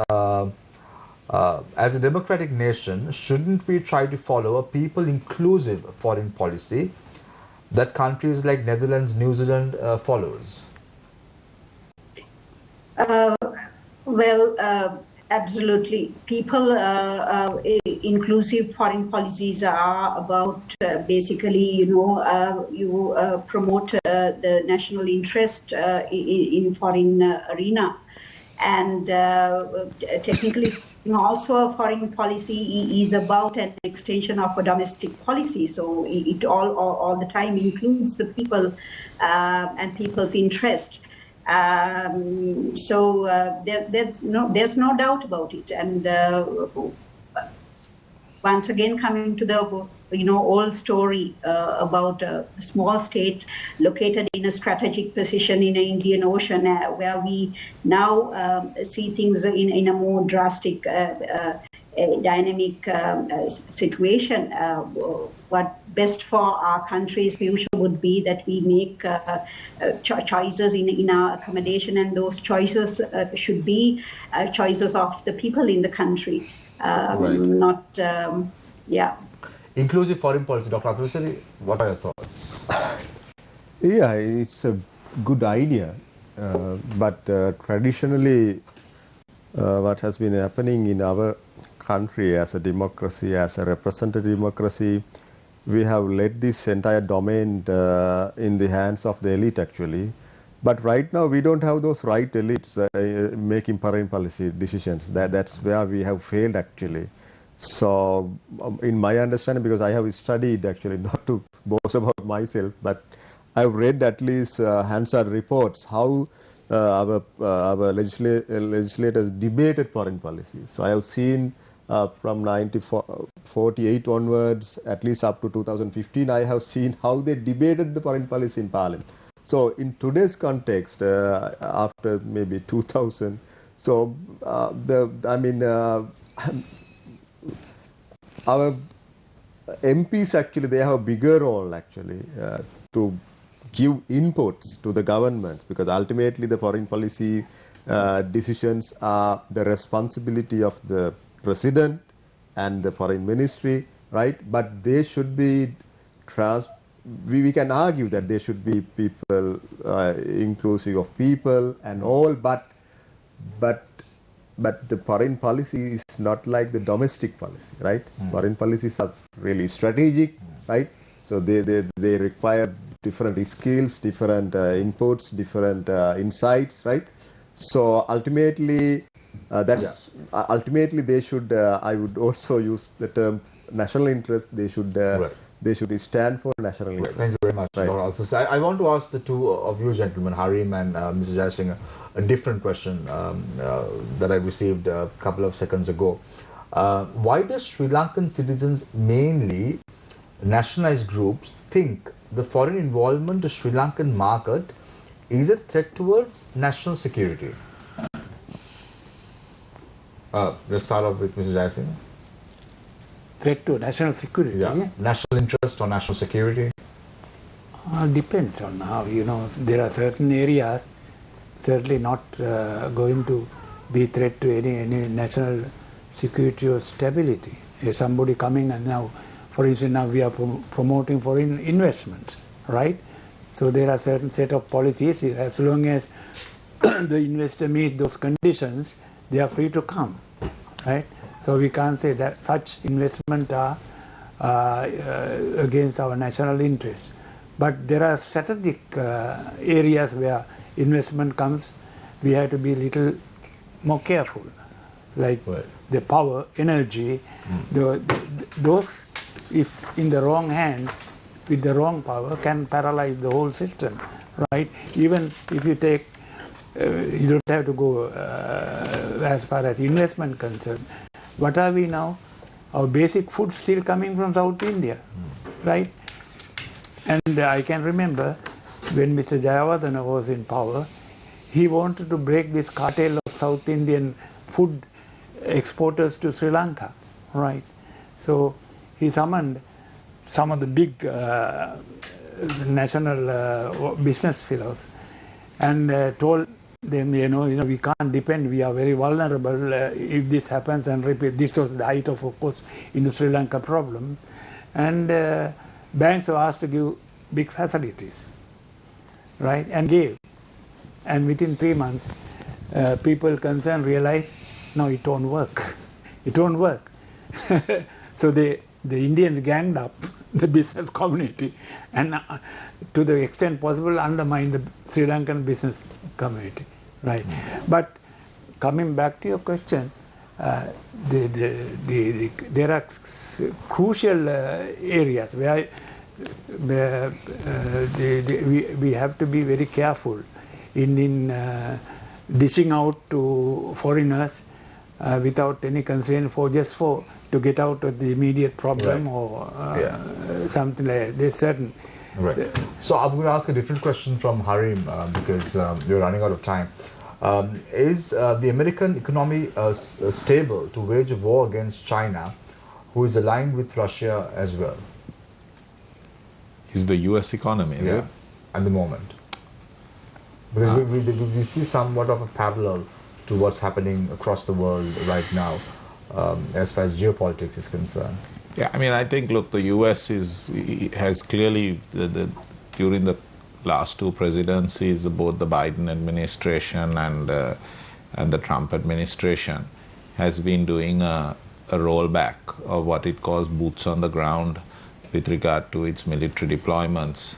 as a democratic nation, shouldn't we try to follow a people-inclusive foreign policy that countries like Netherlands, New Zealand follows? Absolutely. People, inclusive foreign policies are about basically, you promote the national interest in foreign arena. And technically speaking, also a foreign policy is about an extension of a domestic policy. So it all the time includes the people and people's interest. There's no doubt about it. And once again, coming to the old story about a small state located in a strategic position in the Indian Ocean, where we now see things in a more drastic, dynamic situation. What best for our country's future would be that we make choices in our accommodation, and those choices should be choices of the people in the country, not, Inclusive foreign policy, Dr. Atulsiri, what are your thoughts? Yeah, it's a good idea, but traditionally what has been happening in our country as a democracy, as a representative democracy, we have let this entire domain in the hands of the elite actually. But right now we don't have those right elites making foreign policy decisions. That's where we have failed actually. So in my understanding, because I have studied actually, not to boast about myself, but I've read at least Hansard reports how our legislators debated foreign policy. So I have seen from 1948 onwards, at least up to 2015, I have seen how they debated the foreign policy in Parliament. So in today's context, after maybe 2000, so our MPs actually, they have a bigger role actually to give inputs to the government, because ultimately the foreign policy decisions are the responsibility of the president and the foreign ministry, right? But they should be we can argue that they should be people inclusive of people and all, but the foreign policy is not like the domestic policy, right? Foreign policies are really strategic, right? So they require different skills, different inputs, different insights, right? So ultimately, ultimately they should. I would also use the term national interest. They should. They should stand for national interest. Thank you very much, Dr. Althus. I want to ask the two of you gentlemen, Harim and Mr. Jayasinghe, a different question that I received a couple of seconds ago. Why does Sri Lankan citizens, mainly nationalized groups, think the foreign involvement to Sri Lankan market is a threat towards national security? Let's start off with Mr. Jayasinghe. Threat to national security? Yeah. National interest or national security? Depends on how, there are certain areas certainly not going to be threat to any national security or stability. If somebody coming and now, for instance, now we are promoting foreign investments, right? So there are certain set of policies, as long as the investor meet those conditions, they are free to come, right? So we can't say that such investment are against our national interest. But there are strategic areas where investment comes, we have to be a little more careful. Like the power, energy, those, if in the wrong hand, with the wrong power, can paralyze the whole system, right? Even if you take, you don't have to go as far as investment concerned. What are we now? Our basic food still coming from South India, right? And I can remember when Mr. Jayawardena was in power, he wanted to break this cartel of South Indian food exporters to Sri Lanka, right? So he summoned some of the big national business fellows and told them, we can't depend, we are very vulnerable if this happens and repeat. This was the height of course, in the Sri Lanka problem. And banks were asked to give big facilities, right? And gave. And within 3 months, people concerned realized no, it won't work. It won't work. So the Indians ganged up the business community and to the extent possible undermine the Sri Lankan business community. Right. But coming back to your question, there are crucial areas where we have to be very careful in dishing out to foreigners without any concern to get out of the immediate problem or something like that. There's certain. Right. So I'm going to ask a different question from Harim because we're running out of time. Is the American economy stable to wage a war against China, who is aligned with Russia as well? Is the US economy, is it? At the moment. Because we see somewhat of a parallel to what's happening across the world right now as far as geopolitics is concerned. Yeah, I mean, I think, look, the US has clearly, during the last two presidencies, both the Biden administration and the Trump administration, has been doing a rollback of what it calls boots on the ground with regard to its military deployments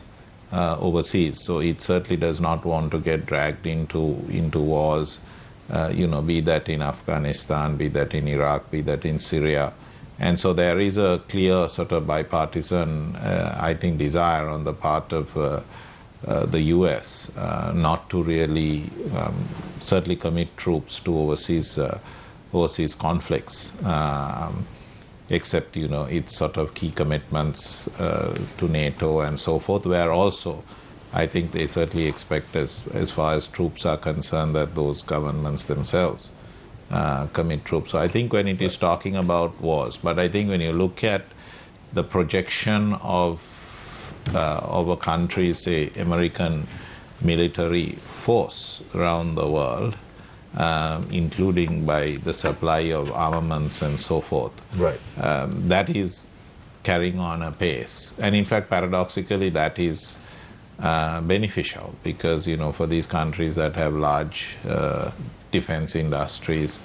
overseas. So it certainly does not want to get dragged into wars, be that in Afghanistan, be that in Iraq, be that in Syria. And so there is a clear sort of bipartisan, I think, desire on the part of the US not to really certainly commit troops to overseas conflicts, except, its sort of key commitments to NATO and so forth, where also I think they certainly expect, as far as troops are concerned, that those governments themselves commit troops. So I think when it is talking about wars, but I think when you look at the projection of a country's, say, American military force around the world, including by the supply of armaments and so forth, right. That is carrying on a pace. And in fact, paradoxically, that is beneficial because, for these countries that have large defense industries,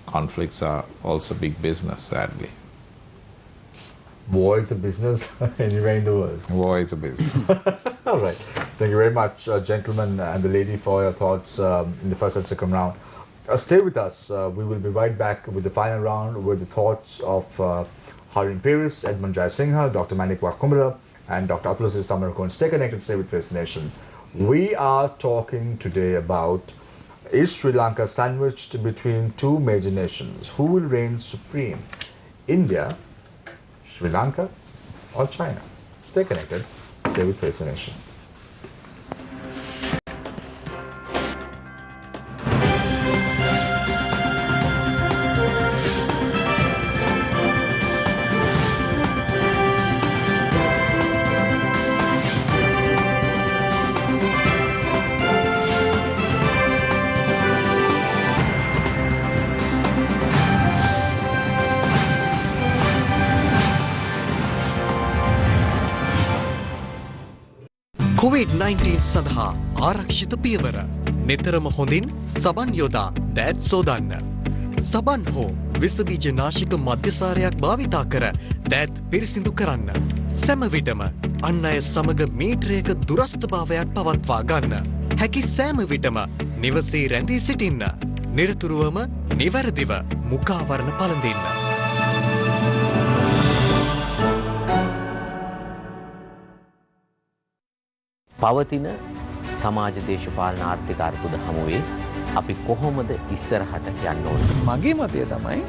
conflicts are also big business, sadly. War is a business anywhere in the world. War is a business. All right. Thank you very much, gentlemen and the lady, for your thoughts in the first and second round. Stay with us. We will be right back with the final round with the thoughts of Harim Peiris, Edmund Jayasinghe, Dr. Manik Wakamura, and Dr. Atulasi Samarakon. Stay connected, stay with Face Nation. We are talking today about, is Sri Lanka sandwiched between two major nations? Who will reign supreme? India, Sri Lanka, or China? Stay connected, stay with Face Nation. COVID-19 සඳහා ආරක්ෂිත පියවර නිතරම හොඳින් සබන් යොදා දෑත් සෝදන්න. සබන් හෝ විසබීජ නාශක මධ්‍යසාරයක් භාවිතා කර දෑත් පිරිසිදු කරන්න. සෑම විටම අන් අය සමග මීටරයක දුරස්ථභාවයක් පවත්වා ගන්න. හැකි සෑම විටම නිවසේ රැඳී සිටින්න. නිරතුරුවම නිවැරදිව මුඛාවරණ පළඳින්න. පවතින සමාජ දේශපාලන ආර්ථික අර්බුද හමුවේ අපි කොහොමද ඉස්සරහට යන්න ඕනේ? මගේ මතය තමයි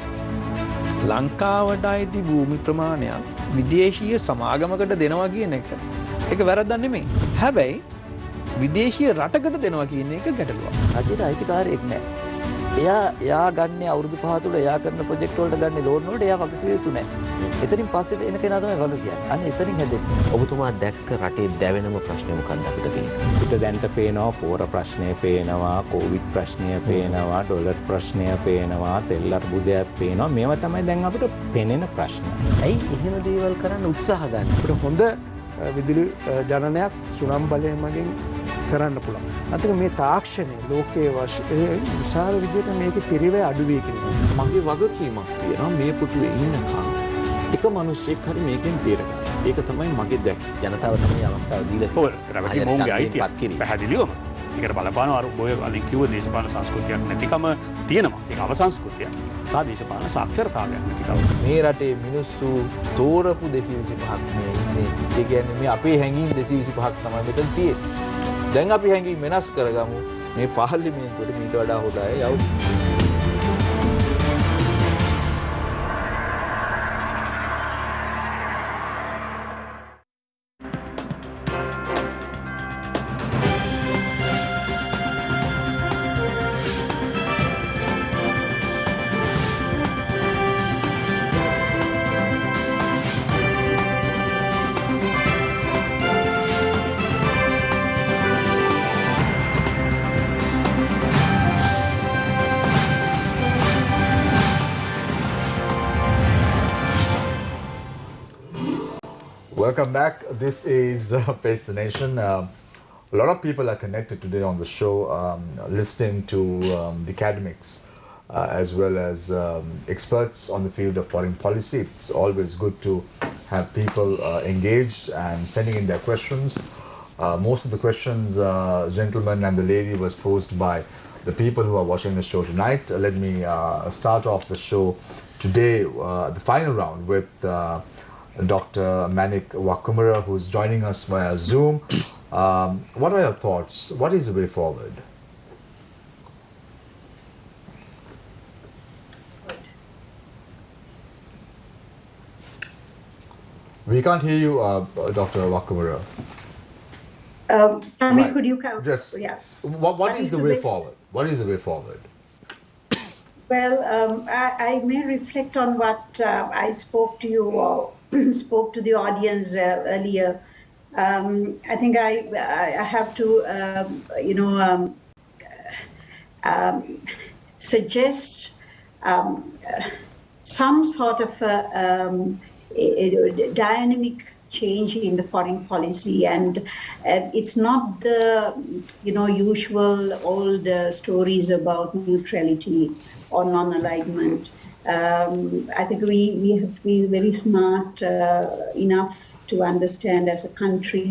ලංකාවට අයිති භූමි ප්‍රමාණයක් විදේශීය සමාගමකට දෙනවා කියන එක. ඒක වැරද්දක් නෙමෙයි. හැබැයි විදේශීය රටකට දෙනවා කියන එක ගැටලුවක්. රජයට අයිතිකාරයෙක් නැහැ. එයා ගන්න අවුරුදු 5 තුල එයා කරන ප්‍රොජෙක්ට් වලට ගන්න ලෝන් වලට එයා වග කිය යුතු නැහැ. එතනින් පස්සේ එන කෙනා තමයි වග කියන්නේ. අන්න එතනින් හැදෙන්නේ. ඔබතුමා දැක්ක රටේ දැවෙනම ප්‍රශ්නේ මොකක්ද අපිට තියෙන්නේ? අපිට දැන්ට පේනවා පෝර ප්‍රශ්නය පේනවා, කොවිඩ් ප්‍රශ්නය පේනවා, ඩොලර් ප්‍රශ්නය පේනවා, තෙල් අර්බුදයක් පේනවා. මේවා තමයි දැන් අපිට පෙනෙන ප්‍රශ්න. ඇයි එහෙම දේවල් කරන්න උත්සාහ ගන්න? අපිට හොඳ විදුලි ජනනයක් සුනම් බලය මගින් කරන්න පුළුවන්. අතක මේ තාක්ෂණය ලෝකයේ විශාල විදිහට මේකේ පිරිවැය අඩු වී කියනවා. මගේ වගකීමක් තියෙනවා මේ පුටුවේ ඉන්නකම් එක මිනිස්සෙක් හරි මේකෙන් බේරගන්න. ඒක තමයි මගේ දැක්. ජනතාව තමයි අවස්ථාව දීලා තියෙන්නේ. රැවටි මොන්ගේ අයිතිය පැහැදිලිවම. ඒකට බලපාන අර ඔය අලින් කිව්ව දේශපාලන සංස්කෘතියක් නැතිකම තියෙනවා. ඒක අවසංස්කෘතියක්. සහ දේශපාලන සාක්ෂරතාවයක් නැතිකම. මේ රටේ මිනිස්සු තෝරපු 225ක් මේ ඉන්නේ. ඒ කියන්නේ මේ අපේ හැඟීම් 225ක් තමයි මෙතන තියෙන්නේ. දැන් අපි හැඟීම් වෙනස් කරගමු. මේ පාර්ලිමේන්තුවට මීට වඩා හොඳයි යවු. Welcome back. This is Face the Nation. A lot of people are connected today on the show, listening to the academics as well as experts on the field of foreign policy. It's always good to have people engaged and sending in their questions. Most of the questions, gentlemen and the lady, was posed by the people who are watching the show tonight. Let me start off the show today, the final round, with Dr. Manik Wakamura, who's joining us via Zoom. What are your thoughts? What is the way forward? We can't hear you, Dr. Wakamura. Right. Could you count? Just, yes. What is the way forward? What is the way forward? Well, I may reflect on what I spoke to you or spoke to the audience earlier. I think I have to, suggest some sort of a dynamic change in the foreign policy, and it's not the usual old stories about neutrality or non-alignment. I think we have to be very smart enough to understand as a country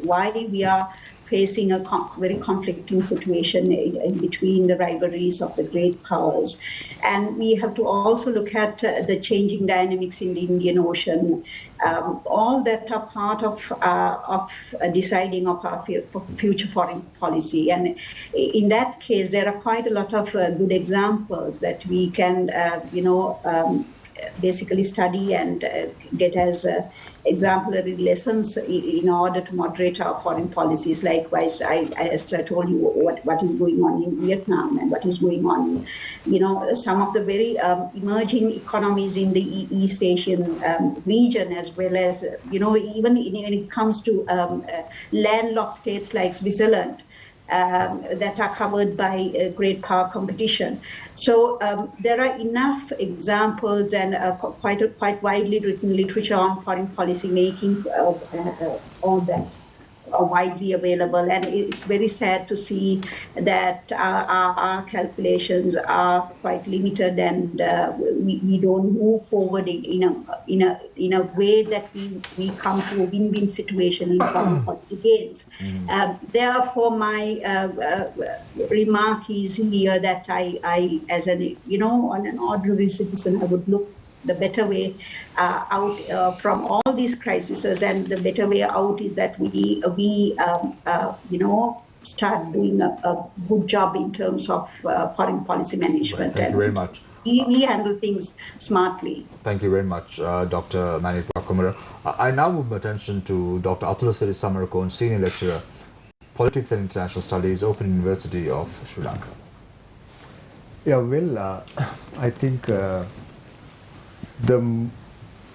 why we are facing a very conflicting situation in between the rivalries of the great powers. And we have to also look at the changing dynamics in the Indian Ocean. All that are part of deciding of our future foreign policy. And in that case, there are quite a lot of good examples that we can, basically study and get as exemplary lessons in order to moderate our foreign policies. Likewise, as I told you, what is going on in Vietnam and what is going on in, some of the very emerging economies in the East Asian region, as well as, even when it comes to landlocked states like Switzerland, that are covered by great power competition. So there are enough examples and quite widely written literature on foreign policy making all that are widely available, and it's very sad to see that our calculations are quite limited, and we don't move forward in a way that we come to a win-win situation in foreign policy gains. Therefore, my remark is here that I as an on an ordinary citizen, I would look the better way out from all these crises, and the better way out is that we start doing a good job in terms of foreign policy management. Thank you very much. We handle things smartly. Thank you very much, Dr. Manik Wakamura. I now move my attention to Dr. Atulasiri Samarakon, Senior Lecturer, Politics and International Studies, Open University of Sri Lanka. Yeah, well, I think the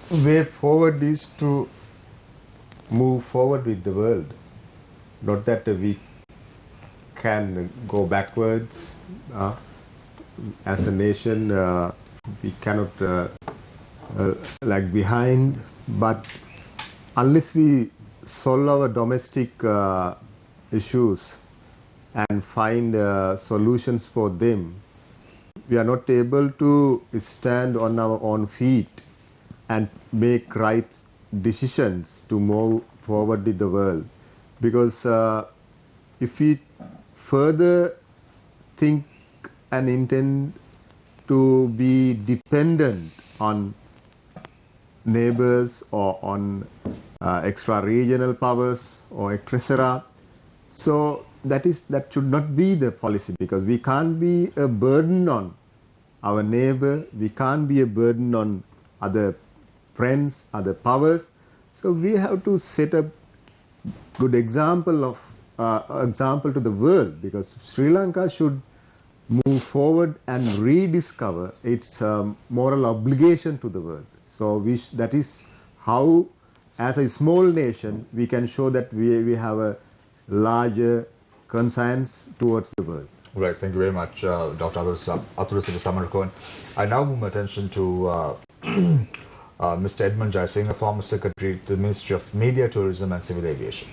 way forward is to move forward with the world. Not that we can go backwards. As a nation, we cannot lag behind. But unless we solve our domestic issues and find solutions for them, we are not able to stand on our own feet and make right decisions to move forward with the world. Because if we further think and intend to be dependent on neighbors or on extra-regional powers or etc., so that should not be the policy, because we can't be a burden on our neighbor, we can't be a burden on other friends, other powers. So we have to set a good example to the world, because Sri Lanka should move forward and rediscover its moral obligation to the world. So that is how, as a small nation, we can show that we have a larger conscience towards the world. Right, thank you very much, Dr. Atulasiria Samarkon. I now move my attention to Mr. Edmund Jaisingh, a former secretary to the Ministry of Media, Tourism and Civil Aviation.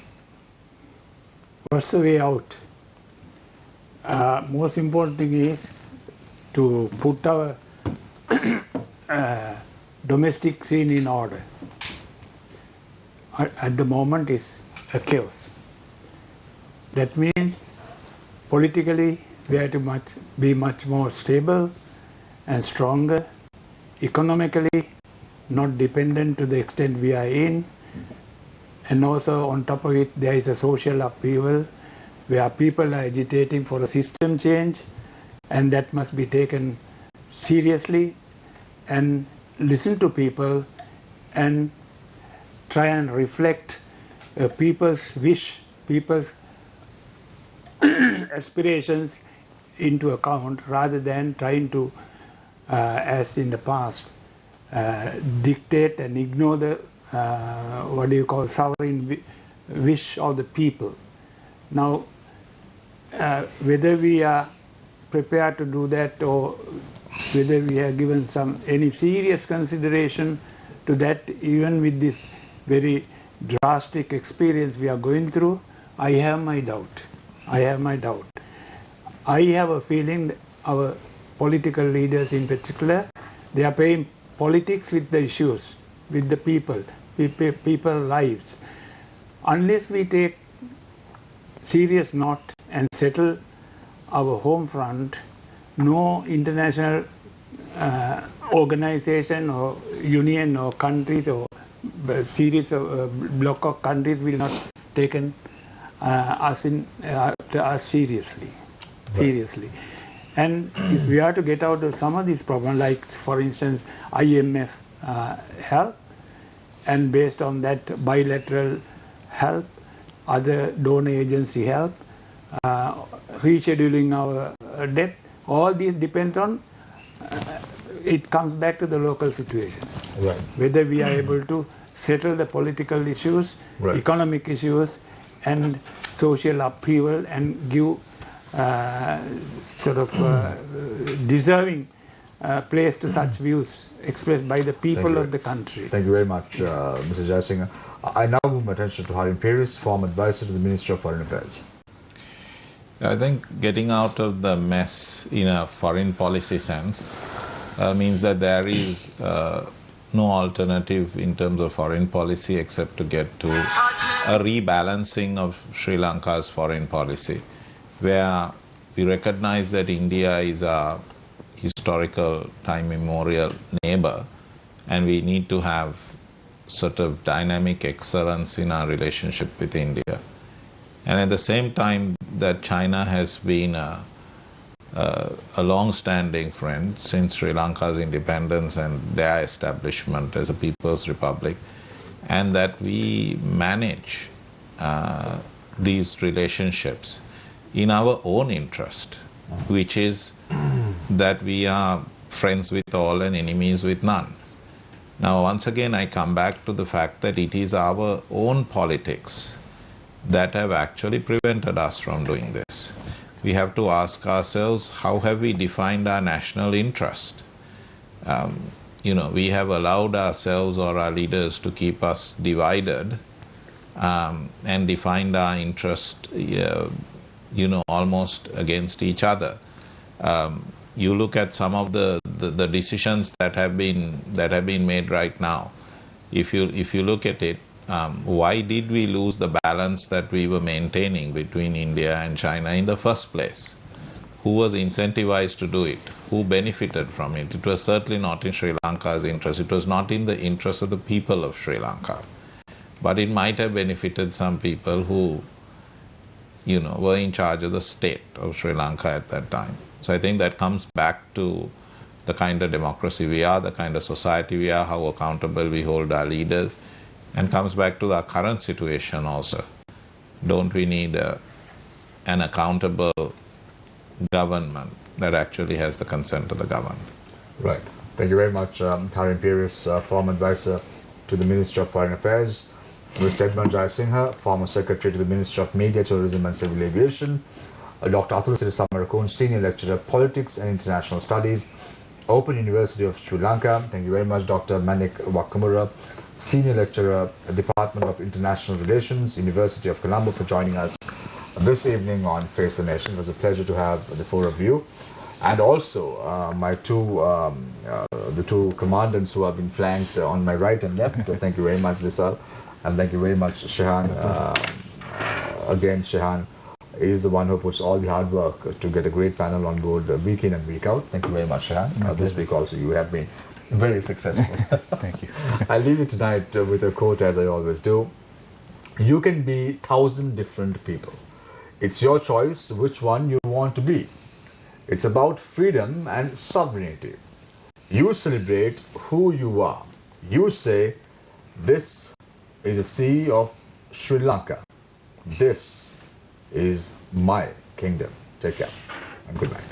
What's the way out? Most important thing is to put our domestic scene in order. At the moment is a chaos. That means politically we have to be much more stable and stronger. Economically, not dependent to the extent we are in. And also on top of it, there is a social upheaval where people are agitating for a system change, and that must be taken seriously and listen to people and try and reflect people's wish, people's aspirations into account, rather than trying to, as in the past, dictate and ignore the sovereign wish of the people. Now, whether we are prepared to do that, or whether we have given any serious consideration to that, even with this very drastic experience we are going through, I have my doubt. I have a feeling that our political leaders in particular, they are playing politics with the issues, with the people's lives. Unless we take serious note and settle our home front, no international organization or union or countries or series of block of countries will not take us seriously. Seriously. And if we are to get out of some of these problems, like for instance IMF help, and based on that bilateral help, other donor agency help, rescheduling our debt, all these depends on, it comes back to the local situation. Right. Whether we are able to settle the political issues, right, economic issues, and social upheaval, and give deserving place to such views expressed by the people of the country. Thank you very much, Mr. Jaisingh. I now move my attention to Harim Peiris, former advisor to the Ministry of Foreign Affairs. I think getting out of the mess in a foreign policy sense means that there is no alternative in terms of foreign policy except to get to a rebalancing of Sri Lanka's foreign policy, where we recognize that India is a historical, time immemorial neighbor, and we need to have sort of dynamic excellence in our relationship with India. And at the same time, that China has been a long-standing friend since Sri Lanka's independence and their establishment as a People's Republic, and that we manage these relationships in our own interest, which is that we are friends with all and enemies with none. Now, once again, I come back to the fact that it is our own politics that have actually prevented us from doing this. We have to ask ourselves, how have we defined our national interest? We have allowed ourselves or our leaders to keep us divided and defined our interest, almost against each other. You look at some of the decisions that have been made right now. If you look at it, why did we lose the balance that we were maintaining between India and China in the first place? Who was incentivized to do it? Who benefited from it? It was certainly not in Sri Lanka's interest. It was not in the interest of the people of Sri Lanka. But it might have benefited some people who, were in charge of the state of Sri Lanka at that time. So I think that comes back to the kind of democracy we are, the kind of society we are, how accountable we hold our leaders, and comes back to our current situation also. Don't we need an accountable government that actually has the consent of the governed? Right. Thank you very much, Harim Peiris, former advisor to the Ministry of Foreign Affairs, Mr. Edmund Jayasinghe, former secretary to the Ministry of Media, Tourism and Civil Aviation, Dr. Atulasiri Samarakon, senior lecturer, Politics and International Studies, Open University of Sri Lanka. Thank you very much, Dr. Manik Wakamura, senior lecturer, Department of International Relations, University of Colombo, for joining us this evening on Face the Nation. It was a pleasure to have the four of you, and also the two commandants who have been flanked on my right and left. Thank you very much, Lisa, and thank you very much, Shehan. Again, Shehan is the one who puts all the hard work to get a great panel on board week in and week out. Thank you very much, Shehan. This week also you have been very successful. Thank you. I'll leave you tonight with a quote, as I always do. You can be 1,000 different people. It's your choice which one you want to be. It's about freedom and sovereignty. You celebrate who you are. You say, this is a sea of Sri Lanka. This is my kingdom. Take care and good night.